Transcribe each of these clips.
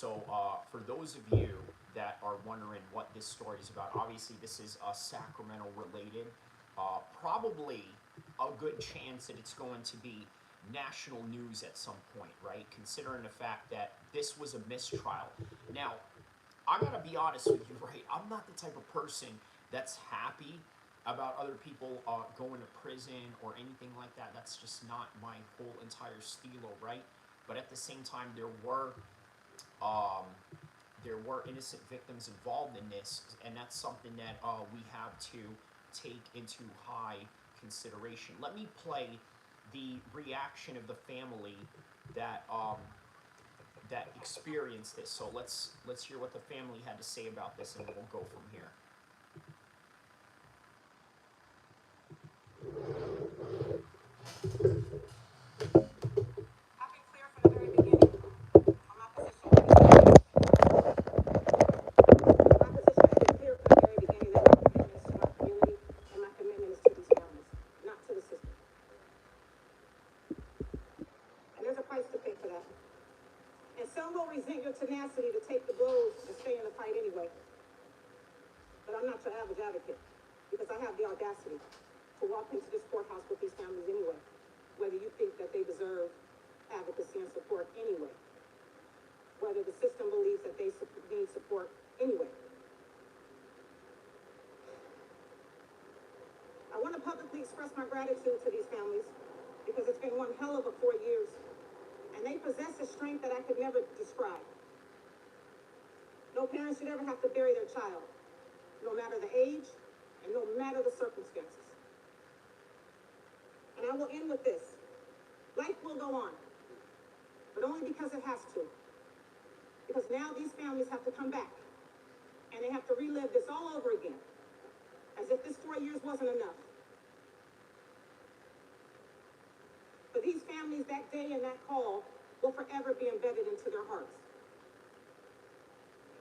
So for those of you that are wondering what this story is about, obviously this is Sacramento related. Probably a good chance that it's going to be national news at some point, right? Considering the fact that this was a mistrial. Now, I gotta be honest with you, right? I'm not the type of person that's happy about other people going to prison or anything like that. That's just not my whole entire stilo, right? But at the same time, um, there were innocent victims involved in this, and that's something that we have to take into high consideration. Let me play the reaction of the family that that experienced this. So let's hear what the family had to say about this, and we'll go from here. I've been clear from the very beginning on my position. My position has been clear from the very beginning that my commitment is to my community and my commitment is to these families, not to the system. And there's a price to pay for that. And some will resent your tenacity to take the blows and stay in the fight anyway. But I'm not your average advocate, because I have the audacity to walk into this courthouse with these families anyway, whether you think that they deserve advocacy and support anyway, whether the system believes that they need support anyway. I want to publicly express my gratitude to these families, because it's been one hell of a 4 years, and they possess a strength that I could never describe. No parent should ever have to bury their child, no matter the age and no matter the circumstances. And I will end with this. Life will go on, but only because it has to. Because now these families have to come back, and they have to relive this all over again, as if this 4 years wasn't enough. For these families, that day and that call will forever be embedded into their hearts.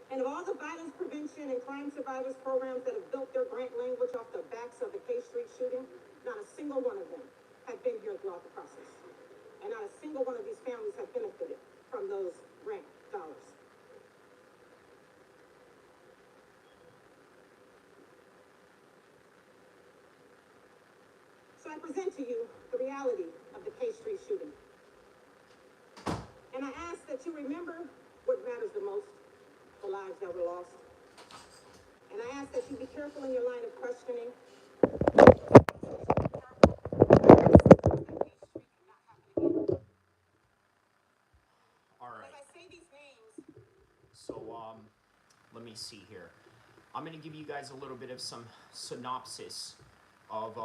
And of all the violence prevention and crime survivors programs that have built their grant language off the backs of the K Street shooting, not a single one of them have been here throughout the process. And not a single one of these families have benefited from those grant dollars. So I present to you the reality of the K Street shooting. And I ask that you remember what matters the most, the lives that were lost. And I ask that you be careful in your line of questioning. All right. As I say these names, So let me see here. I'm going to give you guys a little bit of some synopsis of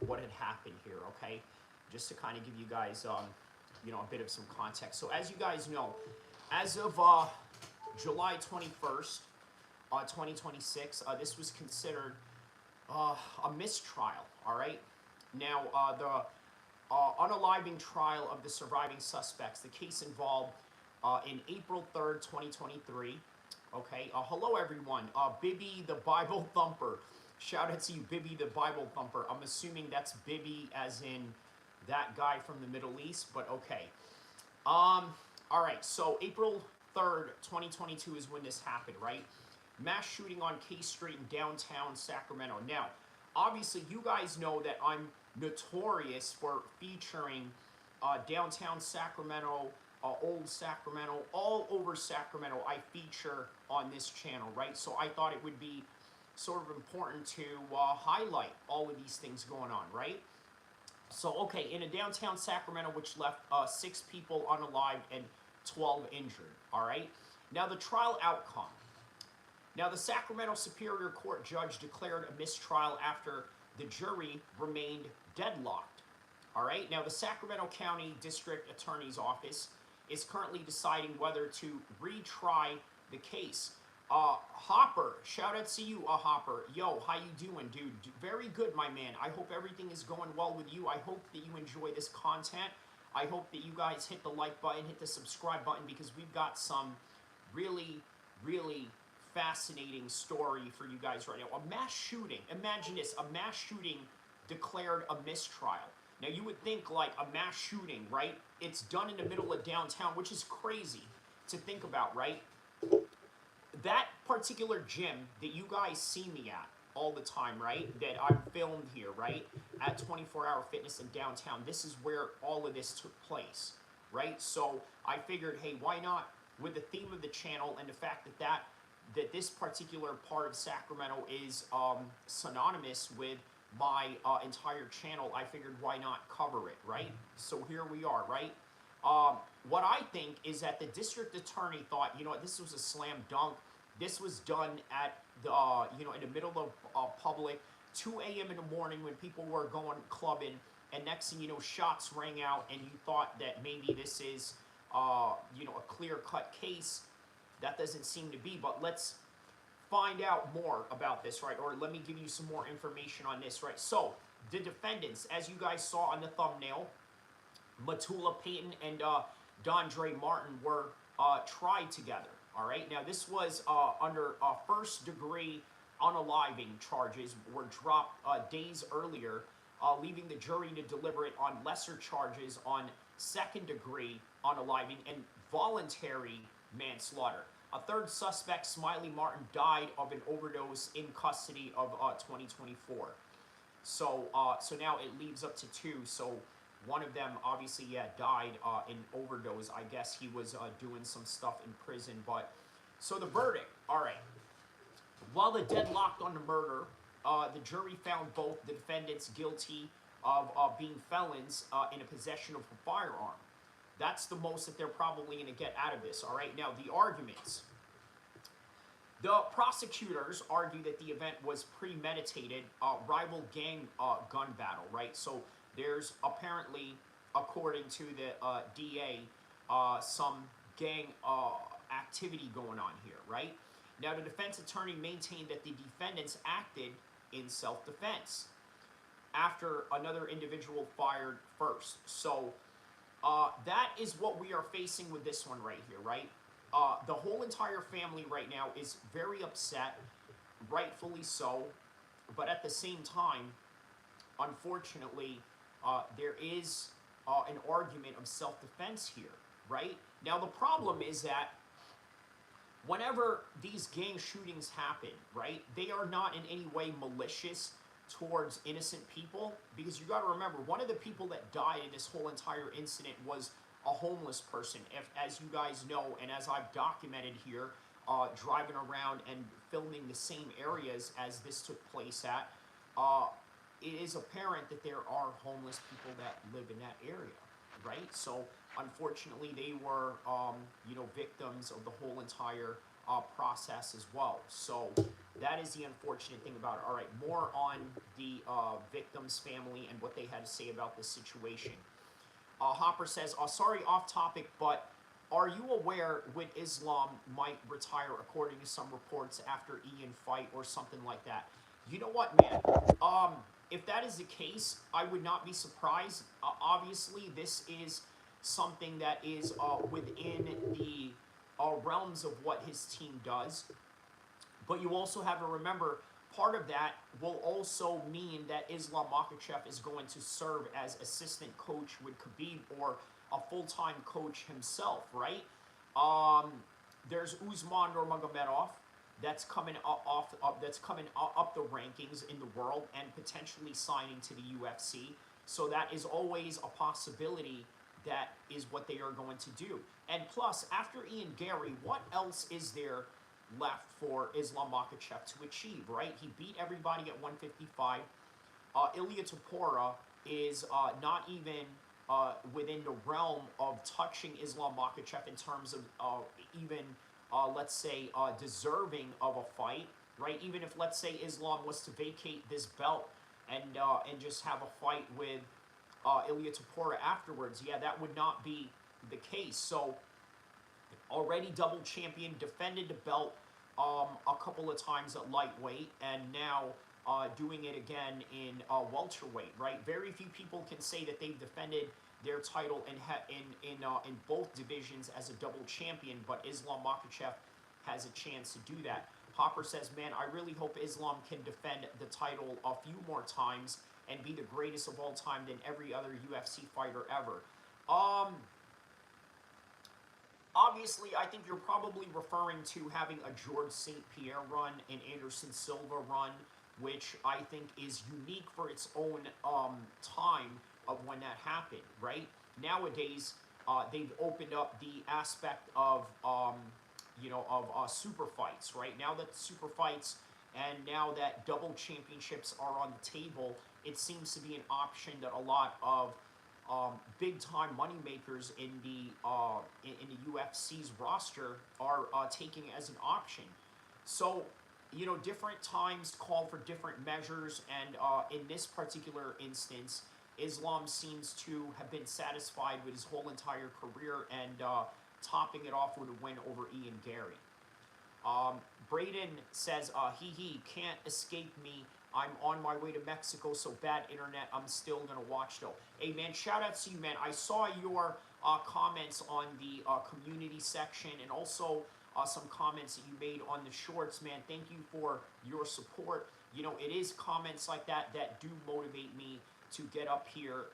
what had happened here, okay? Just to kind of give you guys, a bit of some context. So as you guys know, as of July 21st, 2026, this was considered a mistrial, all right? Now, the unaliving trial of the surviving suspects, the case involved in April 3rd, 2023. Okay, hello everyone. Bibby the Bible Thumper. Shout out to you, Bibby the Bible Thumper. I'm assuming that's Bibby as in that guy from the Middle East, but okay. All right, so April 3rd, 2022 is when this happened, right? Mass shooting on K Street in downtown Sacramento. Now, obviously, you guys know that I'm notorious for featuring downtown Sacramento, old Sacramento, all over Sacramento. I feature on this channel, right? So I thought it would be sort of important to highlight all of these things going on, right? So, okay, in a downtown Sacramento, which left 6 people unalived and 12 injured, all right? Now, the trial outcome. Now, the Sacramento Superior Court judge declared a mistrial after the jury remained deadlocked, all right? Now, the Sacramento County District Attorney's Office is currently deciding whether to retry the case. Hopper, shout out to you, Hopper. Yo, how you doing, dude? Very good, my man. I hope everything is going well with you. I hope that you enjoy this content. I hope that you guys hit the like button, hit the subscribe button, because we've got some really, really fascinating story for you guys right now. A mass shooting. Imagine this, a mass shooting declared a mistrial. Now, you would think like a mass shooting, right? It's done in the middle of downtown, which is crazy to think about, right? that particular gym that you guys see me at all the time, right? That I'm filmed here, right? At 24 Hour Fitness in downtown. This is where all of this took place, right? So I figured, hey, why not, with the theme of the channel and the fact that this particular part of Sacramento is synonymous with my entire channel, I figured why not cover it, right? So here we are, right? What I think is that the district attorney thought, you know what, this was a slam dunk. This was done at the, in the middle of public, 2 a.m. in the morning when people were going clubbing, and next thing you know, shots rang out, and you thought that maybe this is, a clear-cut case. That doesn't seem to be, but let's find out more about this, right? Or let me give you some more information on this, right? So, the defendants, as you guys saw on the thumbnail, Matula Payton and Dondre Martin were tried together, all right? Now, this was under first-degree unaliving charges were dropped days earlier, leaving the jury to deliberate on lesser charges on second-degree unaliving and voluntary manslaughter. A third suspect, Smiley Martin, died of an overdose in custody of 2024. So now it leaves up to 2. So one of them obviously, died in overdose. I guess he was doing some stuff in prison. But so the verdict, all right. While the deadlocked on the murder, the jury found both the defendants guilty of being felons in a possession of a firearm. That's the most that they're probably going to get out of this, all right? Now, the arguments. The prosecutors argue that the event was premeditated, rival gang gun battle, right? So there's apparently, according to the DA, some gang activity going on here, right? Now, the defense attorney maintained that the defendants acted in self-defense after another individual fired first. So that is what we are facing with this one right here, right? The whole entire family right now is very upset, rightfully so, but at the same time, unfortunately, there is an argument of self-defense here, right? Now, the problem is that whenever these gang shootings happen, right, they are not in any way malicious towards innocent people, because you got to remember, one of the people that died in this whole entire incident was a homeless person, as you guys know, and as I've documented here, driving around and filming the same areas as this took place at, it is apparent that there are homeless people that live in that area, right? So, unfortunately, they were, victims of the whole entire process as well. So, that is the unfortunate thing about it. All right, more on the victim's family and what they had to say about this situation. Hopper says, sorry, off topic, but are you aware when Islam might retire according to some reports after Ian fight or something like that? You know what, man? If that is the case, I would not be surprised. Obviously, this is something that is within the realms of what his team does. But you also have to remember, part of that will also mean that Islam Makhachev is going to serve as assistant coach with Khabib, or a full-time coach himself, right? There's Usman Nurmagomedov that's coming up the rankings in the world and potentially signing to the UFC. So that is always a possibility. That is what they are going to do. And plus, after Ian Gary, what else is there left for Islam Makhachev to achieve, right? He beat everybody at 155. Ilia Topuria is not even within the realm of touching Islam Makhachev in terms of even, let's say, deserving of a fight, right? Even if, let's say, Islam was to vacate this belt and just have a fight with Ilia Topuria afterwards, yeah, that would not be the case. So, already double champion, defended the belt a couple of times at lightweight, and now doing it again in welterweight, right? Very few people can say that they've defended their title in both divisions as a double champion, but Islam Makhachev has a chance to do that. Hopper says, man, I really hope Islam can defend the title a few more times and be the greatest of all time than every other UFC fighter ever. Obviously, I think you're probably referring to having a George St. Pierre run, an Anderson Silva run, which I think is unique for its own time of when that happened, right? Nowadays, they've opened up the aspect of, super fights, right? Now that super fights and now that double championships are on the table, it seems to be an option that a lot of big time moneymakers in the UFC's roster are taking as an option. So, different times call for different measures, and in this particular instance, Islam seems to have been satisfied with his whole entire career and topping it off with a win over Ian Gary. Braden says, can't escape me. I'm on my way to Mexico, so bad internet. I'm still going to watch, though. Hey, man, shout out to you, man. I saw your comments on the community section and also some comments that you made on the shorts, man. Thank you for your support. It is comments like that that do motivate me to get up here,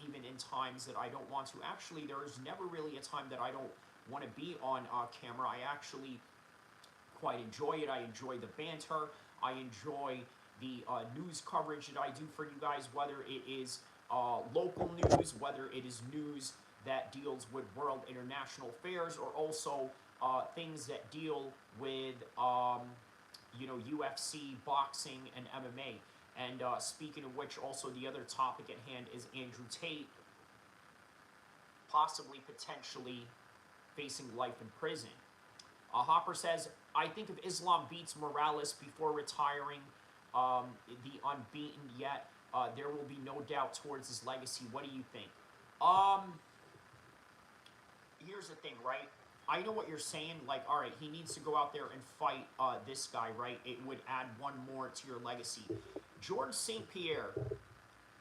even in times that I don't want to. Actually, there is never really a time that I don't want to be on camera. I actually quite enjoy it. I enjoy the banter. I enjoy the news coverage that I do for you guys, whether it is local news, whether it is news that deals with world international affairs, or also things that deal with UFC, boxing, and MMA. And speaking of which, also the other topic at hand is Andrew Tate possibly, potentially facing life in prison. Hopper says, I think if Islam beats Morales before retiring the unbeaten yet, there will be no doubt towards his legacy. What do you think? Here's the thing, right? I know what you're saying. Like, all right, he needs to go out there and fight this guy, right? It would add one more to your legacy. George St. Pierre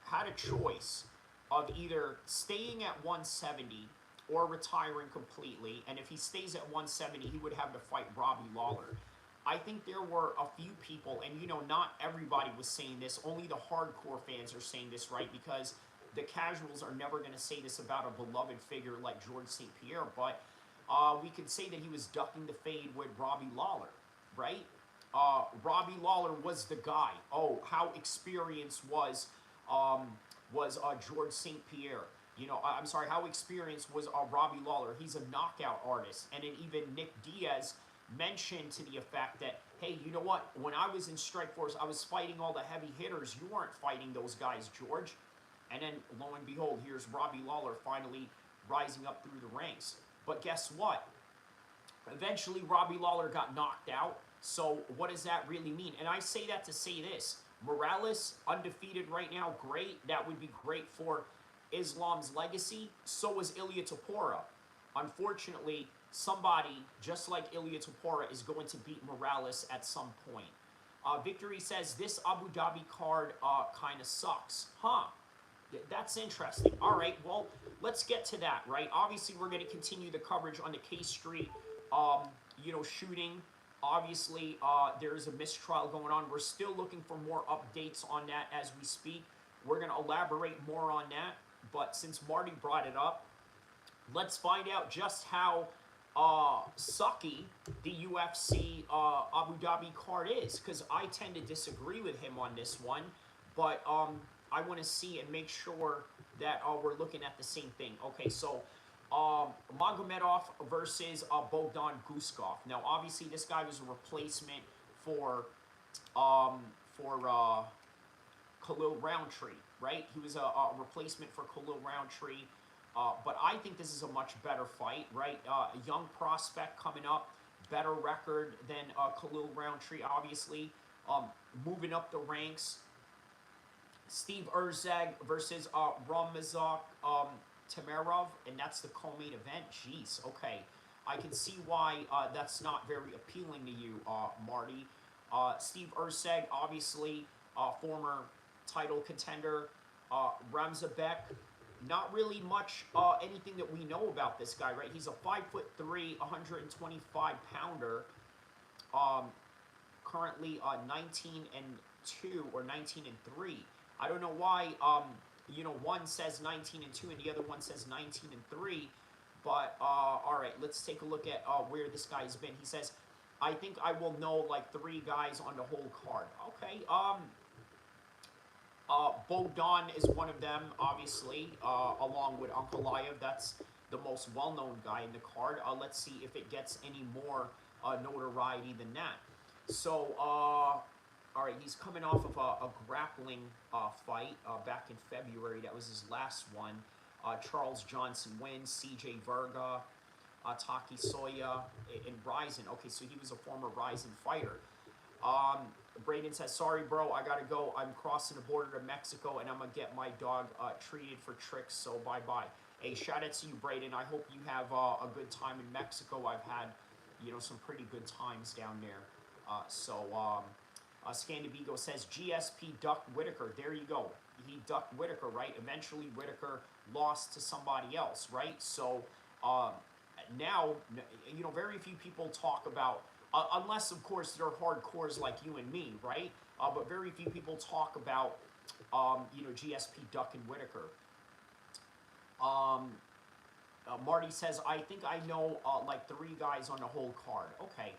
had a choice of either staying at 170 or retiring completely. And if he stays at 170, he would have to fight Robbie Lawler. I think there were a few people, and not everybody was saying this. Only the hardcore fans are saying this, right? Because the casuals are never going to say this about a beloved figure like George St. Pierre. But we could say that he was ducking the fade with Robbie Lawler, right? Robbie Lawler was the guy. Oh, how experienced was George St. Pierre? I'm sorry, how experienced was Robbie Lawler? He's a knockout artist. And then even Nick Diaz mentioned to the effect that, hey, you know what? When I was in Strikeforce, I was fighting all the heavy hitters. You weren't fighting those guys, George. And then, lo and behold, here's Robbie Lawler finally rising up through the ranks. But guess what? Eventually, Robbie Lawler got knocked out. So what does that really mean? And I say that to say this. Morales, undefeated right now, great. That would be great for Islam's legacy. So is Ilia Topuria. Unfortunately, somebody just like Ilia Topuria is going to beat Morales at some point. Victory says, this Abu Dhabi card kind of sucks. Huh. That's interesting. All right, well, let's get to that, right? Obviously, we're going to continue the coverage on the K Street, shooting. Obviously, there is a mistrial going on. We're still looking for more updates on that as we speak. We're going to elaborate more on that. But since Marty brought it up, let's find out just how sucky the UFC Abu Dhabi card is. Because I tend to disagree with him on this one. But I want to see and make sure that we're looking at the same thing. Okay, so Magomedov versus Bogdan Guskov. Now, obviously, this guy was a replacement for Khalil Roundtree, right? He was a replacement for Khalil Roundtree. But I think this is a much better fight, right? A young prospect coming up, better record than Khalil Roundtree, obviously. Moving up the ranks. Steve Erzeg versus Ramazan Tamarov, and that's the co-main event. Jeez, okay. I can see why that's not very appealing to you, Marty. Steve Erzeg, obviously, former title contender. Ramzabek, not really much anything that we know about this guy, right? He's a 5'3", 125-pounder. Currently 19-2 or 19-3. I don't know why, one says 19-2 and the other one says 19-3, But, all right, let's take a look at where this guy's been. He says, I think I will know like 3 guys on the whole card. Okay, Bodon is one of them, obviously, along with Ankalaev. That's the most well-known guy in the card. Let's see if it gets any more notoriety than that. So, all right, he's coming off of a grappling fight back in February. That was his last one. Charles Johnson wins. CJ Verga, Taki Soya, and Ryzen. Okay, so he was a former Ryzen fighter. Braden says, sorry, bro, I gotta go. I'm crossing the border to Mexico, and I'm gonna get my dog treated for tricks, so bye-bye. Hey, shout out to you, Braden. I hope you have a good time in Mexico. I've had, you know, some pretty good times down there. Scandibigo says, GSP ducked Whitaker. There you go. He ducked Whitaker, right? Eventually, Whitaker lost to somebody else, right? So, now, you know, very few people talk about, unless, of course, they're hardcores like you and me, right? But very few people talk about, you know, GSP Duck and Whitaker. Marty says, I think I know, like 3 guys on the whole card. Okay.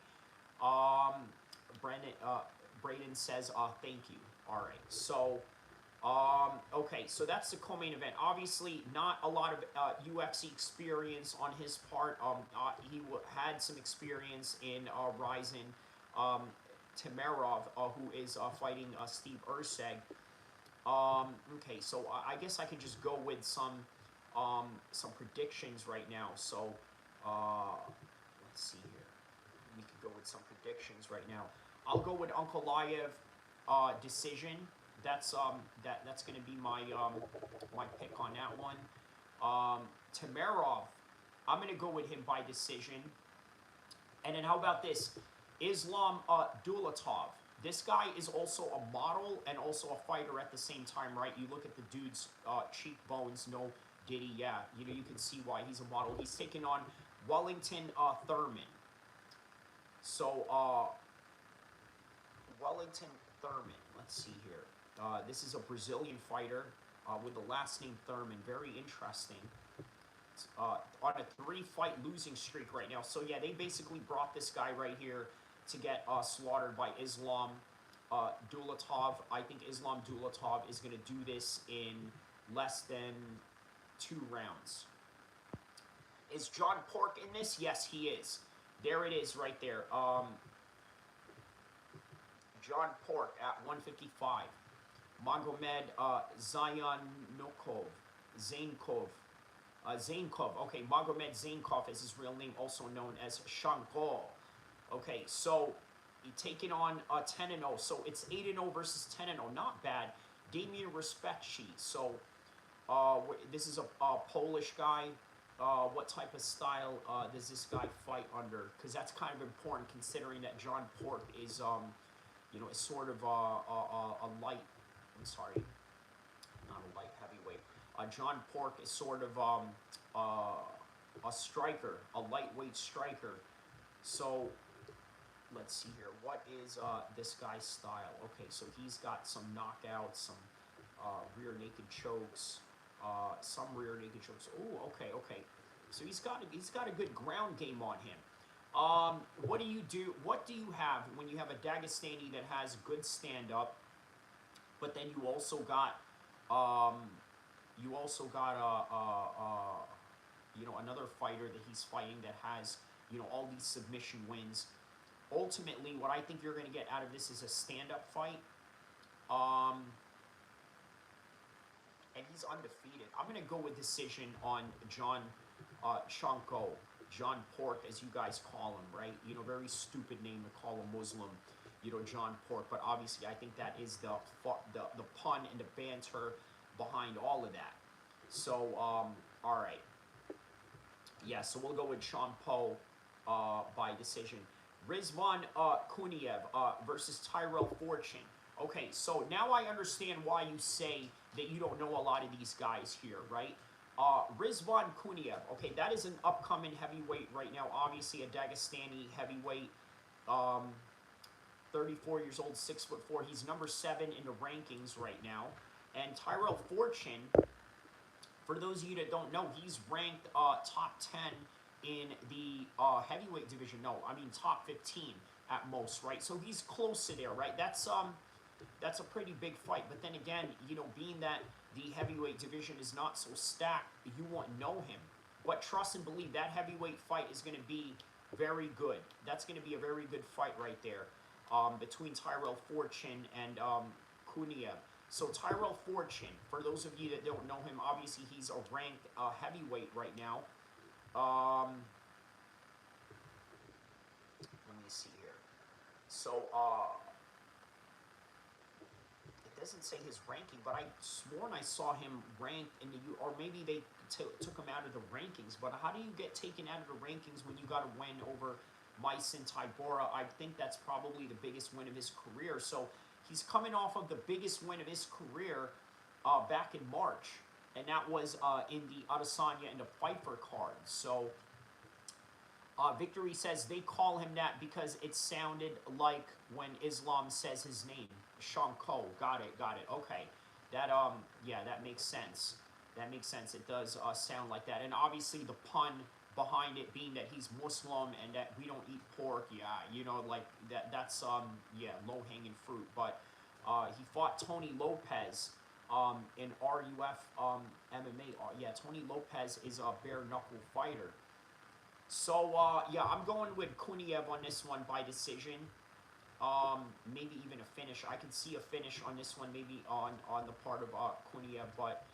Braden says, thank you. All right. So, okay, so that's the co-main event. Obviously, not a lot of UFC experience on his part. He had some experience in Ryzen. Tamarov, who is fighting Steve Erceg. Okay, so I guess I could just go with some predictions right now. So, let's see here. We could go with some predictions right now. I'll go with Ankalaev decision. That's going to be my my pick on that one. Tamarov, I'm going to go with him by decision. And then how about this? Islam Dulatov. This guy is also a model and also a fighter at the same time, right? You look at the dude's cheekbones, no Diddy, yeah. You know, you can see why he's a model. He's taking on Wellington Thurman. So, Wellington Thurman, let's see here. This is a Brazilian fighter with the last name Thurman. Very interesting. On a 3-fight losing streak right now. So, yeah, they basically brought this guy right here to get slaughtered by Islam Dulatov. I think Islam Dulatov is going to do this in less than 2 rounds. Is John Pork in this? Yes, he is. There it is right there. John Pork at 155. Magomed Zainkov. Okay, Magomed Zainkov is his real name, also known as Shankol. Okay, so taking on 10-0. So it's 8-0 versus 10-0. Not bad. Damian Respecci. So this is a Polish guy. What type of style does this guy fight under? Because that's kind of important, considering that John Pork is, you know, is sort of a light. I'm sorry, not a light heavyweight. John Pork is sort of a striker, a lightweight striker. So let's see here. What is this guy's style? Okay, so he's got some knockouts, some rear naked chokes, some rear naked chokes. Oh, okay. So he's got a good ground game on him. What do you do? What do you have when you have a Dagestani that has good stand up, but then you also got you know, another fighter that he's fighting that has, you know, all these submission wins. Ultimately, what I think you're going to get out of this is a stand-up fight. And he's undefeated. I'm going to go with decision on John Shanko. John Pork, as you guys call him, right? You know, very stupid name to call a Muslim, you know, John Pork. But obviously, I think that is the pun and the banter behind all of that. So, all right. Yeah, so we'll go with Sean Poe by decision. Rizvan Kuniev versus Tyrell Fortune. Okay, so now I understand why you say that you don't know a lot of these guys here, right? Rizvan Kuniev, okay, that is an upcoming heavyweight right now. Obviously a Dagestani heavyweight, 34 years old, 6'4". He's number 7 in the rankings right now. And Tyrell Fortune, For those of you that don't know, he's ranked top 10 in the heavyweight division. No, I mean top 15 at most, right? So he's close to there, right? That's a pretty big fight. But then again, you know, being that the heavyweight division is not so stacked, you won't know him. But trust and believe that heavyweight fight is going to be very good. That's going to be a very good fight right there between Tyrell Fortune and Kuniev. So Tyrell Fortune, for those of you that don't know him, obviously he's a ranked heavyweight right now. Let me see here. So it doesn't say his ranking, but I sworn I saw him ranked in the or maybe they took him out of the rankings. But how do you get taken out of the rankings when you got a win over Myson Tybura? I think that's probably the biggest win of his career. So he's coming off of the biggest win of his career back in March, and that was in the Adesanya and the Pfeiffer card. So Victory says they call him that because it sounded like when Islam says his name. Shanko, got it. Okay, that yeah, that makes sense. That makes sense. It does sound like that, and obviously the pun behind it being that he's Muslim and that we don't eat pork. Yeah, you know, like that. That's yeah, low hanging fruit. But he fought Tony Lopez in RUF MMA. Yeah, Tony Lopez is a bare knuckle fighter. So yeah, I'm going with Kuniev on this one by decision. Maybe even a finish. I can see a finish on this one, maybe on the part of Kuniev, but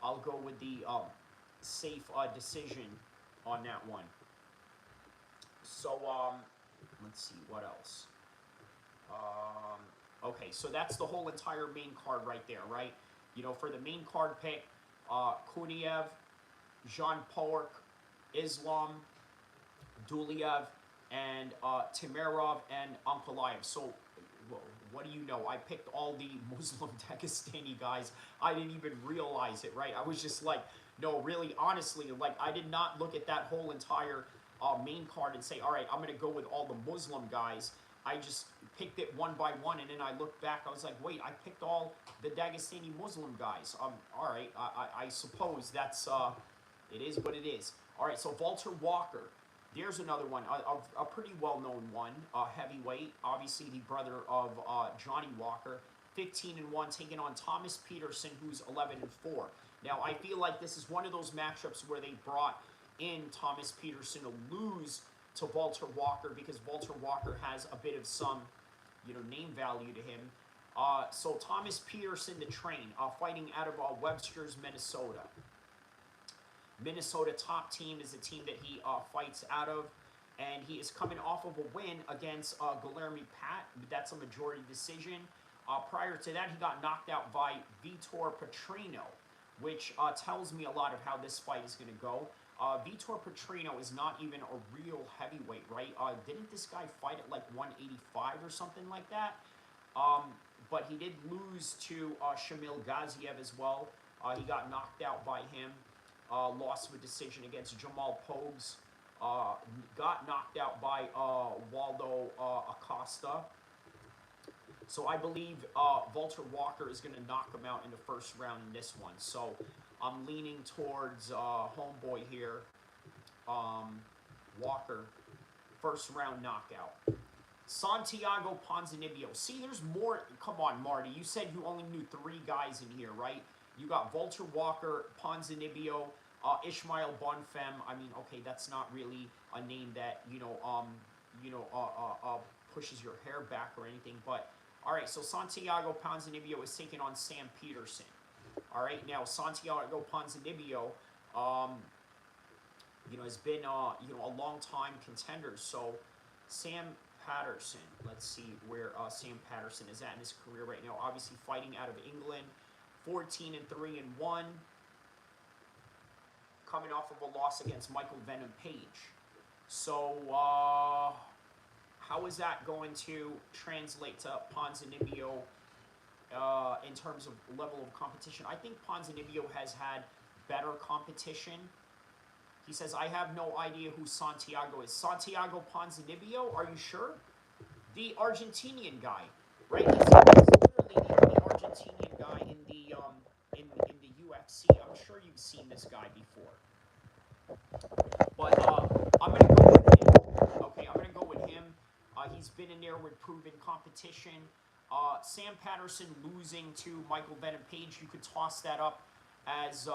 I'll go with the safe decision on that one. So let's see what else. Okay, so that's the whole entire main card right there, right? You know, for the main card pick, Kuniev, Jean Pork, Islam, Duliev, and Timerov and Ankalaev. So, what do you know? I picked all the Muslim Dagestani guys. I didn't even realize it, right? I was just like, no, really, honestly, like, I did not look at that whole entire main card and say, all right, I'm going to go with all the Muslim guys. I just picked it one by one, and then I looked back. I was like, wait, I picked all the Dagestani Muslim guys. All right, I suppose that's, it is what it is. All right, so Walter Walker. There's another one, a pretty well-known one, heavyweight, obviously the brother of Johnny Walker, 15-1, taking on Thomas Peterson, who's 11-4. Now, I feel like this is one of those matchups where they brought in Thomas Peterson to lose to Walter Walker because Walter Walker has a bit of some, you know, name value to him. So Thomas Peterson, the train, fighting out of Webster's, Minnesota. Minnesota top team is the team that he fights out of, and he is coming off of a win against Guilherme Pat. That's a majority decision. Prior to that, he got knocked out by Vitor Petrino, which tells me a lot of how this fight is going to go. Vitor Petrino is not even a real heavyweight, right? Didn't this guy fight at like 185 or something like that? But he did lose to Shamil Gaziev as well. He got knocked out by him. Lost with decision against Jamal Pogues. Got knocked out by Waldo Acosta. So I believe Walter Walker is going to knock him out in the first round in this one. So I'm leaning towards homeboy here, Walker, first round knockout. Santiago Ponzinibbio. See, there's more. Come on, Marty. You said you only knew 3 guys in here, right? You got Walter Walker, Ponzinibbio, Ishmael Bonfem. I mean, okay, that's not really a name that, pushes your hair back or anything. But, all right, so Santiago Ponzinibbio is taking on Sam Peterson. All right, now Santiago Ponzinibbio, has been, a long-time contender. So Sam Patterson, let's see where Sam Patterson is at in his career right now. Obviously fighting out of England. 14-3-1, coming off of a loss against Michael Venom Page. So, how is that going to translate to Ponzinibbio in terms of level of competition? I think Ponzinibbio has had better competition. He says, I have no idea who Santiago is. Santiago Ponzinibbio, are you sure? The Argentinian guy, right? He's literally the Argentinian guy in the UFC. See, I'm sure you've seen this guy before. But I'm going to go with him. Okay, I'm going to go with him. He's been in there with proven competition. Sam Patterson losing to Michael Venom Page, you could toss that up as,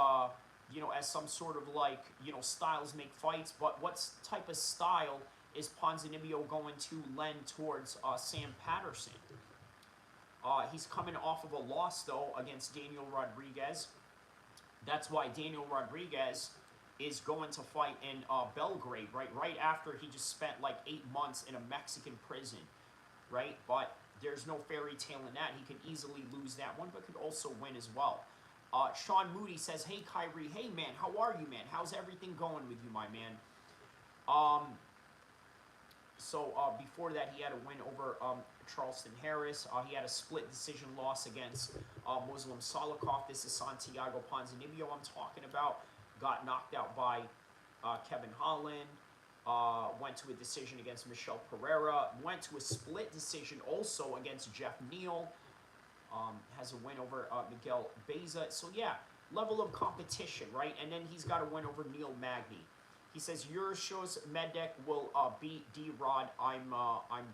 as some sort of like, styles make fights. But what type of style is Ponzinibbio going to lend towards Sam Patterson? He's coming off of a loss, though, against Daniel Rodriguez. That's why Daniel Rodriguez is going to fight in Belgrade, right after he just spent like 8 months in a Mexican prison, right? But there's no fairy tale in that. He could easily lose that one, but could also win as well. Sean Moody says, hey, Kyrie, hey, man, how are you, man? How's everything going with you, my man? So before that, he had a win over Charleston Harris. He had a split decision loss against Muslim Salikov. This is Santiago Ponzinibbio I'm talking about. Got knocked out by Kevin Holland. Went to a decision against Michel Pereira. Went to a split decision also against Jeff Neal. Has a win over Miguel Beza. So yeah, level of competition, right? And then he's got a win over Neil Magny. He says, Yurshos Medek will beat D-Rod. I'm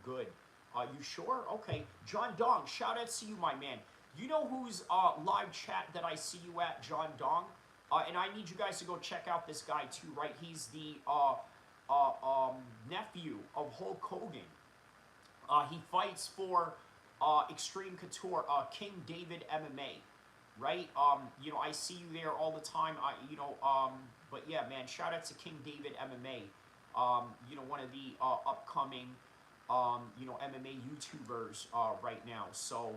good. You sure? Okay. John Dong, shout out to you, my man. You know whose live chat that I see you at, John Dong? And I need you guys to go check out this guy too, right? He's the nephew of Hulk Hogan. He fights for Extreme Couture, King David MMA, right? I see you there all the time. But yeah, man, shout out to King David MMA. One of the upcoming, MMA YouTubers right now. So,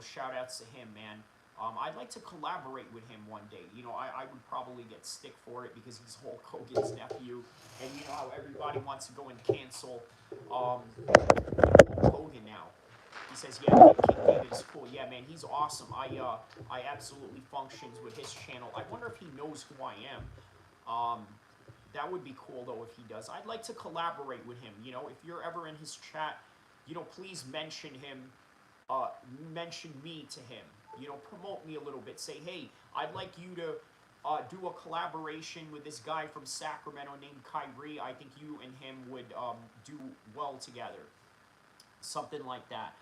shout outs to him, man. I'd like to collaborate with him one day. I would probably get stick for it because he's Hulk Hogan's nephew. And you know how everybody wants to go and cancel Hulk Hogan now. He says, yeah, King David is cool. Yeah, man, he's awesome. I absolutely functions with his channel. I wonder if he knows who I am. That would be cool, though, if he does. I'd like to collaborate with him. If you're ever in his chat, please mention him. Mention me to him. Promote me a little bit. Say, hey, I'd like you to do a collaboration with this guy from Sacramento named Kyrie. I think you and him would do well together. Something like that.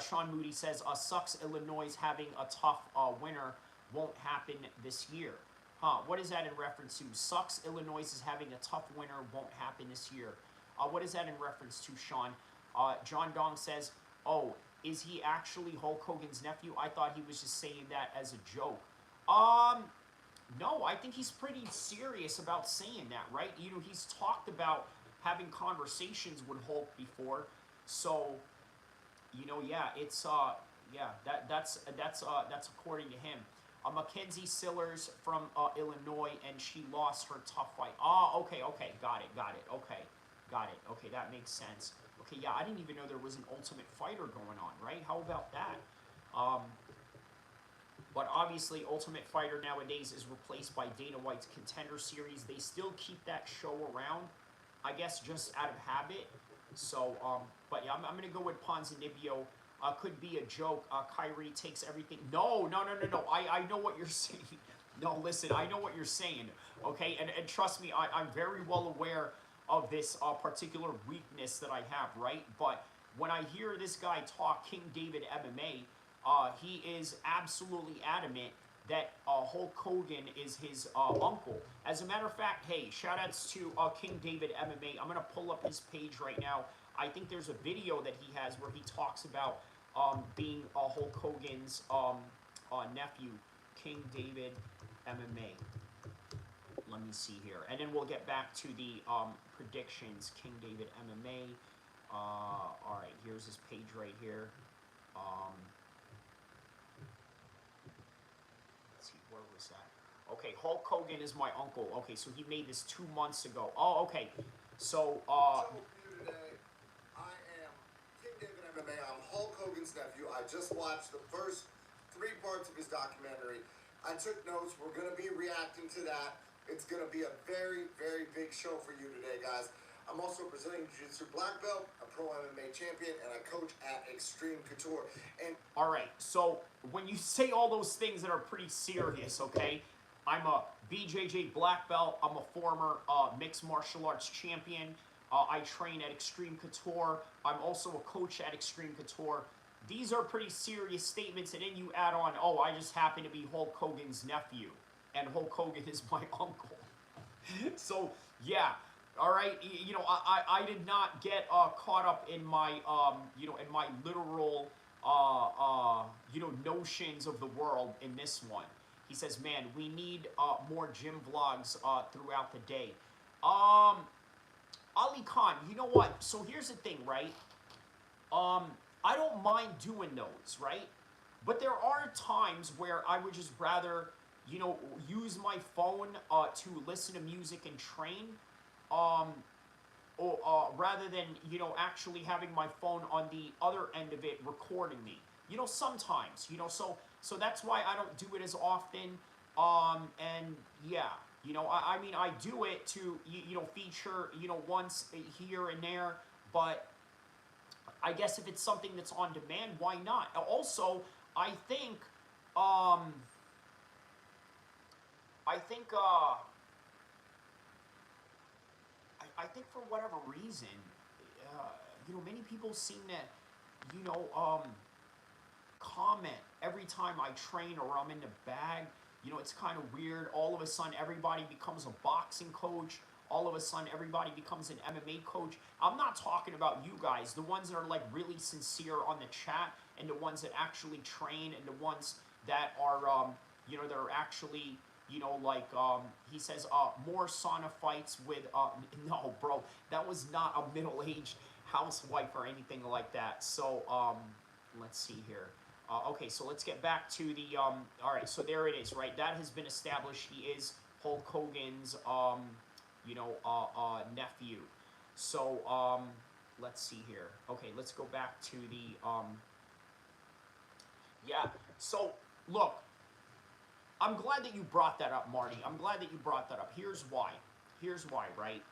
Sean Moody says, sucks Illinois having a tough winner. Won't happen this year. What is that in reference to? Sucks Illinois is having a tough winner. Won't happen this year. What is that in reference to, Sean? John Dong says, oh, is he actually Hulk Hogan's nephew? I thought he was just saying that as a joke. No, I think he's pretty serious about saying that, right? He's talked about having conversations with Hulk before. So, yeah, it's that's according to him. Mackenzie Sillers from Illinois, and she lost her tough fight. Okay, got it. Okay, that makes sense. Okay, yeah, I didn't even know there was an Ultimate Fighter going on, right? How about that? But obviously, Ultimate Fighter nowadays is replaced by Dana White's Contender Series. They still keep that show around, I guess, just out of habit. So, but yeah, I'm going to go with Ponzinibbio. Could be a joke. Kyrie takes everything. No. I know what you're saying. No, listen, I know what you're saying, okay? And trust me, I'm very well aware of this particular weakness that I have, right? But when I hear this guy talk King David MMA, he is absolutely adamant that Hulk Hogan is his uncle. As a matter of fact, hey, shout-outs to King David MMA. I'm going to pull up his page right now. I think there's a video that he has where he talks about being Hulk Hogan's nephew, King David MMA. Let me see here. And then we'll get back to the predictions. King David MMA. All right, here's his page right here. Let's see, where was that? Okay, Hulk Hogan is my uncle. Okay, so he made this 2 months ago. Oh, okay. So, today, I am King David MMA. I'm Hulk Hogan's nephew. I just watched the first 3 parts of his documentary. I took notes. We're going to be reacting to that. It's going to be a very, very big show for you today, guys. I'm also a Brazilian Jiu-Jitsu black belt, a pro MMA champion, and I coach at Extreme Couture. And all right, so when you say all those things that are pretty serious, okay, I'm a BJJ black belt. I'm a former mixed martial arts champion. I train at Extreme Couture. I'm also a coach at Extreme Couture. These are pretty serious statements, and then you add on, oh, I just happen to be Hulk Hogan's nephew, and Hulk Hogan is my uncle. So, yeah, all right, you know, I did not get caught up in my, you know, in my literal, you know, notions of the world in this one. He says, man, we need more gym vlogs throughout the day. Ali Khan, you know what? So here's the thing, right? I don't mind doing those, right? But there are times where I would just rather, you know, use my phone to listen to music and train, or rather than, you know, actually having my phone on the other end of it recording me. You know, sometimes, you know, so that's why I don't do it as often. And yeah, you know, I mean, I do it to, you know, feature, you know, once here and there, but I guess if it's something that's on demand, why not? Also, I think for whatever reason, you know, many people seem to, you know, comment every time I train or I'm in the bag. You know, it's kind of weird. All of a sudden, everybody becomes a boxing coach. All of a sudden, everybody becomes an MMA coach. I'm not talking about you guys, the ones that are like really sincere on the chat, and the ones that actually train, and the ones that are, you know, that are actually, you know, like, he says, more sauna fights with, no, bro, that was not a middle-aged housewife or anything like that. So, let's see here. Okay, so let's get back to the, all right, so there it is, right? That has been established. He is Hulk Hogan's, you know, nephew. So, let's see here. Okay, let's go back to the, yeah, so, look, I'm glad that you brought that up, Marty. I'm glad that you brought that up. Here's why. Here's why, right?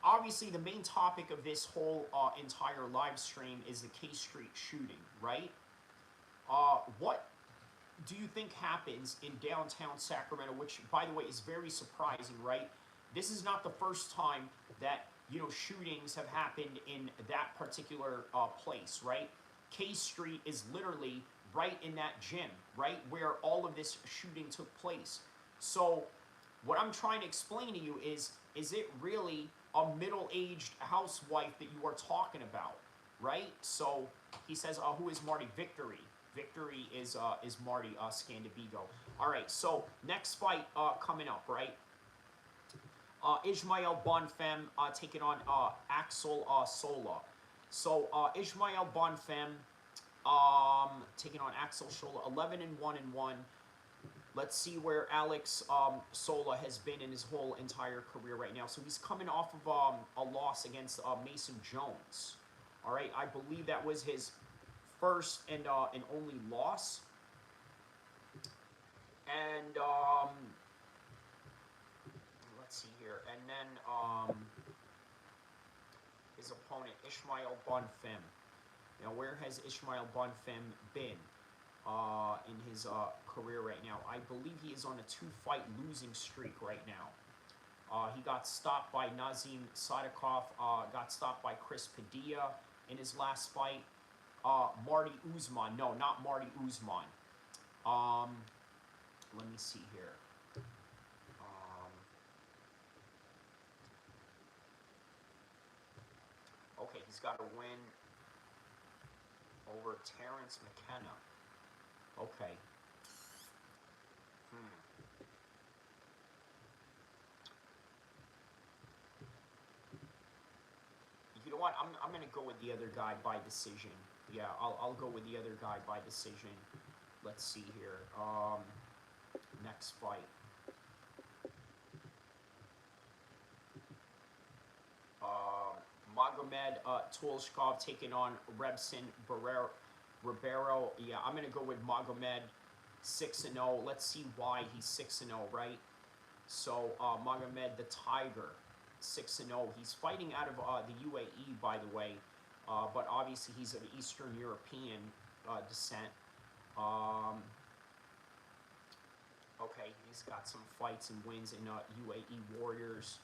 Obviously, the main topic of this whole entire live stream is the K Street shooting, right? What do you think happens in downtown Sacramento, which, by the way, is very surprising, right? This is not the first time that, you know, shootings have happened in that particular place, right? K Street is literally right in that gym, right, where all of this shooting took place. So what I'm trying to explain to you is it really a middle-aged housewife that you are talking about, right? So he says, who is Marty? Victory. Victory is Marty Scandabigo. All right, so next fight coming up, right? Ismael Bonfim taking on Axel Sola. So Ismael Bonfim taking on Axel Sola, 11-1-1. Let's see where Alex Sola has been in his whole entire career right now. So he's coming off of a loss against Mason Jones. All right, I believe that was his first and only loss. And let's see here. And then his opponent, Ismael Bonfim. Now, where has Ismael Bonfim been in his career right now? I believe he is on a 2-fight losing streak right now. He got stopped by Nazim Sadikov, got stopped by Chris Padilla in his last fight. Marty Usman. No, not Marty Usman. Let me see here. Okay, he's got a win over Terrence McKenna. Okay. You know what? I'm gonna go with the other guy by decision. Yeah, I'll go with the other guy by decision. Let's see here. Next fight. Magomed Tulshkov taking on Rebson Ribeiro. Yeah, I'm gonna go with Magomed 6-0. Let's see why he's 6-0, right? So Magomed the Tiger. 6-0. He's fighting out of the UAE, by the way, but obviously he's of Eastern European descent. Okay, he's got some fights and wins in UAE Warriors.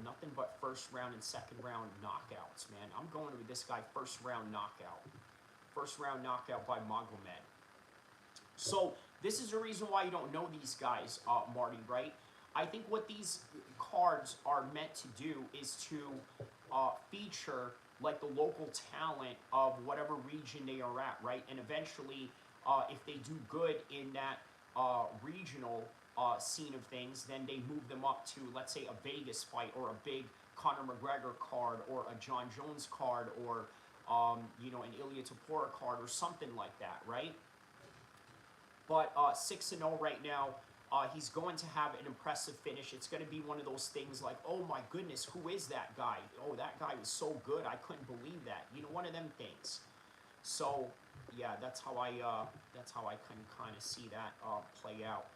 Nothing but first round and second round knockouts, man. I'm going with this guy first round knockout. First round knockout by Magomed. So this is the reason why you don't know these guys, Marty, right? I think what these cards are meant to do is to feature like the local talent of whatever region they are at, right? And eventually, if they do good in that regional scene of things, then they move them up to, let's say, a Vegas fight or a big Conor McGregor card or a John Jones card or, you know, an Ilia Topuria card or something like that, right? But 6-0 right now. He's going to have an impressive finish. It's going to be one of those things like, oh my goodness, who is that guy? Oh, that guy was so good, I couldn't believe that. You know, one of them things. So, yeah, that's how I can kind of see that play out.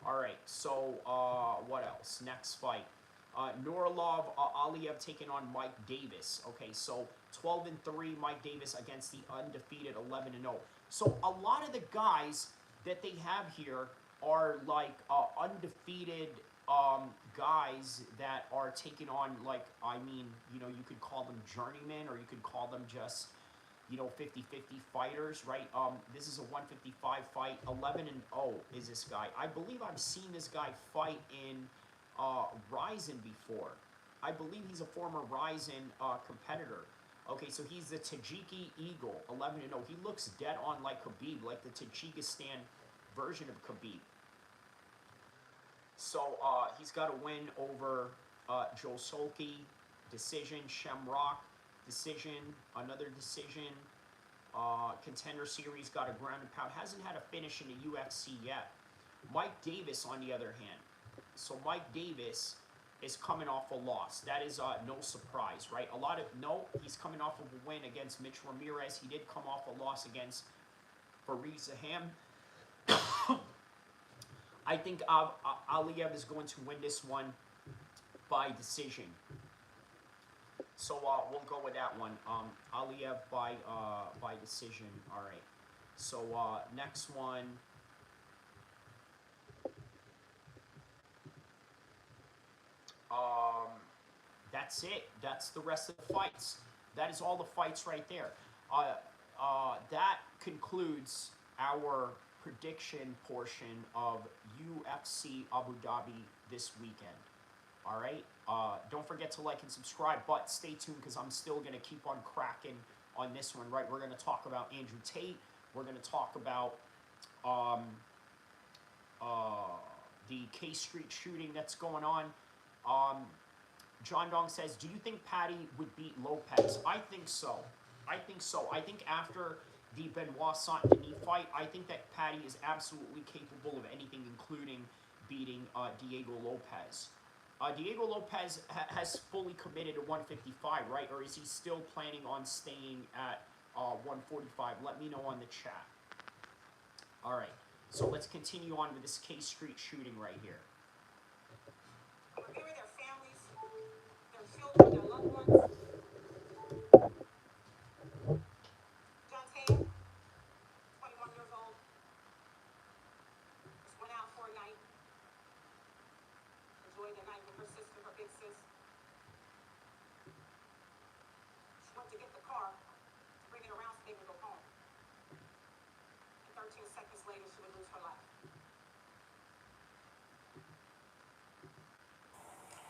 All right, so what else? Next fight. Nurmagomedov Aliyev taking on Mike Davis. Okay, so 12-3, Mike Davis against the undefeated 11-0. So a lot of the guys that they have here are like undefeated guys that are taking on, like, I mean, you know, you could call them journeymen or you could call them just, you know, 50-50 fighters, right? This is a 155 fight. 11-0 is this guy. I believe I've seen this guy fight in Ryzen before. I believe he's a former Ryzen competitor. Okay, so he's the Tajiki Eagle, 11-0. He looks dead on like Khabib, like the Tajikistan version of Khabib. So he's got a win over Joe Solke, decision, Shamrock, decision, another decision. Contender Series got a ground and pound. Hasn't had a finish in the UFC yet. Mike Davis, on the other hand. So Mike Davis is coming off a loss. That is no surprise, right? He's coming off of a win against Mitch Ramirez. He did come off a loss against Farid Zaham. I think Aliyev is going to win this one by decision. So we'll go with that one. Aliyev by decision. All right. So next one. That's it. That's the rest of the fights. That is all the fights right there. That concludes our prediction portion of UFC Abu Dhabi this weekend. All right. Don't forget to like and subscribe, but stay tuned because I'm still going to keep on cracking on this one, right? We're going to talk about Andrew Tate. We're going to talk about the K Street shooting that's going on. John Dong says, do you think Patty would beat Lopez? I think so. I think after the Benoit Saint-Denis fight, I think that Patty is absolutely capable of anything, including beating Diego Lopez. Diego Lopez has fully committed to 155, right? Or is he still planning on staying at 145? Let me know on the chat. All right, so let's continue on with this K Street shooting right here. Bury their families, their children, their loved ones. John Tate, 21 years old, just went out for a night, enjoyed the night with her sister, her big sis. She went to get the car, to bring it around so they would go home. And 13 seconds later, she would lose her life.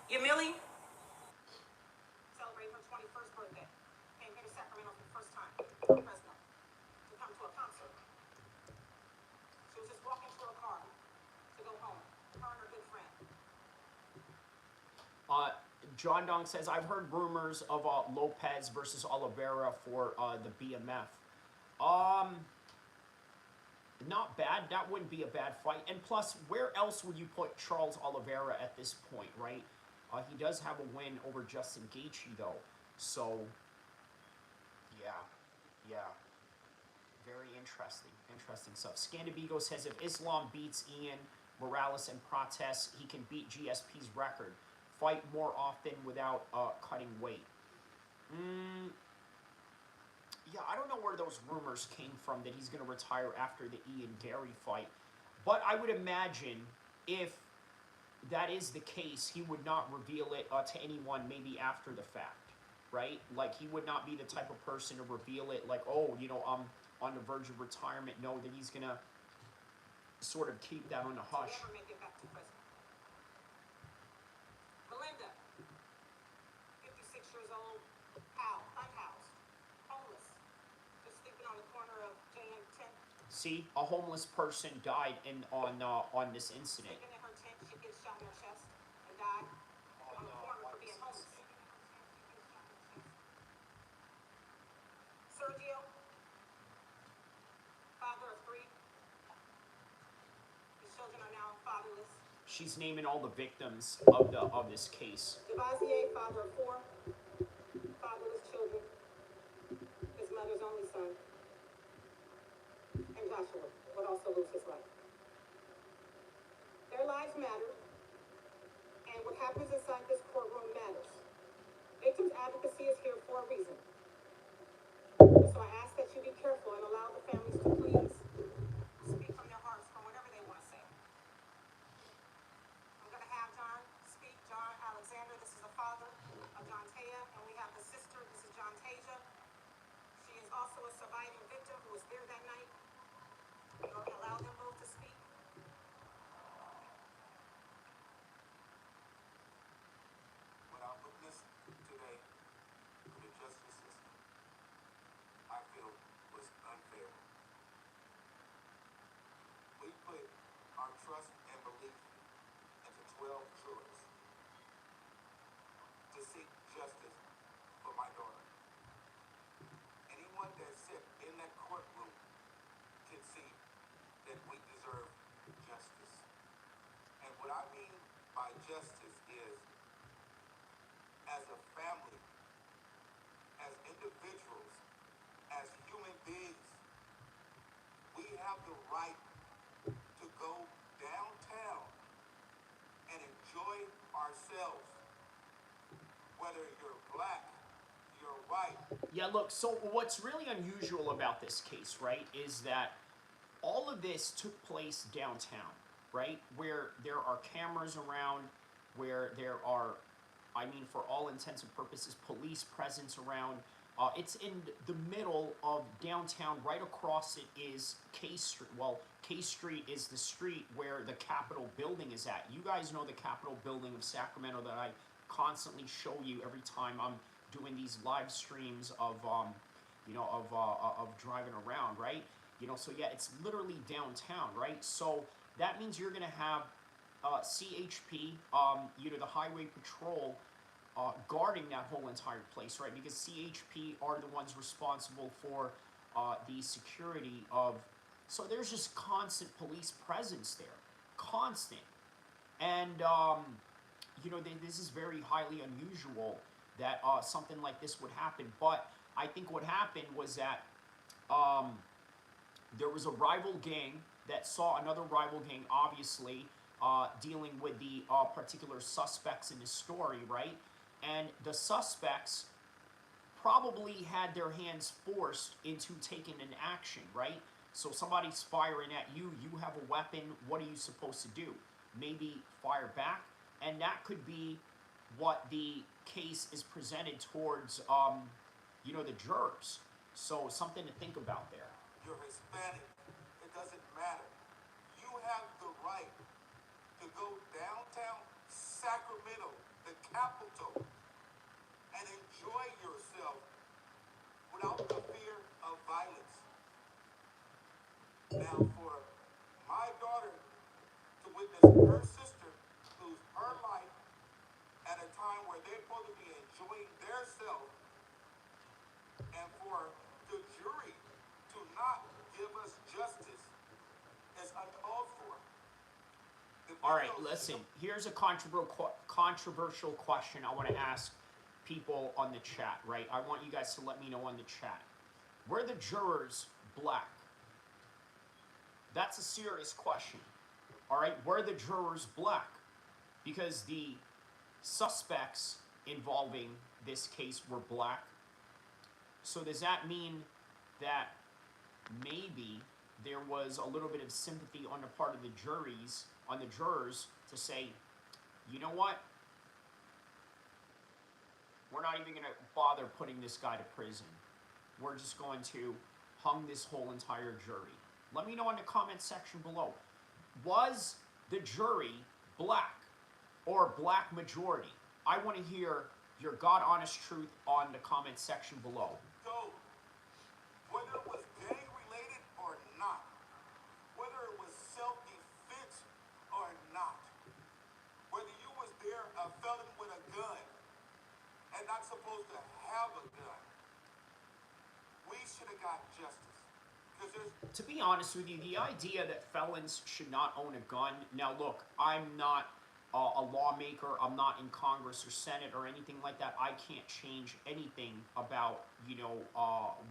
Yamili celebrated her 21st birthday. Came here to Sacramento for the first time, Fresno, to come to a concert. She was just walking to her car to go home. Her and her good friend. John Dong says, I've heard rumors of Lopez versus Oliveira for the BMF. Not bad. That wouldn't be a bad fight. And plus, where else would you put Charles Oliveira at this point, right? He does have a win over Justin Gaethje, though. So, yeah. Very interesting. Interesting stuff. Scandabigo says, if Islam beats Ian Morales and Prates, he can beat GSP's record. fight more often without cutting weight. Yeah, I don't know where those rumors came from that he's going to retire after the Ian Gary fight. But I would imagine if that is the case, he would not reveal it to anyone maybe after the fact, right? Like, he would not be the type of person to reveal it like, oh, you know, I'm on the verge of retirement. No, that he's going to sort of keep that on the hush. Never make it back to prison. Melinda, 56 years old, unhoused, homeless, just sleeping on the corner of J and 10. See, a homeless person died on this incident. Sleeping in her tent, she gets shot in her chest and died on the corner for being homeless. Sergio, father of 3. His children are now fatherless. She's naming all the victims of this case. Devasier, father of 4, fatherless children. His mother's only son. And Joshua would also lose his life. Their lives matter, and what happens inside this courtroom matters. Victims advocacy is here for a reason. So I ask that you be careful and allow the families to please speak from their hearts for whatever they want to say. I'm going to have John speak. John Alexander, this is the father of John Taya, and we have the sister, this is John Tasia. She is also a surviving victim who was there that night. We're going to allow them both to speak. What I witnessed today with the justice system, I feel was unfair. We put our trust and belief into 12 jurors to seek justice for my daughter. Anyone that sat in that courtroom can see that we deserve justice. And what I mean by justice is, as a family, as individuals, as human beings, we have the right to go downtown and enjoy ourselves, whether you're black, you're white. Yeah, look, so what's really unusual about this case, right, is that all of this took place downtown, right, where there are cameras around, where there are, I mean, for all intents and purposes, police presence around. It's in the middle of downtown. Right across it is K Street. Well, K Street is the street where the Capitol building is at. You guys know the Capitol building of Sacramento that I constantly show you every time I'm doing these live streams of, of driving around, right? You know, so yeah, it's literally downtown, right? So that means you're gonna have CHP, the Highway Patrol, guarding that whole entire place, right? Because CHP are the ones responsible for the security of. So there's just constant police presence there, constant, and this is very highly unusual that something like this would happen. But I think what happened was that there was a rival gang that saw another rival gang, obviously, dealing with the particular suspects in the story, right? And the suspects probably had their hands forced into taking an action, right? So somebody's firing at you, you have a weapon, what are you supposed to do? Maybe fire back, and that could be what the case is presented towards, the jurors. So something to think about there. You're Hispanic, it doesn't matter. You have the right to go downtown Sacramento, the capital, and enjoy yourself without the fear of violence. Now, for my daughter to witness her sister lose her life at a time where they're supposed to be enjoying their self, and for the jury to not give us justice is uncalled for. All right, listen, here's a controversial question I want to ask people on the chat, right? I want you guys to let me know on the chat. Were the jurors black? That's a serious question. All right, were the jurors black? Because the suspects involving this case were black. So does that mean that maybe there was a little bit of sympathy on the part of the jurors to say, you know what? We're not even going to bother putting this guy to prison. We're just going to hung this whole entire jury. Let me know in the comment section below. Was the jury black or black majority? I want to hear your God honest truth on the comment section below. So, whether it was gang related or not, whether it was self-defense or not, whether you was there a felon with a gun and not supposed to have a gun, we should have got justice. Because there's... To be honest with you, the idea that felons should not own a gun, now look, I'm not a lawmaker, I'm not in Congress or Senate or anything like that. I can't change anything about,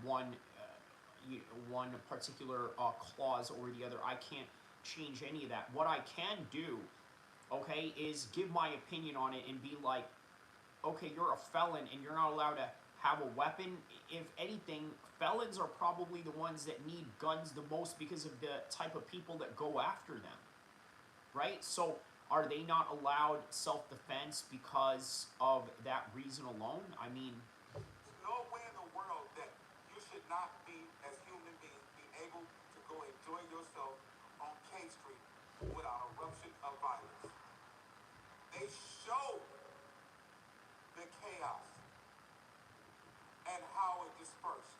one particular clause or the other. I can't change any of that. What I can do, okay, is give my opinion on it and be like, okay, you're a felon and you're not allowed to have a weapon. If anything, felons are probably the ones that need guns the most because of the type of people that go after them, right? So are they not allowed self-defense because of that reason alone? I mean, there's no way in the world that you should not be, as human beings, be able to go enjoy yourself on K Street without eruption of violence. They showed the chaos and how it dispersed.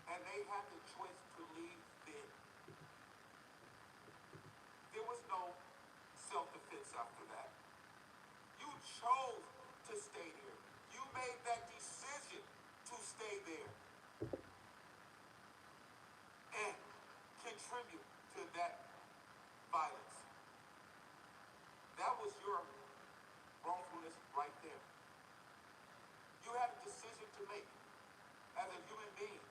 And they had the choice to leave then. There was no self-defense after that. You chose to stay there. You made that decision to stay there and contribute to that violence. That was your wrongfulness right there. You had a decision to make as a human being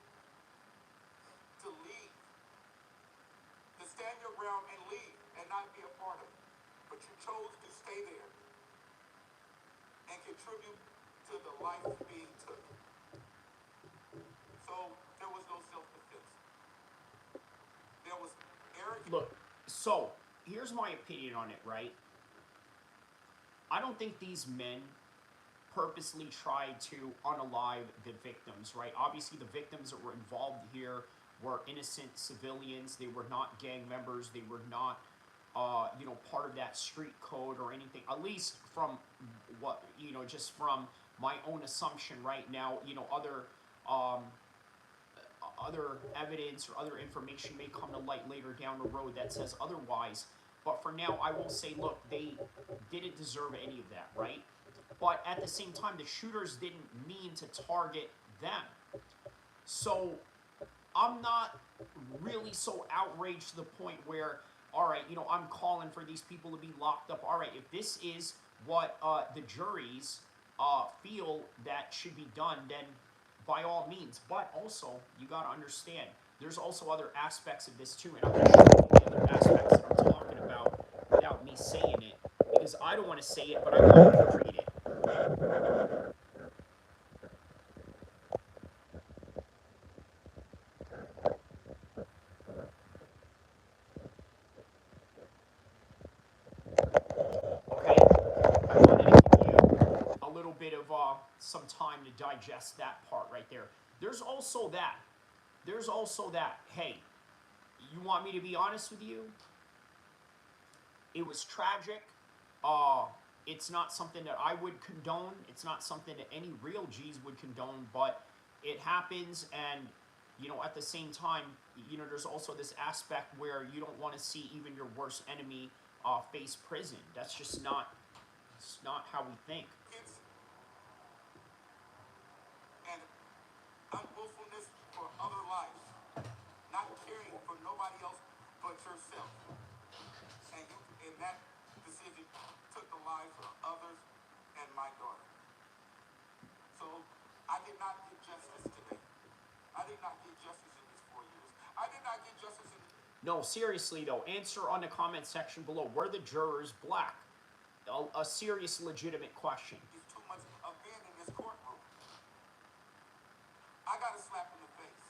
to leave, to stand your ground and leave and not be a part of it. But you chose to stay there and contribute to the life being took. So there was no self-defense. There was arrogance. look, so here's my opinion on it, right? I don't think these men purposely tried to unalive the victims, right? Obviously, the victims that were involved here were innocent civilians. They were not gang members. They were not, part of that street code or anything. At least from what, just from my own assumption right now. Other evidence or other information may come to light later down the road that says otherwise. But for now, I will say, look, they didn't deserve any of that, right? But at the same time, the shooters didn't mean to target them. So I'm not really so outraged to the point where, all right, I'm calling for these people to be locked up. All right, if this is what the juries feel that should be done, then by all means. But also, you got to understand, there's also other aspects of this too, and I'm going to show you the other aspects that I'm talking about without me saying it, because I don't want to say it, but I want to read it. Okay, I wanted to give you a little bit of some time to digest that part right there. There's also that. Hey, you want me to be honest with you? It was tragic. It's not something that I would condone. It's not something that any real G's would condone, but it happens, and at the same time, there's also this aspect where you don't want to see even your worst enemy face prison. That's just not how we think. And unwillfulness for other lives, not caring for nobody else but yourself. And you, in that decision, took the lives of others and my daughter. So I did not get justice today. I did not get justice in these 4 years. I did not get justice in... No, seriously though, answer on the comment section below. Were the jurors black? a serious, legitimate question. There's too much of being in this courtroom. I got a slap in the face.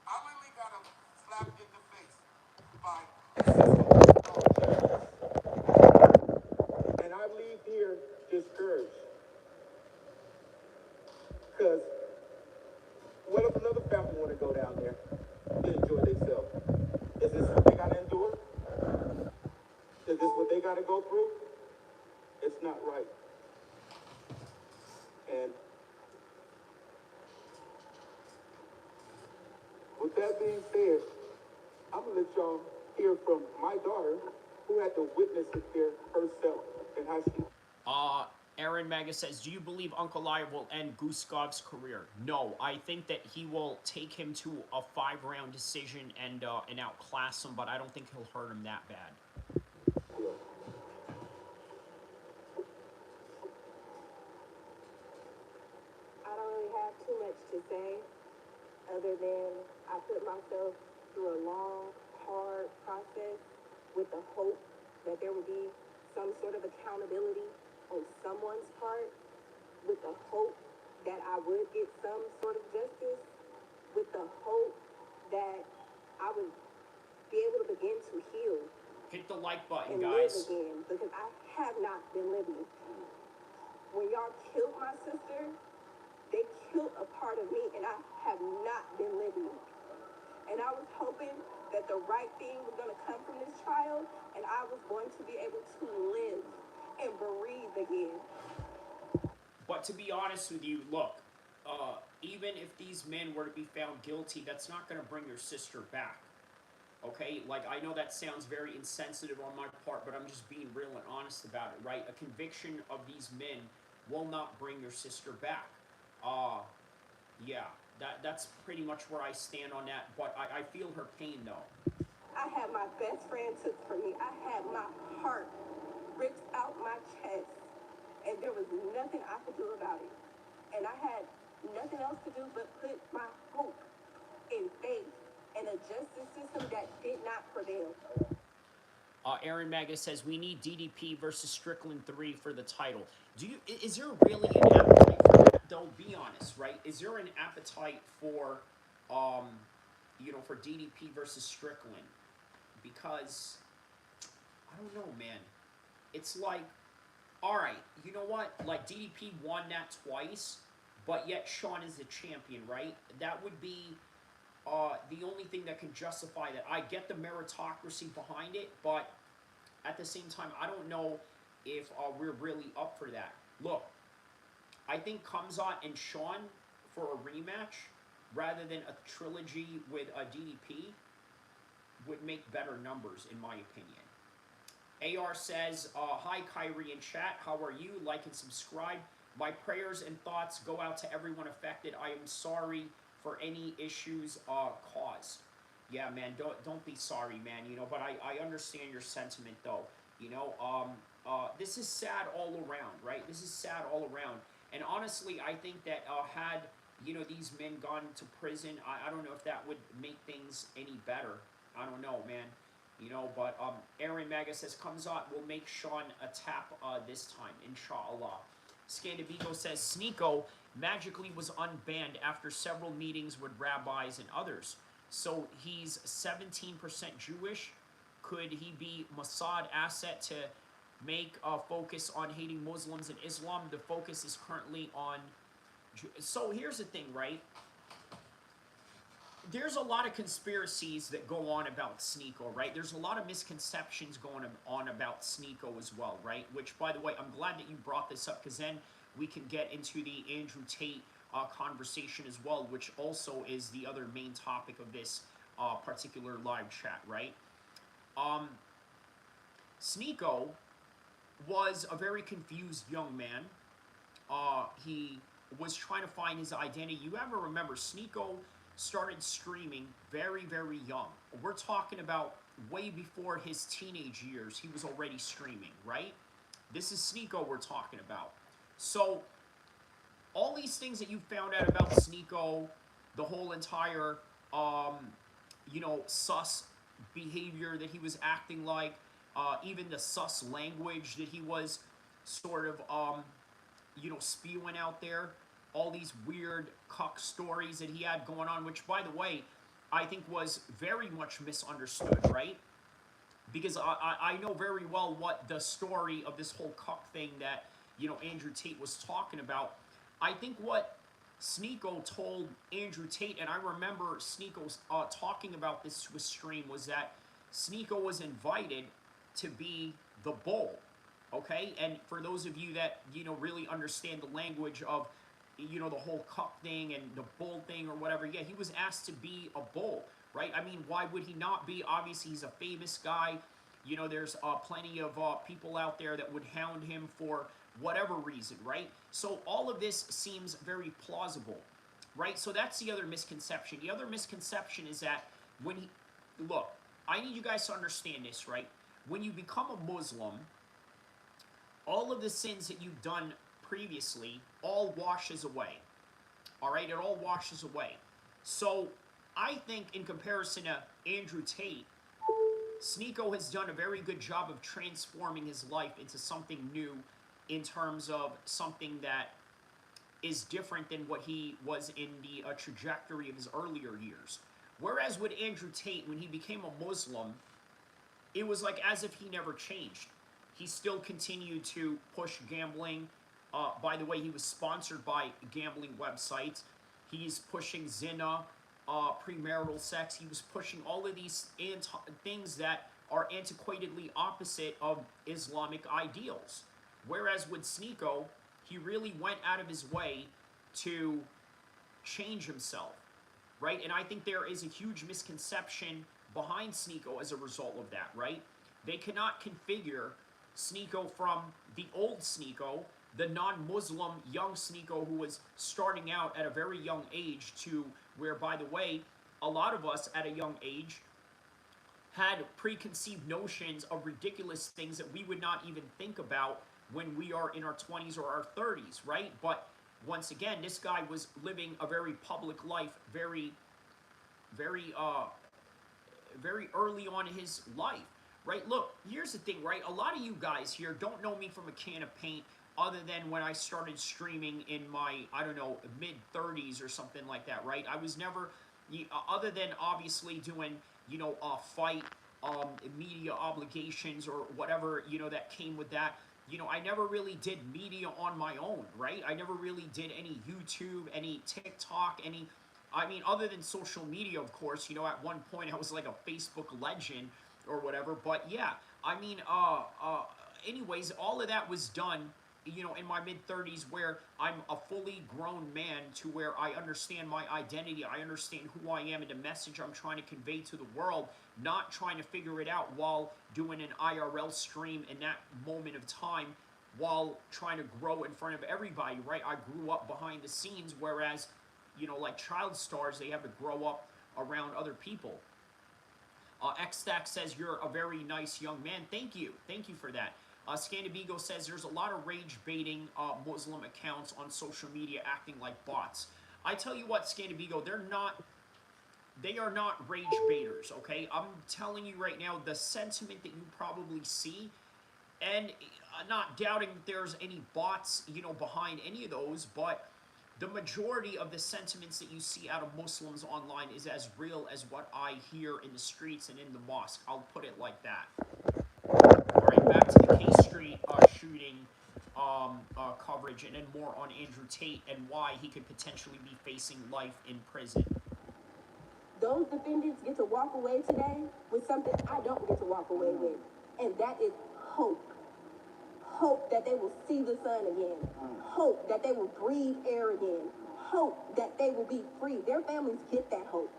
I literally got a slap in the face by and I leave here discouraged. Because what if another family want to go down there to enjoy themselves? Is this what they got to endure? Is this what they got to go through? It's not right. And with that being said, I'm going to let y'all hear from my daughter who had to witness it there herself and how she... Aaron Maga says, do you believe Uncle Liar will end Guskov's career? No, I think that he will take him to a 5-round decision and outclass him, but I don't think he'll hurt him that bad. I don't really have too much to say other than I put myself through a long, hard process with the hope that there would be some sort of accountability on someone's part, with the hope that I would get some sort of justice, with the hope that I would be able to begin to heal Hit the like button, and guys. live again, because I have not been living. When y'all killed my sister, they killed a part of me, and I have not been living. And I was hoping that the right thing was going to come from this trial, and I was going to be able to live and breathe again. But to be honest with you, look, even if these men were to be found guilty, that's not going to bring your sister back. Okay? Like, I know that sounds very insensitive on my part, but I'm just being real and honest about it, right? A conviction of these men will not bring your sister back. Yeah, that's pretty much where I stand on that, but I feel her pain, though. I had my best friend took from me. I had my heart ripped out my chest, and there was nothing I could do about it. And I had nothing else to do but put my hope and faith in a justice system that did not prevail. Aaron Maga says, we need DDP versus Strickland 3 for the title. Is there really an appetite for that? Though, be honest, right? Is there an appetite for, for DDP versus Strickland? Because, I don't know, man. It's like, all right, you know what? Like, DDP won that twice, but yet Sean is the champion, right? That would be the only thing that can justify that. I get the meritocracy behind it, but at the same time, I don't know if we're really up for that. Look, I think Kamzat and Sean for a rematch, rather than a trilogy with a DDP, would make better numbers, in my opinion. AR says, hi Kyrie in chat, how are you? Like and subscribe. My prayers and thoughts go out to everyone affected. I am sorry for any issues caused. Yeah, man, don't be sorry, man, but I understand your sentiment, though. This is sad all around, right? This is sad all around. And honestly, I think that had, these men gone to prison, I don't know if that would make things any better. I don't know, man. But Aaron Maga says, Kamzat will make Sean a tap this time, inshallah. Scandivigo says, Sneeko magically was unbanned after several meetings with rabbis and others. So he's 17% Jewish. Could he be Mossad asset to make a focus on hating Muslims and Islam? The focus is currently on... So here's the thing, right? There's a lot of conspiracies that go on about Sneeko, right? There's a lot of misconceptions going on about Sneeko as well, right? Which, by the way, I'm glad that you brought this up, because then we can get into the Andrew Tate conversation as well, which also is the other main topic of this particular live chat, right? Sneeko was a very confused young man. He was trying to find his identity. You ever remember, Sneeko started streaming very, very young. We're talking about way before his teenage years, he was already streaming, right? This is Sneeko we're talking about. So, all these things that you found out about Sneeko, the whole entire, sus behavior that he was acting like, even the sus language that he was sort of, spewing out there, all these weird cuck stories that he had going on, which, by the way, I think was very much misunderstood, right? Because I know very well what the story of this whole cuck thing that, Andrew Tate was talking about. I think what Sneako told Andrew Tate, and I remember Sneako talking about this to a stream, was that Sneako was invited to be the bull, okay? And for those of you that, really understand the language of, the whole cuck thing and the bull thing or whatever, yeah, he was asked to be a bull, right? I mean, why would he not be? Obviously, he's a famous guy. There's plenty of people out there that would hound him for whatever reason, right? So all of this seems very plausible, right? So that's the other misconception. The other misconception is that when he, look, I need you guys to understand this, right? When you become a Muslim, all of the sins that you've done previously all washes away, all right? It all washes away. So I think in comparison to Andrew Tate, Sneako has done a very good job of transforming his life into something new in terms of something that is different than what he was in the trajectory of his earlier years. Whereas with Andrew Tate, when he became a Muslim, it was like as if he never changed. He still continued to push gambling. By the way, he was sponsored by gambling websites. He's pushing zina, premarital sex. He was pushing all of these things that are antiquatedly opposite of Islamic ideals. Whereas with Sneako, he really went out of his way to change himself, right? And I think there is a huge misconception behind Sneako as a result of that, right? They cannot configure Sneako from the old Sneako, the non-Muslim young Sneako who was starting out at a very young age, to where, by the way, a lot of us at a young age had preconceived notions of ridiculous things that we would not even think about when we are in our 20s or our 30s, right? But once again, this guy was living a very public life, very early on in his life, right? Look, here's the thing, right? A lot of you guys here don't know me from a can of paint, other than when I started streaming in my, I don't know, mid-30s or something like that, right? I was never, other than obviously doing, fight media obligations or whatever, that came with that. I never really did media on my own, right? I never really did any YouTube, any TikTok, other than social media, of course. At one point I was like a Facebook legend or whatever, but yeah, anyways, all of that was done, in my mid-30s, where I'm a fully grown man, to where I understand my identity, I understand who I am and the message I'm trying to convey to the world, not trying to figure it out while doing an IRL stream in that moment of time, while trying to grow in front of everybody, right? I grew up behind the scenes, whereas, like child stars, they have to grow up around other people. X-Stack says, you're a very nice young man. Thank you for that. Scandibigo says there's a lot of rage baiting Muslim accounts on social media acting like bots. I tell you what, Scandibigo, they are not rage baiters, okay? I'm telling you right now, the sentiment that you probably see, and not doubting that there's any bots, behind any of those, but the majority of the sentiments that you see out of Muslims online is as real as what I hear in the streets and in the mosque. I'll put it like that. All right, back to the K Street shooting coverage, and then more on Andrew Tate and why he could potentially be facing life in prison. Those defendants get to walk away today with something I don't get to walk away with, and that is hope. Hope that they will see the sun again. Hope that they will breathe air again. Hope that they will be free. Their families get that hope.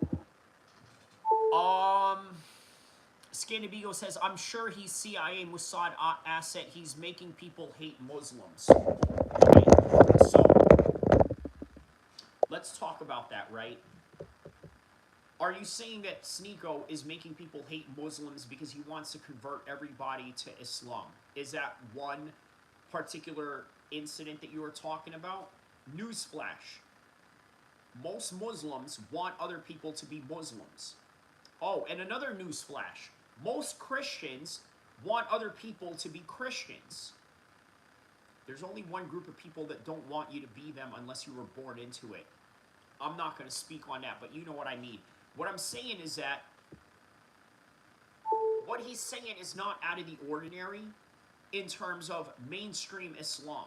Scandibigo says, I'm sure he's CIA Mossad asset. He's making people hate Muslims. Right? So, let's talk about that, right? Are you saying that Sneako is making people hate Muslims because he wants to convert everybody to Islam? Is that one particular incident that you are talking about? Newsflash. Most Muslims want other people to be Muslims. Oh, and another newsflash. Most Christians want other people to be Christians. There's only one group of people that don't want you to be them unless you were born into it. I'm not going to speak on that, but you know what I mean. What I'm saying is that what he's saying is not out of the ordinary in terms of mainstream Islam.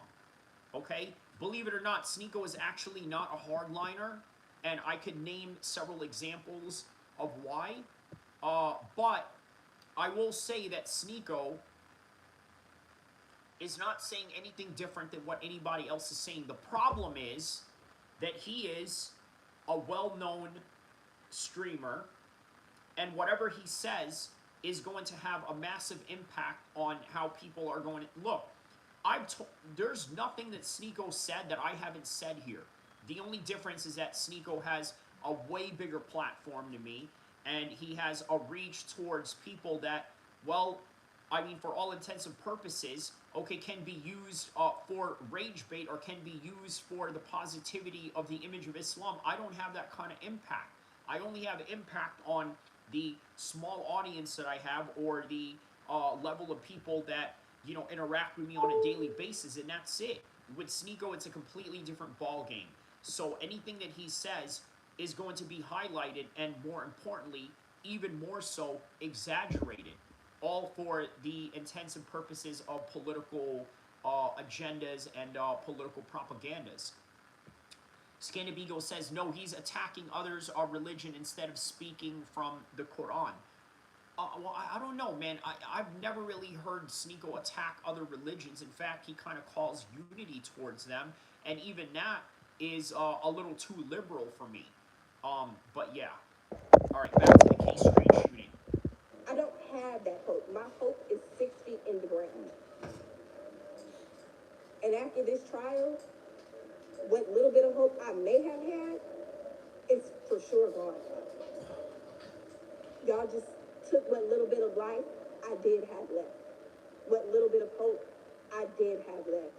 Okay? Believe it or not, Sneako is actually not a hardliner, and I could name several examples of why. But I will say that Sneako is not saying anything different than what anybody else is saying. The problem is that he is a well-known streamer, and whatever he says is going to have a massive impact on how people are going to look. There's nothing that Sneako said that I haven't said here. The only difference is that Sneako has a way bigger platform to me, and he has a reach towards people that, well, I mean, for all intents and purposes, okay, can be used for rage bait or can be used for the positivity of the image of Islam. I don't have that kind of impact. I only have impact on the small audience that I have, or the level of people that, you know, interact with me on a daily basis, and that's it. With Sneako, it's a completely different ball game. So anything that he says is going to be highlighted, and more importantly, even more so, exaggerated, all for the intents and purposes of political agendas and political propagandas. Scanabigo says, no, he's attacking others' religion instead of speaking from the Quran. Well, I don't know, man. I've never really heard Sneako attack other religions. In fact, he kind of calls unity towards them, and even that is a little too liberal for me. But yeah. All right, back to the K Street shooting. I don't have that hope. My hope is 6 feet in the ground. And after this trial, what little bit of hope I may have had is for sure gone. Y'all just took what little bit of life I did have left. What little bit of hope I did have left.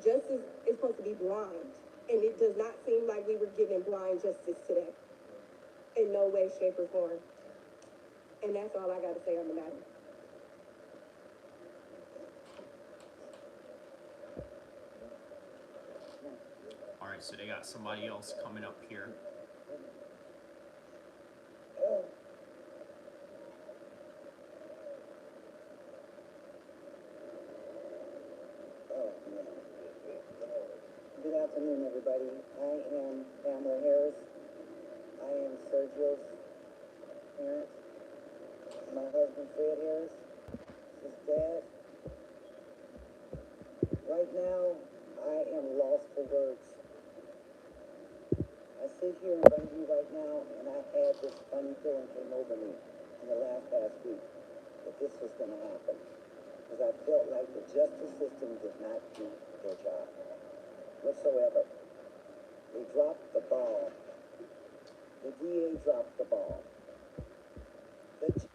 Justice is supposed to be blind, and it does not seem like we were given blind justice today. In no way, shape, or form. And that's all I got to say on the matter. All right, so they got somebody else coming up here. Good afternoon, everybody. I am Pamela Harris. I am Sergio's parent. My husband, Fred Harris, his dad. Right now, I am lost for words. I sit here in front of you right now, and I had this funny feeling came over me in the past week that this was going to happen. Because I felt like the justice system did not do their job whatsoever. They dropped the ball. The DA dropped the ball.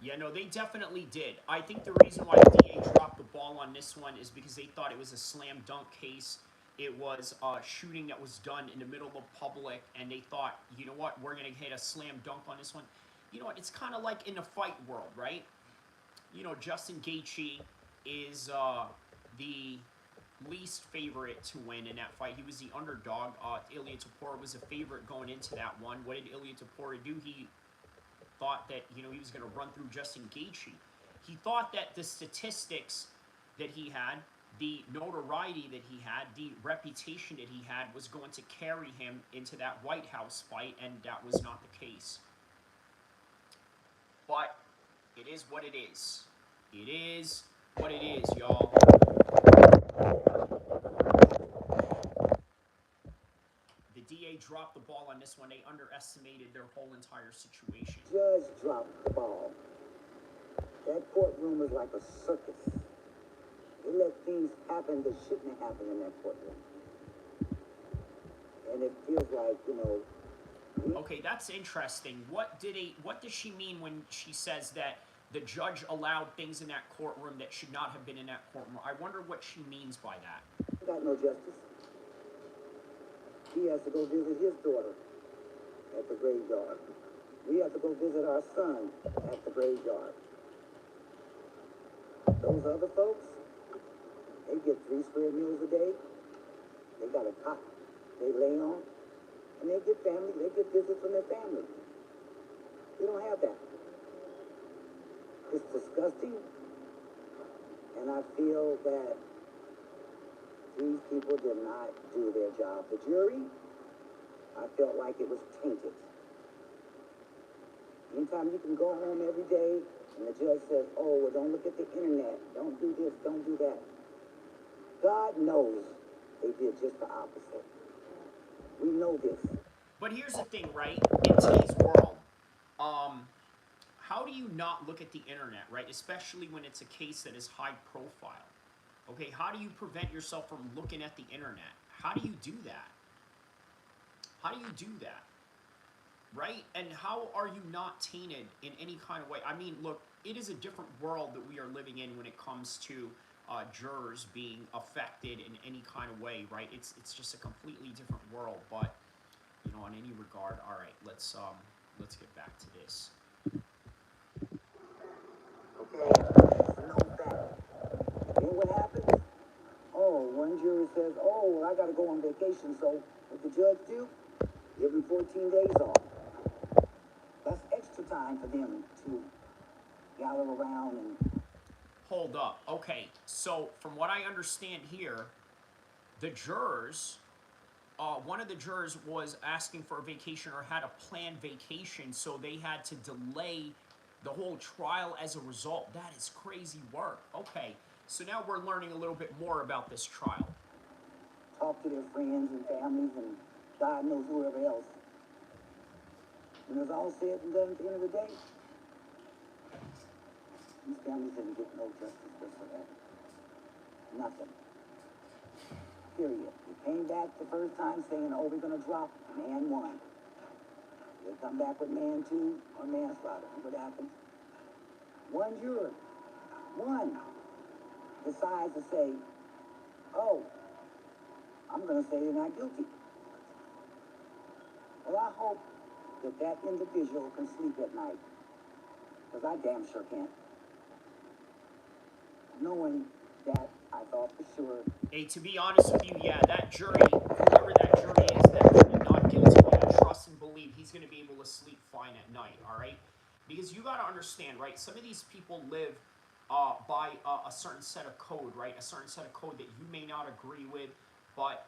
Yeah, no, they definitely did. I think the reason why the DA dropped the ball on this one is because they thought it was a slam dunk case. It was a shooting that was done in the middle of the public, and they thought, you know what, we're going to hit a slam dunk on this one. You know what, it's kind of like in the fight world, right? You know, Justin Gaethje is the least favorite to win in that fight. He was the underdog. Ilia Topuria was a favorite going into that one. What did Ilia Topuria do? He thought that, you know, he was going to run through Justin Gaethje. He thought that the statistics that he had, the notoriety that he had, the reputation that he had was going to carry him into that White House fight, and that was not the case. But it is what it is. It is what it is, y'all. The DA dropped the ball on this one. They underestimated their whole entire situation. Judge dropped the ball. That courtroom was like a circus. They let things happen that shouldn't have happened in that courtroom. And it feels like, you know... Okay, that's interesting. What does she mean when she says that the judge allowed things in that courtroom that should not have been in that courtroom? I wonder what she means by that. Got no justice. He has to go visit his daughter at the graveyard. We have to go visit our son at the graveyard. those other folks, they get 3 square meals a day. They got a cot they lay on, and they get visits from their family. We don't have that. It's disgusting, and I feel that these people did not do their job. The jury, I felt like it was tainted. Anytime you can go home every day and the judge says, oh, well, don't look at the internet, don't do this, don't do that. God knows they did just the opposite. We know this. But here's the thing, right? In today's world, how do you not look at the internet, right? Especially when it's a case that is high profile. Okay, how do you prevent yourself from looking at the internet? How do you do that? How do you do that? Right? And how are you not tainted in any kind of way? I mean, look, it is a different world that we are living in when it comes to jurors being affected in any kind of way, right? It's just a completely different world. But you know, in any regard, all right, let's get back to this. Okay, no fact. Then what happens? Oh, one jury says, oh, well, I got to go on vacation, so what the judge do? Give him 14 days off. That's extra time for them to gather around and... Hold up. Okay, so from what I understand here, the jurors, one of the jurors was asking for a vacation or had a planned vacation, so they had to delay the whole trial as a result. That is crazy work. Okay, so now we're learning a little bit more about this trial. Talk to their friends and families and God knows whoever else. When it's all said and done at the end of the day, these families didn't get no justice whatsoever. Nothing. Period. They came back the first time saying, oh, we're going to drop man 1. They come back with man 2 or manslaughter. And what happens? One juror, one, decides to say, oh, I'm going to say they're not guilty. Well, I hope that that individual can sleep at night. Because I damn sure can't. Knowing that I thought for sure. Hey, to be honest with you, yeah, that jury, whoever that jury is that voted not guilty, I trust and believe he's going to be able to sleep fine at night, all right? Because you got to understand, right, some of these people live by a certain set of code, right? A certain set of code that you may not agree with, but,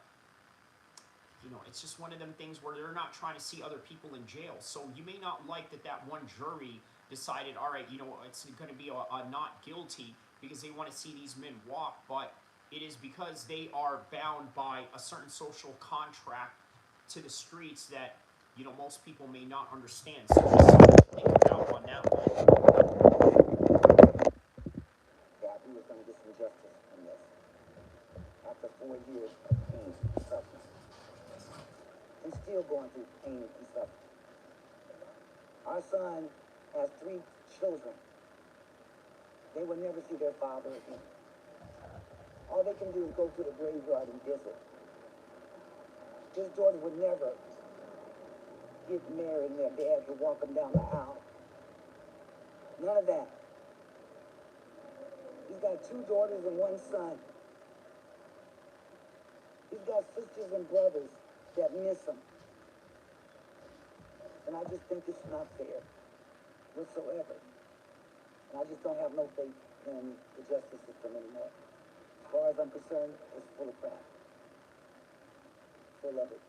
you know, it's just one of them things where they're not trying to see other people in jail. So you may not like that one jury decided, all right, you know, it's going to be a not guilty because they want to see these men walk, but it is because they are bound by a certain social contract to the streets that, you know, most people may not understand. So just something to think about on that one. That we was going to get some justice from this. After 4 years of pain and suffering. And still going through pain and suffering. Our son has 3 children. They will never see their father again. All they can do is go to the graveyard and visit. His daughter would never get married and their dad could walk them down the aisle. None of that. He's got 2 daughters and 1 son. He's got sisters and brothers that miss him. And I just think it's not fair whatsoever. And I just don't have no faith in the justice system anymore. As far as I'm concerned, it's full of crap. Full of it.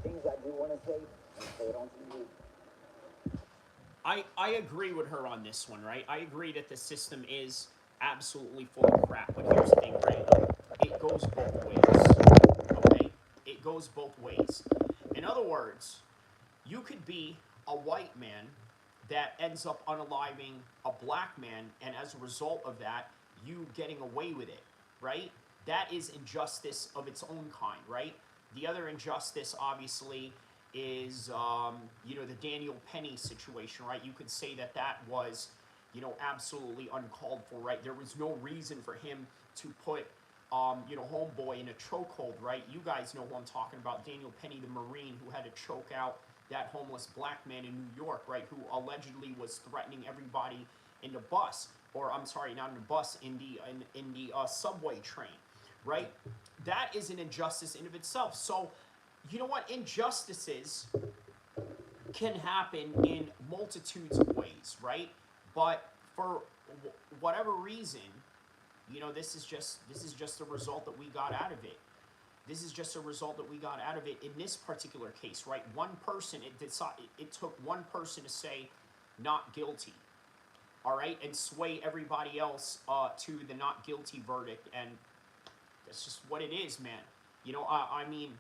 Things I do want to say, and say it on TV. I agree with her on this one, right? I agree that the system is absolutely full of crap, but here's the thing, right? It goes both ways, okay? It goes both ways. In other words, you could be a white man that ends up unaliving a black man, and as a result of that, you getting away with it, right? That is injustice of its own kind, right? The other injustice, obviously, is, you know, the Daniel Penny situation, right? You could say that was, you know, absolutely uncalled for, right? There was no reason for him to put, you know, homeboy in a chokehold, right? You guys know who I'm talking about, Daniel Penny, the Marine who had to choke out that homeless black man in New York, right? Who allegedly was threatening everybody in the bus. or I'm sorry, not in the bus, in the subway train, right? That is an injustice in of itself. So, you know what? Injustices can happen in multitudes of ways, right? But for whatever reason, you know, this is just a result that we got out of it. This is just a result that we got out of it in this particular case, right? One person, it took one person to say not guilty, all right, and sway everybody else to the not guilty verdict, and that's just what it is, man. You know, I mean,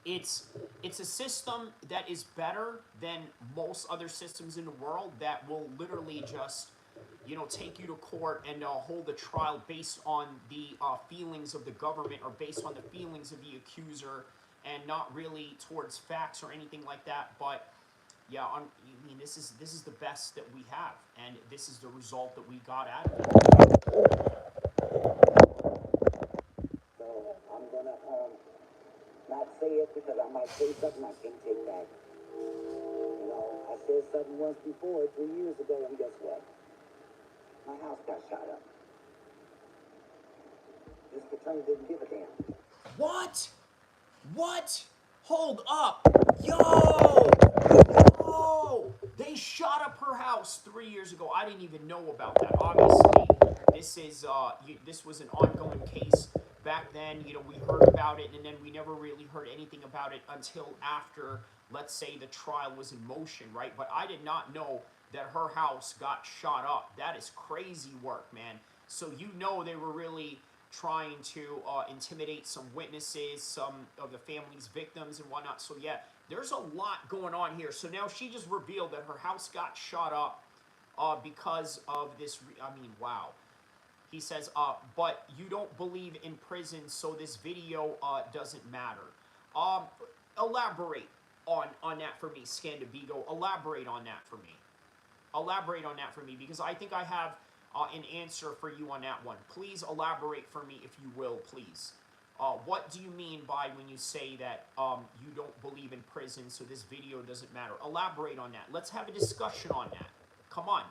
it's a system that is better than most other systems in the world that will literally just, you know, take you to court and hold a trial based on the feelings of the government or based on the feelings of the accuser and not really towards facts or anything like that. But yeah, I mean, this is the best that we have, and this is the result that we got out of it. So I'm gonna not say it because I might say something I can't take back. You know, I said something once before, 3 years ago, and guess what? My house got shot up. This attorney didn't give a damn. What? What? Hold up. Yo! Yo! They shot up her house 3 years ago. I didn't even know about that. Obviously, this was an ongoing case. Back then, you know, we heard about it, and then we never really heard anything about it until after, let's say, the trial was in motion, right? But I did not know that her house got shot up. That is crazy work, man. So you know they were really trying to intimidate some witnesses, some of the family's victims and whatnot. So yeah, there's a lot going on here. So now she just revealed that her house got shot up because of this. I mean, wow. He says, but you don't believe in prison, so this video doesn't matter. Elaborate on that for me, Scandabigo. Elaborate on that for me. Elaborate on that for me, because I think I have an answer for you on that one. Please elaborate for me, if you will, please. What do you mean by when you say that you don't believe in prison, so this video doesn't matter? Elaborate on that. Let's have a discussion on that. Come on.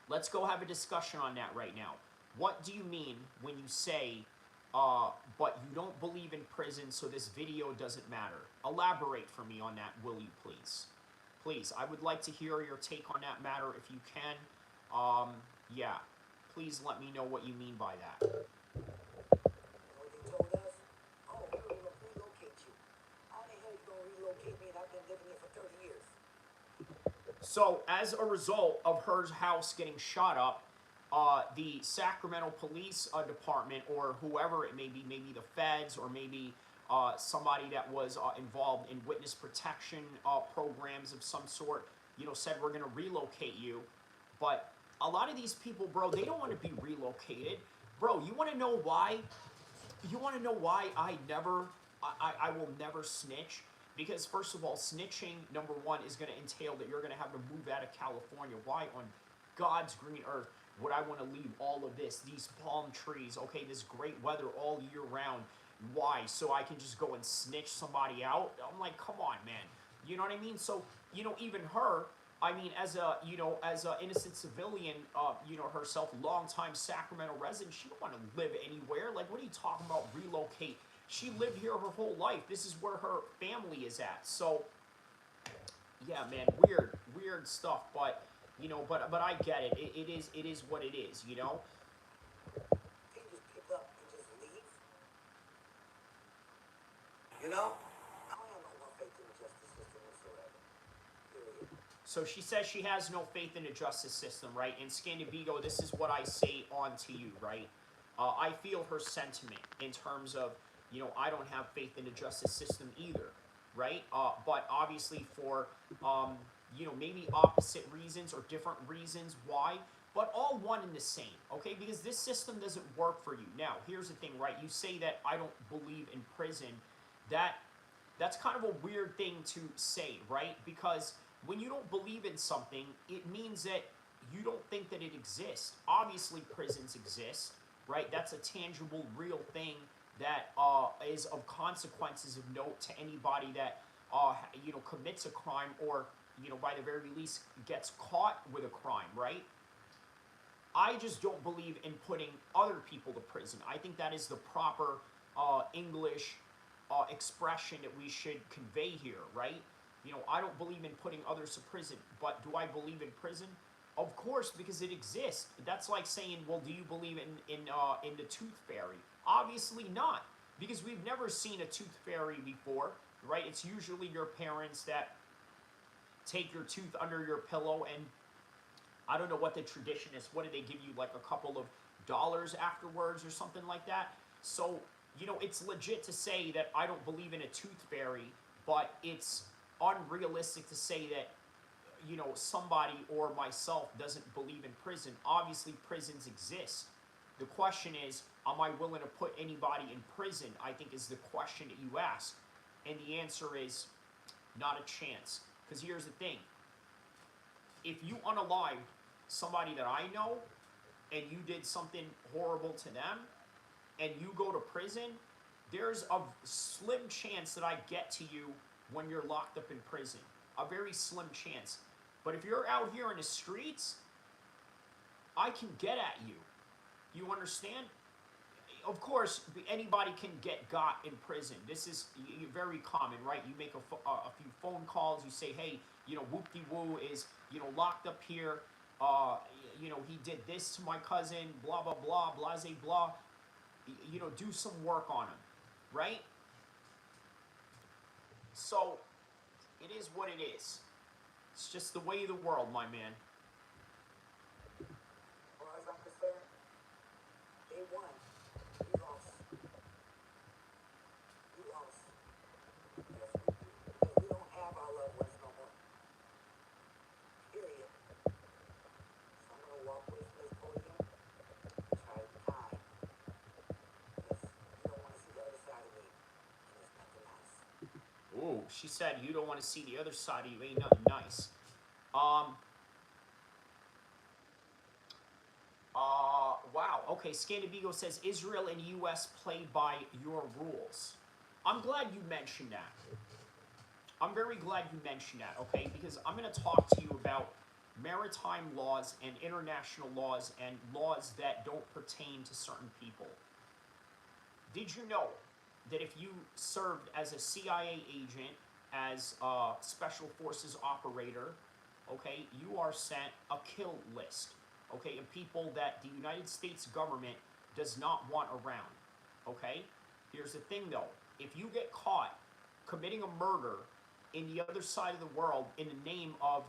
Let's go have a discussion on that right now. What do you mean when you say, but you don't believe in prison, so this video doesn't matter? Elaborate for me on that, will you please? Please, I would like to hear your take on that matter if you can. Yeah, please let me know what you mean by that. You know what they told us? Oh, we're gonna relocate you. How the hell you gonna relocate me and I've been living here for 30 years? So, as a result of her house getting shot up, the Sacramento Police Department, or whoever it may be, maybe the feds, or maybe somebody that was involved in witness protection programs of some sort, you know, said, we're going to relocate you. But a lot of these people, bro, they don't want to be relocated. Bro, you want to know why? You want to know why I will never snitch? Because, first of all, snitching, number one, is going to entail that you're going to have to move out of California. Why on God's green earth would I want to leave all of this, these palm trees, okay, this great weather all year round? Why? So I can just go and snitch somebody out? I'm like, come on, man. You know what I mean? So, you know, even her, I mean, as a innocent civilian, you know, herself, longtime Sacramento resident, she don't want to live anywhere. Like, what are you talking about, relocate? She lived here her whole life. This is where her family is at. So, yeah, man, weird stuff. But, you know, but I get it. It is what it is, you know? Can you just pick up and just leave? You know? I don't have no more faith in the justice system whatsoever. Period. So she says she has no faith in the justice system, right? And Scandabigo, this is what I say on to you, right? I feel her sentiment in terms of, you know, I don't have faith in the justice system either, right? But obviously for, you know, maybe opposite reasons or different reasons why, but all one and the same, okay? Because this system doesn't work for you. Now, here's the thing, right? You say that I don't believe in prison. That's kind of a weird thing to say, right? Because when you don't believe in something, it means that you don't think that it exists. Obviously, prisons exist, right? That's a tangible, real thing that is of consequences of note to anybody that you know, commits a crime, or, you know, by the very least gets caught with a crime, right? I just don't believe in putting other people to prison. I think that is the proper English expression that we should convey here, right? You know, I don't believe in putting others to prison, but do I believe in prison? Of course, because it exists. That's like saying, well, do you believe in the tooth fairy? Obviously not, because we've never seen a tooth fairy before, right? It's usually your parents that take your tooth under your pillow, and I don't know what the tradition is. What do they give you, like a couple of dollars afterwards or something like that? So, you know, it's legit to say that I don't believe in a tooth fairy, but it's unrealistic to say that, you know, somebody or myself doesn't believe in prison. Obviously, prisons exist. The question is, am I willing to put anybody in prison? I think is the question that you ask. And the answer is not a chance. Because here's the thing. If you unalived somebody that I know and you did something horrible to them and you go to prison, there's a slim chance that I get to you when you're locked up in prison. A very slim chance. But if you're out here in the streets, I can get at you. You understand? Of course, anybody can get got in prison. This is very common, right? You make a few phone calls. You say, hey, you know, whoop-de-woo is, you know, locked up here. You know, he did this to my cousin, blah, blah, blah, blase, blah. You know, do some work on him, right? So, it is what it is. It's just the way of the world, my man. Well, as I'm concerned, they won. We lost. We lost. Yes, we do. Because we don't have our loved ones no more. Period. So I'm going to walk away from this podium and try to be kind. Because you don't want to see the other side of me. And it's nothing nice. Ooh, she said you don't want to see the other side of you. Ain't nothing nice. Wow. Okay, Scandibigo says Israel and U.S. play by your rules. I'm glad you mentioned that. I'm very glad you mentioned that, okay? Because I'm going to talk to you about maritime laws and international laws and laws that don't pertain to certain people. Did you know that if you served as a CIA agent, as a special forces operator, okay, you are sent a kill list, okay, of people that the United States government does not want around, okay? Here's the thing though, if you get caught committing a murder in the other side of the world in the name of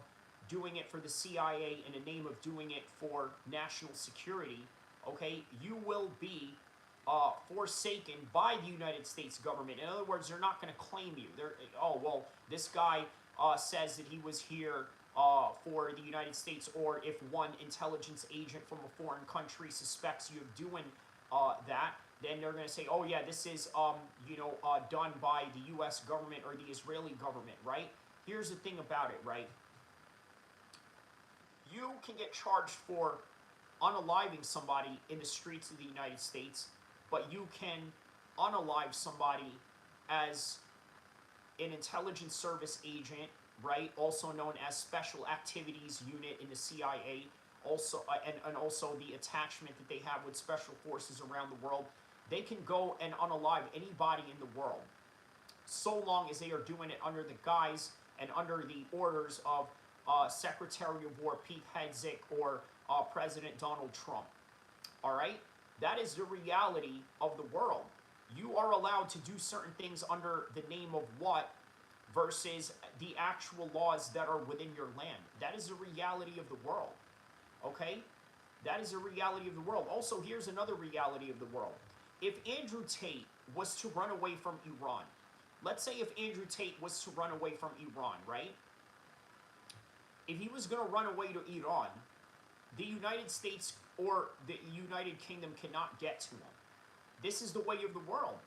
doing it for the CIA, in the name of doing it for national security, okay, you will be forsaken by the United States government. In other words, they're not going to claim you. They're, oh, well, this guy says that he was here for the United States, or if one intelligence agent from a foreign country suspects you of doing that, then they're going to say, oh yeah, this is done by the U.S. government or the Israeli government, right? Here's the thing about it, right? You can get charged for unaliving somebody in the streets of the United States, but you can unalive somebody as an intelligence service agent, right? Also known as Special Activities Unit in the CIA, also and also the attachment that they have with special forces around the world. They can go and unalive anybody in the world, so long as they are doing it under the guise and under the orders of Secretary of War Pete Hegseth or President Donald Trump. All right? That is the reality of the world. You are allowed to do certain things under the name of what versus the actual laws that are within your land. That is the reality of the world. Okay? That is the reality of the world. Also, here's another reality of the world. If Andrew Tate was to run away from Iran, let's say if Andrew Tate was to run away from Iran, right? If he was going to run away to Iran, the United States or the United Kingdom cannot get to him. This is the way of the world.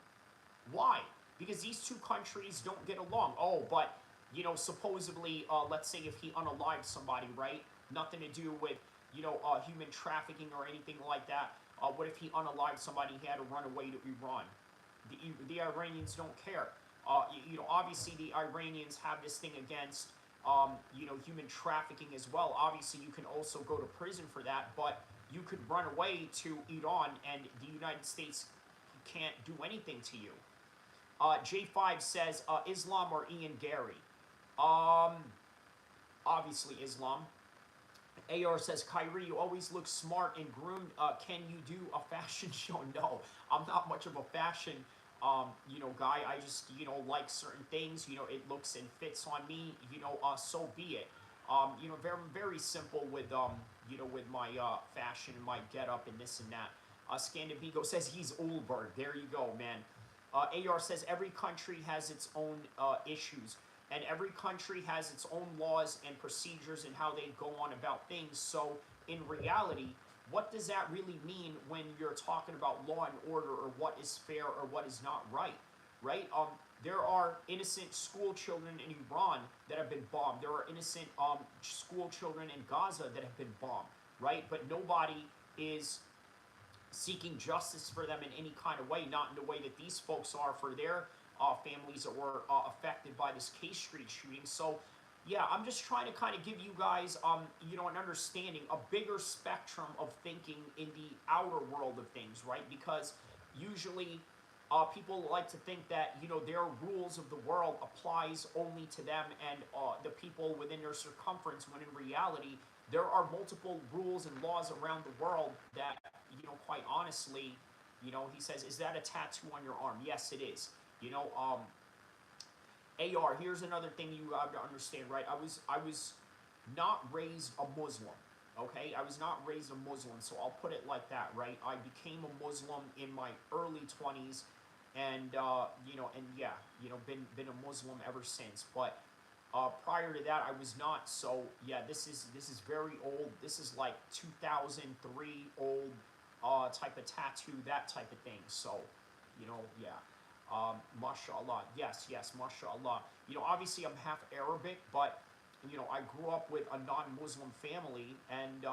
Why? Because these two countries don't get along. Oh, but, you know, supposedly, let's say if he unalived somebody, right? Nothing to do with, human trafficking or anything like that. What if he unalived somebody, he had to run away to Iran? The Iranians don't care. Obviously the Iranians have this thing against, human trafficking as well. Obviously you can also go to prison for that, but you could run away to Iran, and the United States can't do anything to you. J5 says, Islam or Ian Gary? Obviously Islam. AR says, Kyrie, you always look smart and groomed. Can you do a fashion show? No, I'm not much of a fashion, guy. I just, like certain things. It looks and fits on me. So be it. Very, very simple with, with my fashion and my getup and this and that. Scandivigo says he's Ulberg. There you go, man. AR says every country has its own issues. And every country has its own laws and procedures and how they go on about things. So, in reality, what does that really mean when you're talking about law and order, or what is fair or what is not right? Right? There are innocent school children in Iran that have been bombed. There are innocent school children in Gaza that have been bombed. Right? But nobody is seeking justice for them in any kind of way, not in the way that these folks are for their families that were affected by this K Street shooting. So, yeah, I'm just trying to kind of give you guys, an understanding, a bigger spectrum of thinking in the outer world of things, right? Because usually people like to think that, their rules of the world applies only to them and the people within their circumference, when in reality, there are multiple rules and laws around the world that, quite honestly, he says, is that a tattoo on your arm? Yes, it is. AR, here's another thing you have to understand, right? I was not raised a Muslim, okay? I was not raised a Muslim, so I'll put it like that, right? I became a Muslim in my early 20s, and, been a Muslim ever since. But prior to that, I was not. So, yeah, this is very old. This is like 2003 old type of tattoo, that type of thing. So, yeah. Mashallah. Yes, mashallah. Obviously I'm half Arabic, but, I grew up with a non-Muslim family, and,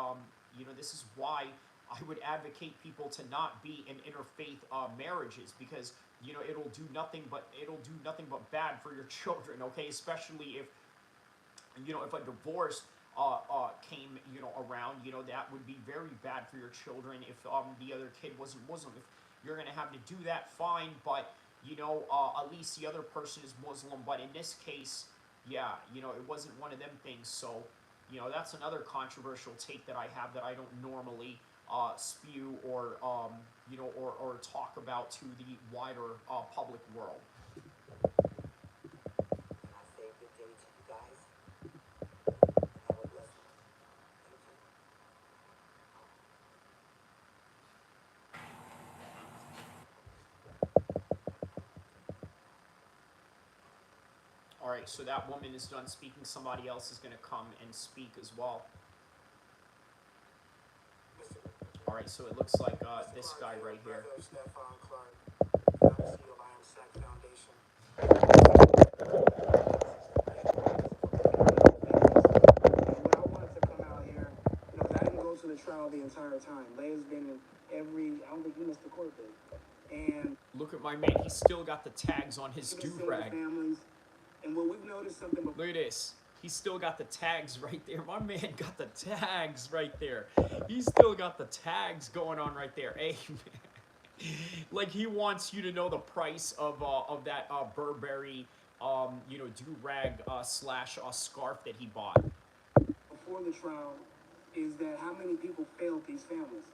this is why I would advocate people to not be in interfaith marriages, because, it'll do nothing but bad for your children, okay? Especially if, if a divorce came, around, that would be very bad for your children if the other kid wasn't Muslim. If you're going to have to do that, fine, but at least the other person is Muslim. But in this case, yeah, it wasn't one of them things. So, that's another controversial take that I have that I don't normally spew or or talk about to the wider public world. I say good day to you guys. Have a blessed one. Thank you. All right, so that woman is done speaking. Somebody else is going to come and speak as well. All right, so it looks like this guy right here. The trial the entire time. Leia's been in every, I don't think he missed the court date. And look at my man, he's still got the tags on his do-rag. And what we've noticed something before. Look at this. He's still got the tags right there. My man got the tags right there. He's still got the tags going on right there. Hey, man. Like, he wants you to know the price of that Burberry, do-rag slash scarf that he bought. Before the trial, is that how many people failed these families.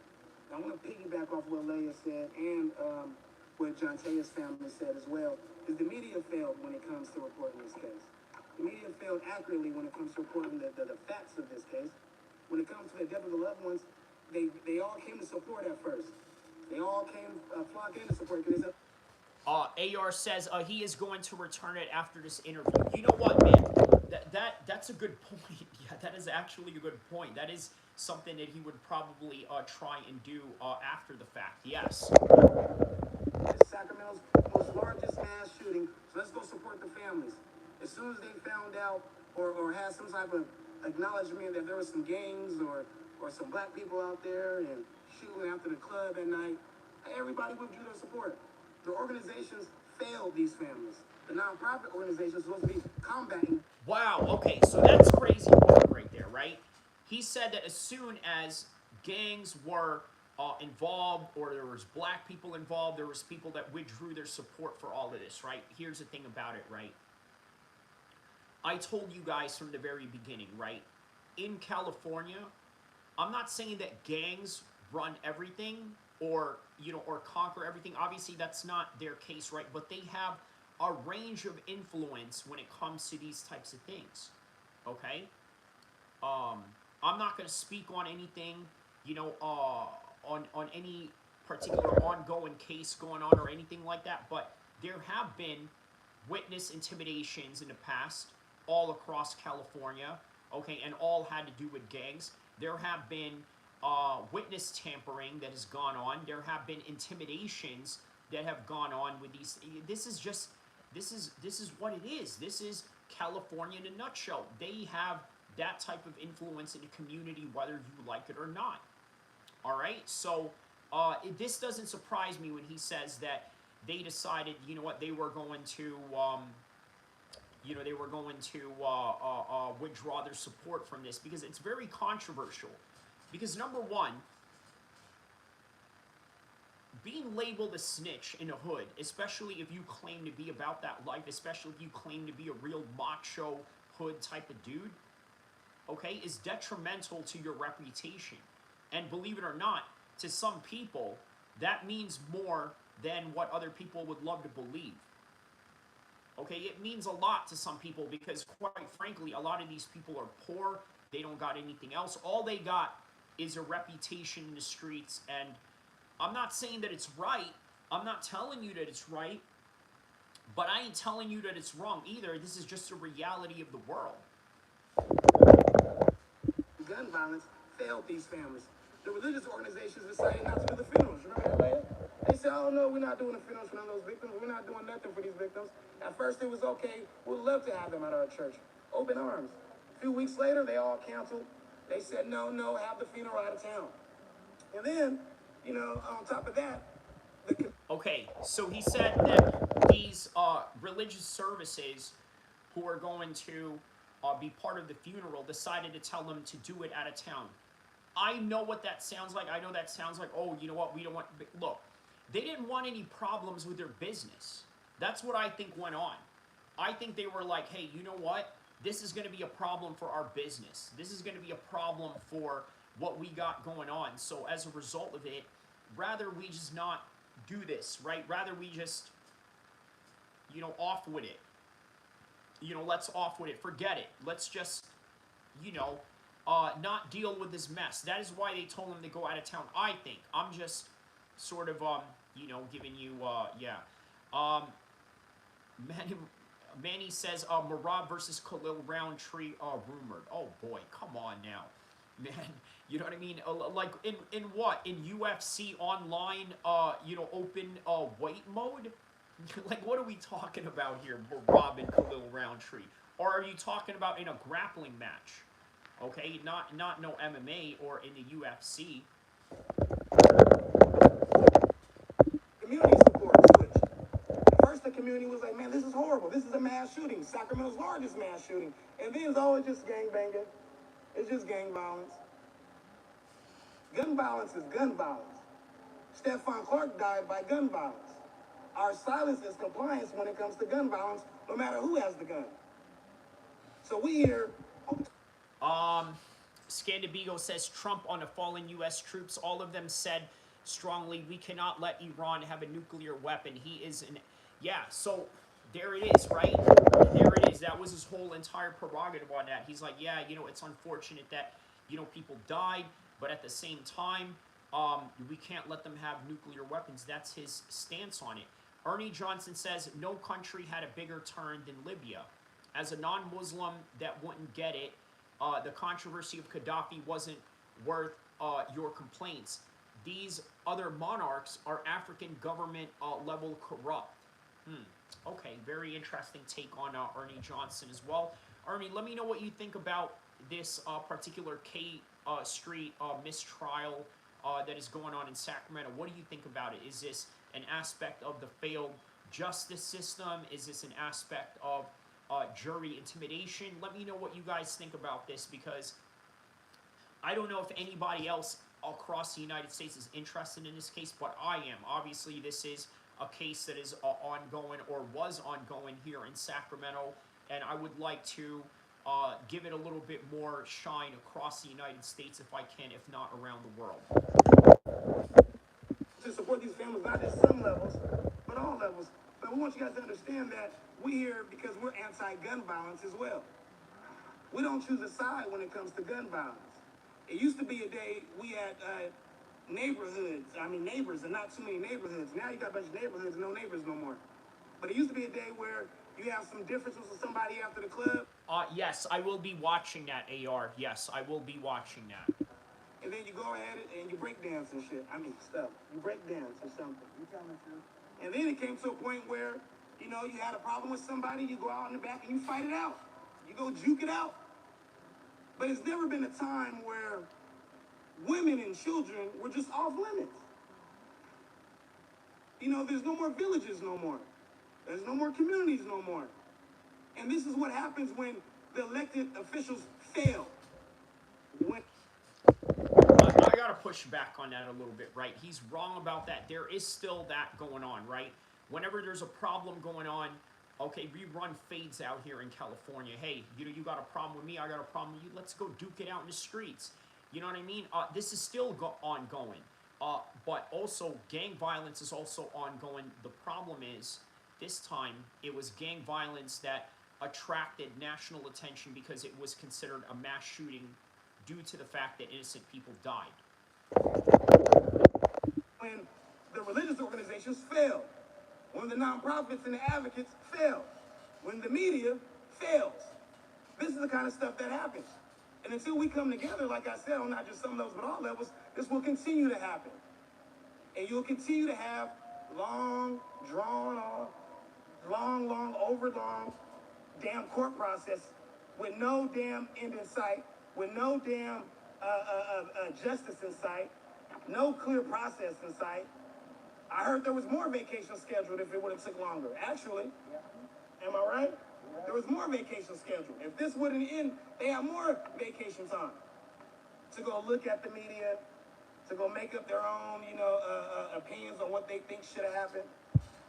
I want to piggyback off what Leia said and what John Tate's family said as well, is the media failed when it comes to reporting this case. The media failed accurately when it comes to reporting the facts of this case. When it comes to the death of the loved ones, they all came to support at first. They all came flocked in to support. AR says he is going to return it after this interview. You know what, man? That's a good point. Yeah, that is actually a good point. That is something that he would probably try and do after the fact. Yes. Sacramento's most largest mass shooting. So let's go support the families. As soon as they found out or had some type of acknowledgement that there were some gangs or some black people out there and shooting after the club at night, everybody withdrew their support. The organizations failed these families. The nonprofit organizations supposed to be combating. Wow, okay, so that's crazy work right there, right? He said that as soon as gangs were involved, or there was black people involved, there was people that withdrew their support for all of this, right? Here's the thing about it, right? I told you guys from the very beginning, right? In California, I'm not saying that gangs run everything or, or conquer everything. Obviously, that's not their case, right? But they have a range of influence when it comes to these types of things, okay? I'm not going to speak on anything, on any particular ongoing case going on or anything like that, but there have been witness intimidations in the past all across California, okay, and all had to do with gangs. There have been witness tampering that has gone on. There have been intimidations that have gone on with these. This is what it is. This is California in a nutshell. They have that type of influence in the community, whether you like it or not. All right, so this doesn't surprise me when he says that they decided, they were going to, withdraw their support from this, because it's very controversial. Because number one, being labeled a snitch in a hood, especially if you claim to be about that life, especially if you claim to be a real macho hood type of dude, okay, is detrimental to your reputation. And believe it or not, to some people, that means more than what other people would love to believe. Okay, it means a lot to some people because, quite frankly, a lot of these people are poor. They don't got anything else. All they got is a reputation in the streets. And I'm not saying that it's right. I'm not telling you that it's right. But I ain't telling you that it's wrong either. This is just a reality of the world. Gun violence failed these families. The religious organizations decided not to do the funerals. Remember that, Leia? They said, oh, no, we're not doing the funerals for none of those victims. We're not doing nothing for these victims. At first, it was okay. We'd love to have them at our church. Open arms. A few weeks later, they all canceled. They said, no, have the funeral out of town. And then, on top of that, okay, so he said that these religious services who are going to be part of the funeral decided to tell them to do it out of town. I know what that sounds like. I know that sounds like, oh, you know what, we don't want... Look, they didn't want any problems with their business. That's what I think went on. I think they were like, hey, you know what? This is going to be a problem for our business. This is going to be a problem for what we got going on. So as a result of it, rather we just not do this, right? Rather we just, off with it. Let's off with it. Forget it. Let's just, not deal with this mess. That is why they told him to go out of town, I think. I'm just sort of, giving you, Manny says, Marab versus Khalil Roundtree rumored. Oh, boy, come on now. Man, you know what I mean? Like, in what? In UFC online, open weight mode? Like, what are we talking about here, Marab and Khalil Roundtree? Or are you talking about in a grappling match? Okay, not no MMA or in the UFC. Community support switched. First, the community was like, man, this is horrible. This is a mass shooting. Sacramento's largest mass shooting. And then it's always just gangbanging. It's just gang violence. Gun violence is gun violence. Stephon Clark died by gun violence. Our silence is compliance when it comes to gun violence, no matter who has the gun. So we hear... Scandabigo says Trump on the fallen U.S. troops. All of them said strongly, we cannot let Iran have a nuclear weapon. He is an... Yeah, so there it is, right? There it is. That was his whole entire prerogative on that. He's like, yeah, it's unfortunate that, people died, but at the same time, we can't let them have nuclear weapons. That's his stance on it. Ernie Johnson says, no country had a bigger turn than Libya. As a non-Muslim that wouldn't get it, the controversy of Gaddafi wasn't worth your complaints. These other monarchs are African government level corrupt. Okay, very interesting take on Ernie Johnson as well. Ernie, let me know what you think about this particular K Street mistrial that is going on in Sacramento. What do you think about it? Is this an aspect of the failed justice system? Is this an aspect of jury intimidation? Let me know what you guys think about this, because I don't know if anybody else across the United States is interested in this case, but I am. Obviously, this is a case that is ongoing or was ongoing here in Sacramento, and I would like to give it a little bit more shine across the United States if I can, if not around the world. To support these families, not just some levels, but all levels. But we want you guys to understand that we're here because we're anti-gun violence as well. We don't choose a side when it comes to gun violence. It used to be a day we had neighbors and not too many neighborhoods. Now you got a bunch of neighborhoods and no neighbors no more. But it used to be a day where you have some differences with somebody after the club. Yes, I will be watching that, AR. Yes, I will be watching that. And then you go ahead and you break dance and shit. Stuff. You break dance or something. You tell me true. And then it came to a point where, you had a problem with somebody, you go out in the back and you fight it out. You go juke it out. But it's never been a time where women and children were just off limits. There's no more villages no more. There's no more communities no more. And this is what happens when the elected officials fail. I gotta push back on that a little bit, right? He's wrong about that. There is still that going on, right? Whenever there's a problem going on, okay, we run fades out here in California. Hey, you got a problem with me, I got a problem with you. Let's go duke it out in the streets. You know what I mean? This is still ongoing. But also, gang violence is also ongoing. The problem is, this time, it was gang violence that attracted national attention because it was considered a mass shooting due to the fact that innocent people died. When the religious organizations fail, when the nonprofits and the advocates fail, when the media fails, this is the kind of stuff that happens. And until we come together, like I said, on not just some levels, but all levels, this will continue to happen. And you'll continue to have long, drawn-on, overlong damn court process with no damn end in sight, with no damn justice in sight, no clear process in sight. I heard there was more vacation scheduled if it would have took longer. Actually, am I right? There was more vacation scheduled. If this wouldn't end, they have more vacation time to go look at the media, to go make up their own, opinions on what they think should have happened.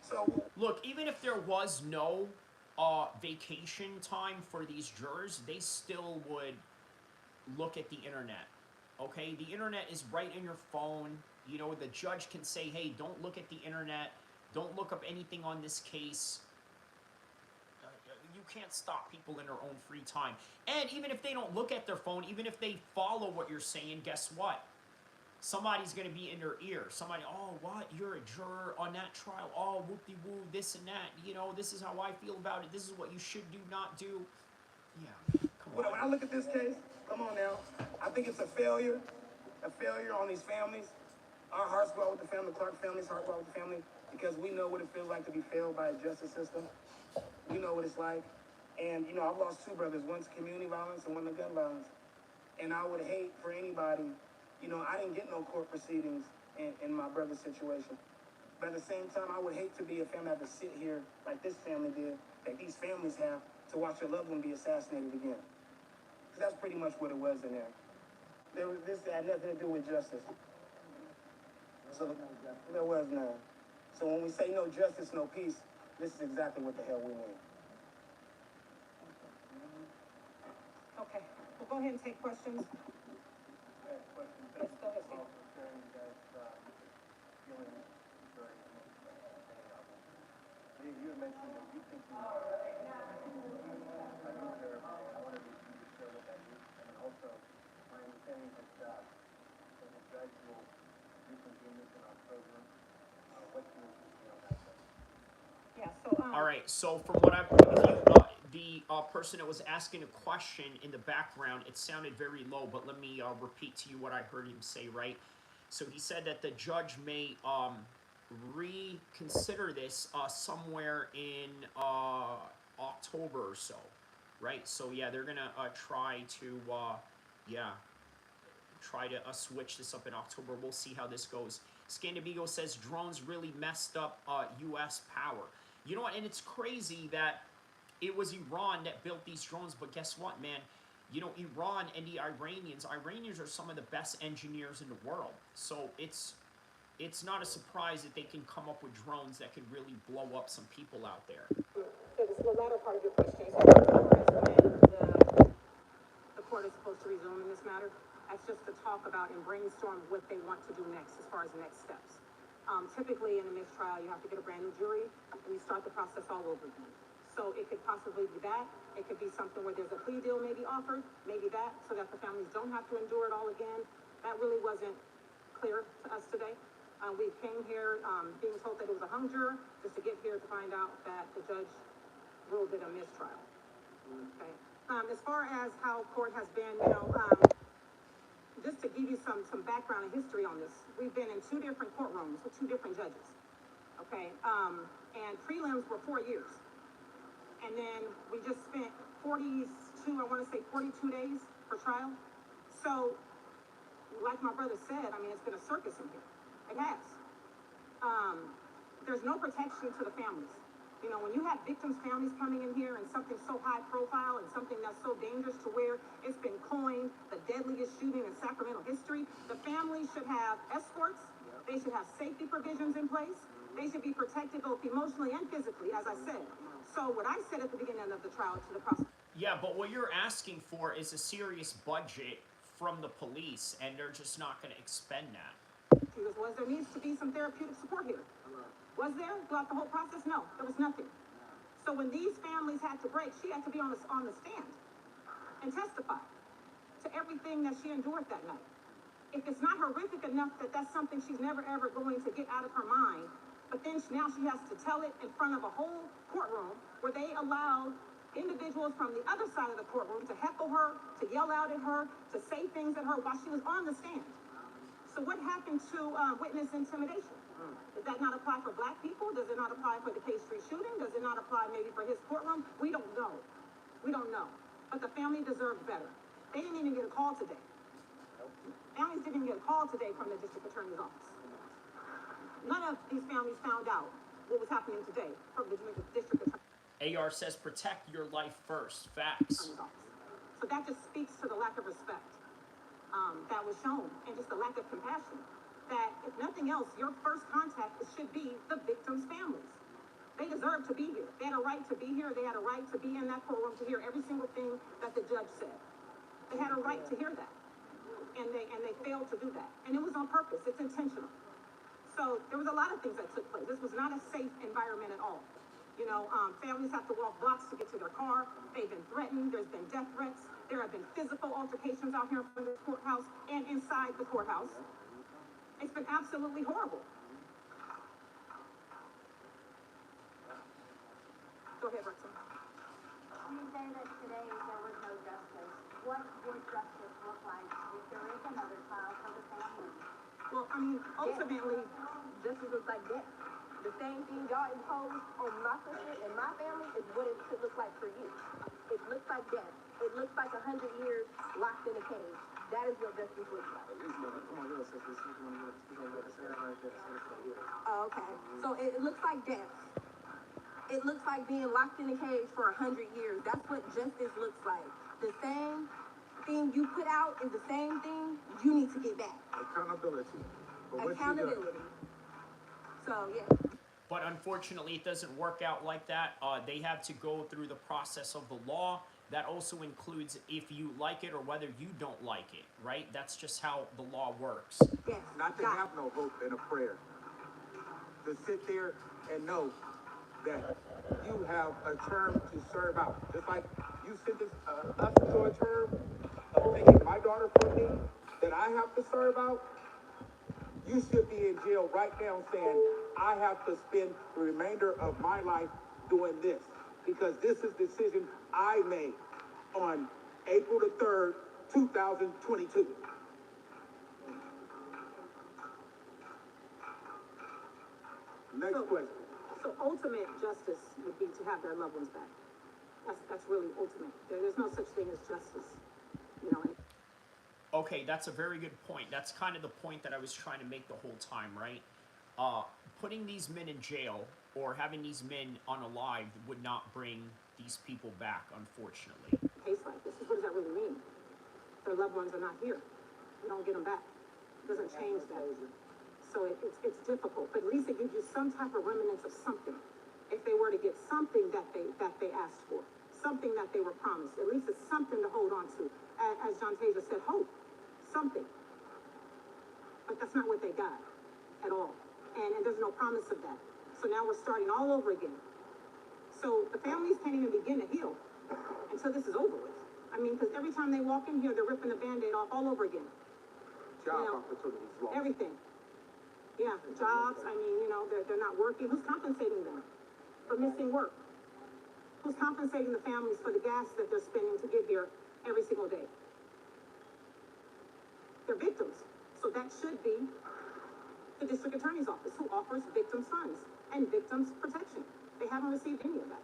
So look, even if there was no vacation time for these jurors, they still would look at the internet. Okay, the internet is right in your phone. The judge can say, hey, don't look at the internet. Don't look up anything on this case. You can't stop people in their own free time. And even if they don't look at their phone, even if they follow what you're saying, guess what? Somebody's going to be in their ear. Somebody, oh, what? You're a juror on that trial. Oh, whoop-de-woo, this and that. This is how I feel about it. This is what you should do, not do. Yeah, come on. When I look at this case, come on now, I think it's a failure on these families. Our hearts go out with the family, Clark family's heart go out with the family, because we know what it feels like to be failed by a justice system. We know what it's like. And, I've lost two brothers, one to community violence and one to gun violence. And I would hate for anybody, I didn't get no court proceedings in my brother's situation. But at the same time, I would hate to be a family that have to sit here like this family did, that these families have, to watch their loved one be assassinated again. Because that's pretty much what it was in there. This had nothing to do with justice. So there was none. So when we say no justice, no peace, this is exactly what the hell we need. Okay, we'll go ahead and take questions. Yes, go ahead, Steve. You had mentioned that you think you are a new therapist. I wanted you to share what that is. And also, my understanding is that the judge will reconvene this in October. What's your opinion on that? Yeah, so, All right, so from what I've the person that was asking a question in the background, it sounded very low, but let me repeat to you what I heard him say, right? So he said that the judge may reconsider this somewhere in October or so, right? So yeah, they're gonna try to switch this up in October. We'll see how this goes. Scandibigo says drones really messed up U.S. power. You know what? And it's crazy that it was Iran that built these drones, but guess what, man? you know, Iran and the Iranians are some of the best engineers in the world. So it's not a surprise that they can come up with drones that can really blow up some people out there. So this is the latter part of your question. So when the court is supposed to resume in this matter, that's just to talk about and brainstorm what they want to do next as far as next steps. Typically in a mistrial, you have to get a brand new jury and you start the process all over again. So it could possibly be that. It could be something where there's a plea deal maybe offered, maybe that, so that the families don't have to endure it all again. That really wasn't clear to us today. We came here being told that it was a hung juror, just to get here to find out that the judge ruled it a mistrial. Okay. As far as how court has been, just to give you some background and history on this, we've been in 2 different courtrooms with 2 different judges. Okay. And prelims were 4 years. And then we just spent 42 days for trial. So, like my brother said, I mean, it's been a circus in here. It has. There's no protection to the families. You know, when you have victims' families coming in here and something so high profile and something that's so dangerous to where it's been coined the deadliest shooting in Sacramento history, the families should have escorts. They should have safety provisions in place. They should be protected both emotionally and physically, as I said. So what I said at the beginning of the trial to the prosecutor. Yeah, but what you're asking for is a serious budget from the police, and they're just not going to expend that. Was there needs to be some therapeutic support here? Was there throughout the whole process? No, there was nothing. So when these families had to break, she had to be on the stand and testify to everything that she endured that night. If it's not horrific enough that that's something she's never ever going to get out of her mind, but then now she has to tell it in front of a whole courtroom where they allowed individuals from the other side of the courtroom to heckle her, to yell out at her, to say things at her while she was on the stand. So what happened to witness intimidation? Does that not apply for black people? Does it not apply for the K Street shooting? Does it not apply maybe for his courtroom? We don't know. We don't know. But the family deserved better. They didn't even get a call today. Families didn't even get a call today from the district attorney's office. None of these families found out what was happening today from the district attorney. AR says protect your life first. Facts. So that just speaks to the lack of respect that was shown and just the lack of compassion. That if nothing else, your first contact should be the victims' families. They deserve to be here. They had a right to be here. They had a right to be in that courtroom to hear every single thing that the judge said. They had a right to hear that. And they failed to do that. And it was on purpose. It's intentional. So there was a lot of things that took place. This was not a safe environment at all. You know, families have to walk blocks to get to their car. They've been threatened. There's been death threats. There have been physical altercations out here in front of the courthouse and inside the courthouse. It's been absolutely horrible. Go ahead, Rexon. You say that today there was no justice. What would justice look like if there is another trial for the family? Well, I mean, ultimately, Justice looks like death. The same thing y'all imposed on my sister and my family is what it should look like for you. It looks like death. It looks like 100 years locked in a cage. That is what justice looks like. Oh, okay. So it looks like death. It looks like being locked in a cage for 100 years. That's what justice looks like. The same thing you put out is the same thing you need to get back. Accountability. Accountability. So, yeah. But unfortunately, it doesn't work out like that. They have to go through the process of the law. That also includes if you like it or whether you don't like it, right? That's just how the law works. yes. Not to have no hope and a prayer. To sit there and know that you have a term to serve out. Just like you sentenced us to a term of taking my daughter from me that I have to serve out, you should be in jail right now saying, I have to spend the remainder of my life doing this. Because this is the decision I made on April the 3rd, 2022. Next question. So ultimate justice would be to have their loved ones back. That's really ultimate. There's no such thing as justice. You know. Okay, that's a very good point. That's kind of the point that I was trying to make the whole time, right? Putting these men in jail or having these men unalived would not bring these people back, unfortunately. Case like this, what does that really mean? Their loved ones are not here. You don't get them back. It doesn't change that. So it's difficult, but at least it gives you some type of remnants of something. If they were to get something that they asked for, something that they were promised, at least it's something to hold on to. As John Tate said, hope, something. But that's not what they got at all. And there's no promise of that. So now we're starting all over again. So the families can't even begin to heal until this is over with. I mean, because every time they walk in here, they're ripping the Band-Aid off all over again. Job opportunities lost. Everything. Yeah, jobs, I mean, they're not working. Who's compensating them for missing work? Who's compensating the families for the gas that they're spending to get here every single day? They're victims. So that should be the district attorney's office, who offers victims' funds and victims' protection. They haven't received any of that.